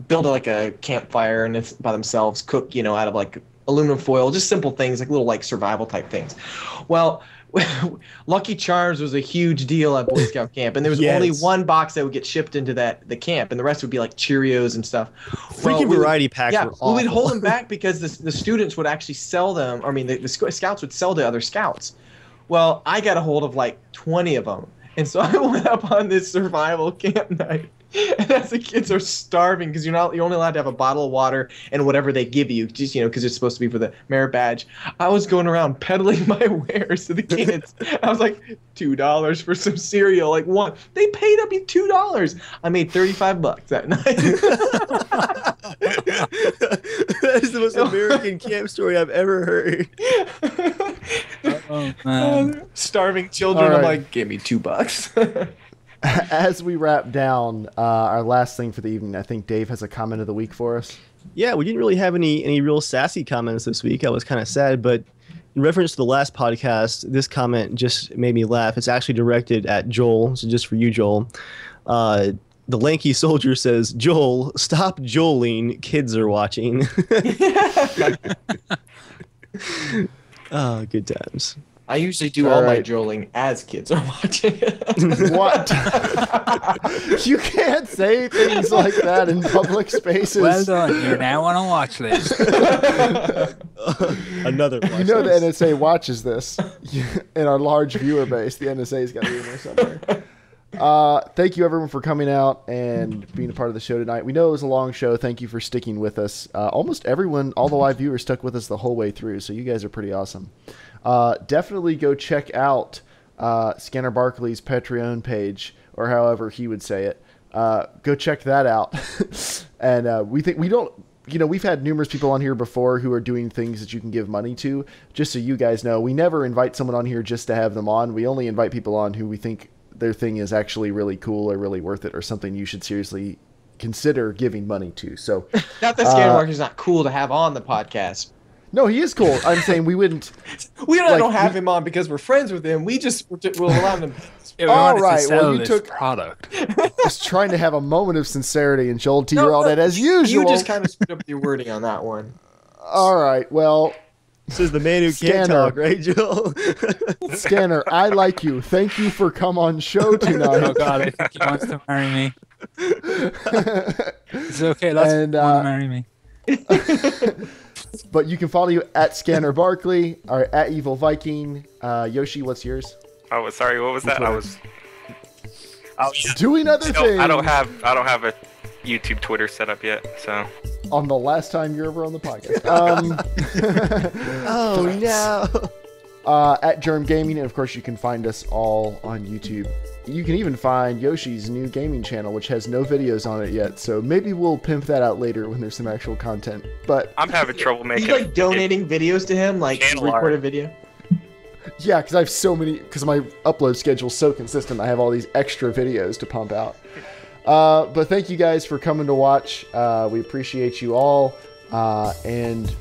build like a campfire and it's by themselves, cook, out of like aluminum foil, just simple things like little like survival type things. Well, Lucky Charms was a huge deal at Boy Scout camp, and there was Yes. only one box that would get shipped into the camp, and the rest would be like Cheerios and stuff. freaking variety packs Yeah, were we would awful. hold them back because the students would actually sell them. I mean, the scouts would sell to other scouts. Well, I got a hold of like 20 of them, and so I went up on this survival camp night. And as the kids are starving because you're only allowed to have a bottle of water and whatever they give you, just because it's supposed to be for the merit badge. I was going around peddling my wares to the kids. I was like, $2 for some cereal, like one. They paid up me $2. I made $35 that night. That is the most American camp story I've ever heard. oh, man. Starving children. All I'm right. like, give me $2. As we wrap down our last thing for the evening, I think Dave has a comment of the week for us. Yeah, we didn't really have any real sassy comments this week. I was kind of sad, but in reference to the last podcast, this comment just made me laugh. It's actually directed at Joel, so just for you, Joel. The lanky soldier says, Joel, stop joling. Kids are watching. Oh, good times. I usually do all my joling as kids are watching. What? You can't say things like that in public spaces. Well done. You're now on a watch list. Another watch You know list. the NSA watches this. In our large viewer base, the NSA's got to be in there somewhere. Thank you, everyone, for coming out and being a part of the show tonight. We know it was a long show. Thank you for sticking with us. Almost everyone, all the live viewers, stuck with us the whole way through, so you guys are pretty awesome. Definitely go check out Scanner Barkley's Patreon page, or however he would say it. Go check that out. And we've had numerous people on here before who are doing things that you can give money to. Just so you guys know, we never invite someone on here just to have them on. We only invite people on who we think their thing is actually really cool or really worth it or something you should seriously consider giving money to. So not that Scanner Barkley's not cool to have on the podcast. No, he is cool. I'm saying we wouldn't. We don't have him on because we're friends with him. We just will allow him. Yeah, all right. Well, you this took product. was trying to have a moment of sincerity, and Joel derailed it as usual. You just kind of screwed up your wording on that one. All right. Well, This is the man who can't talk, right, Joel? Scanner, I like you. Thank you for come on show tonight. Oh God, I think he wants to marry me. It's okay. Let's marry me. But you can follow you at Scanner Barkley or at Evil Viking. Yoshi, what's yours? Oh, sorry. What was that? I was Doing other things. I don't have a YouTube, Twitter set up yet. So on the last time you're ever on the podcast. Oh no. At JERMgaming, and of course you can find us all on YouTube. You can even find Yoshi's new gaming channel, which has no videos on it yet, so maybe we'll pimp that out later when there's some actual content. But I'm having trouble making. You like donating videos to him, like Channel record art. a video. yeah, because I have so many, because my upload schedule's so consistent, I have all these extra videos to pump out. But thank you guys for coming to watch. We appreciate you all. And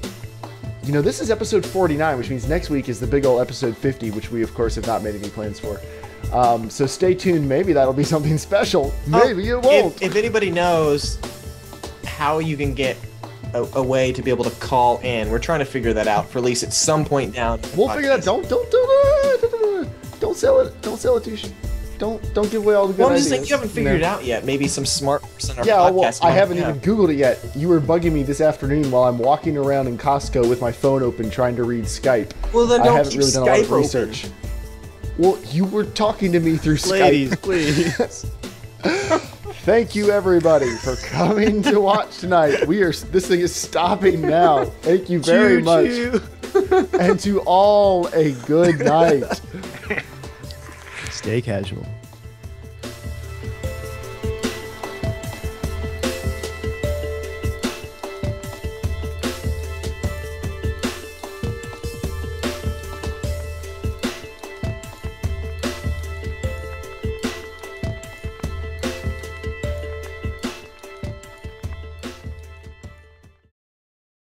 you know, this is episode 49, which means next week is the big old episode 50, which we of course have not made any plans for. So stay tuned. Maybe that'll be something special. Maybe it won't. If anybody knows how you can get a way to be able to call in, we're trying to figure that out for at least at some point down. We'll figure that. Don't sell it. Don't sell it too. Don't give away all the good Well, I'm ideas. just saying you haven't figured it out yet. Maybe some smart person on our Yeah, well, podcast. I haven't even Googled it yet. You were bugging me this afternoon while I'm walking around in Costco with my phone open trying to read Skype. Well, then I don't haven't keep really done a lot of Skype research. Well, you were talking to me through Ladies, Skype. please. Thank you, everybody, for coming to watch tonight. This thing is stopping now. Thank you very much. And to all, a good night. Stay casual.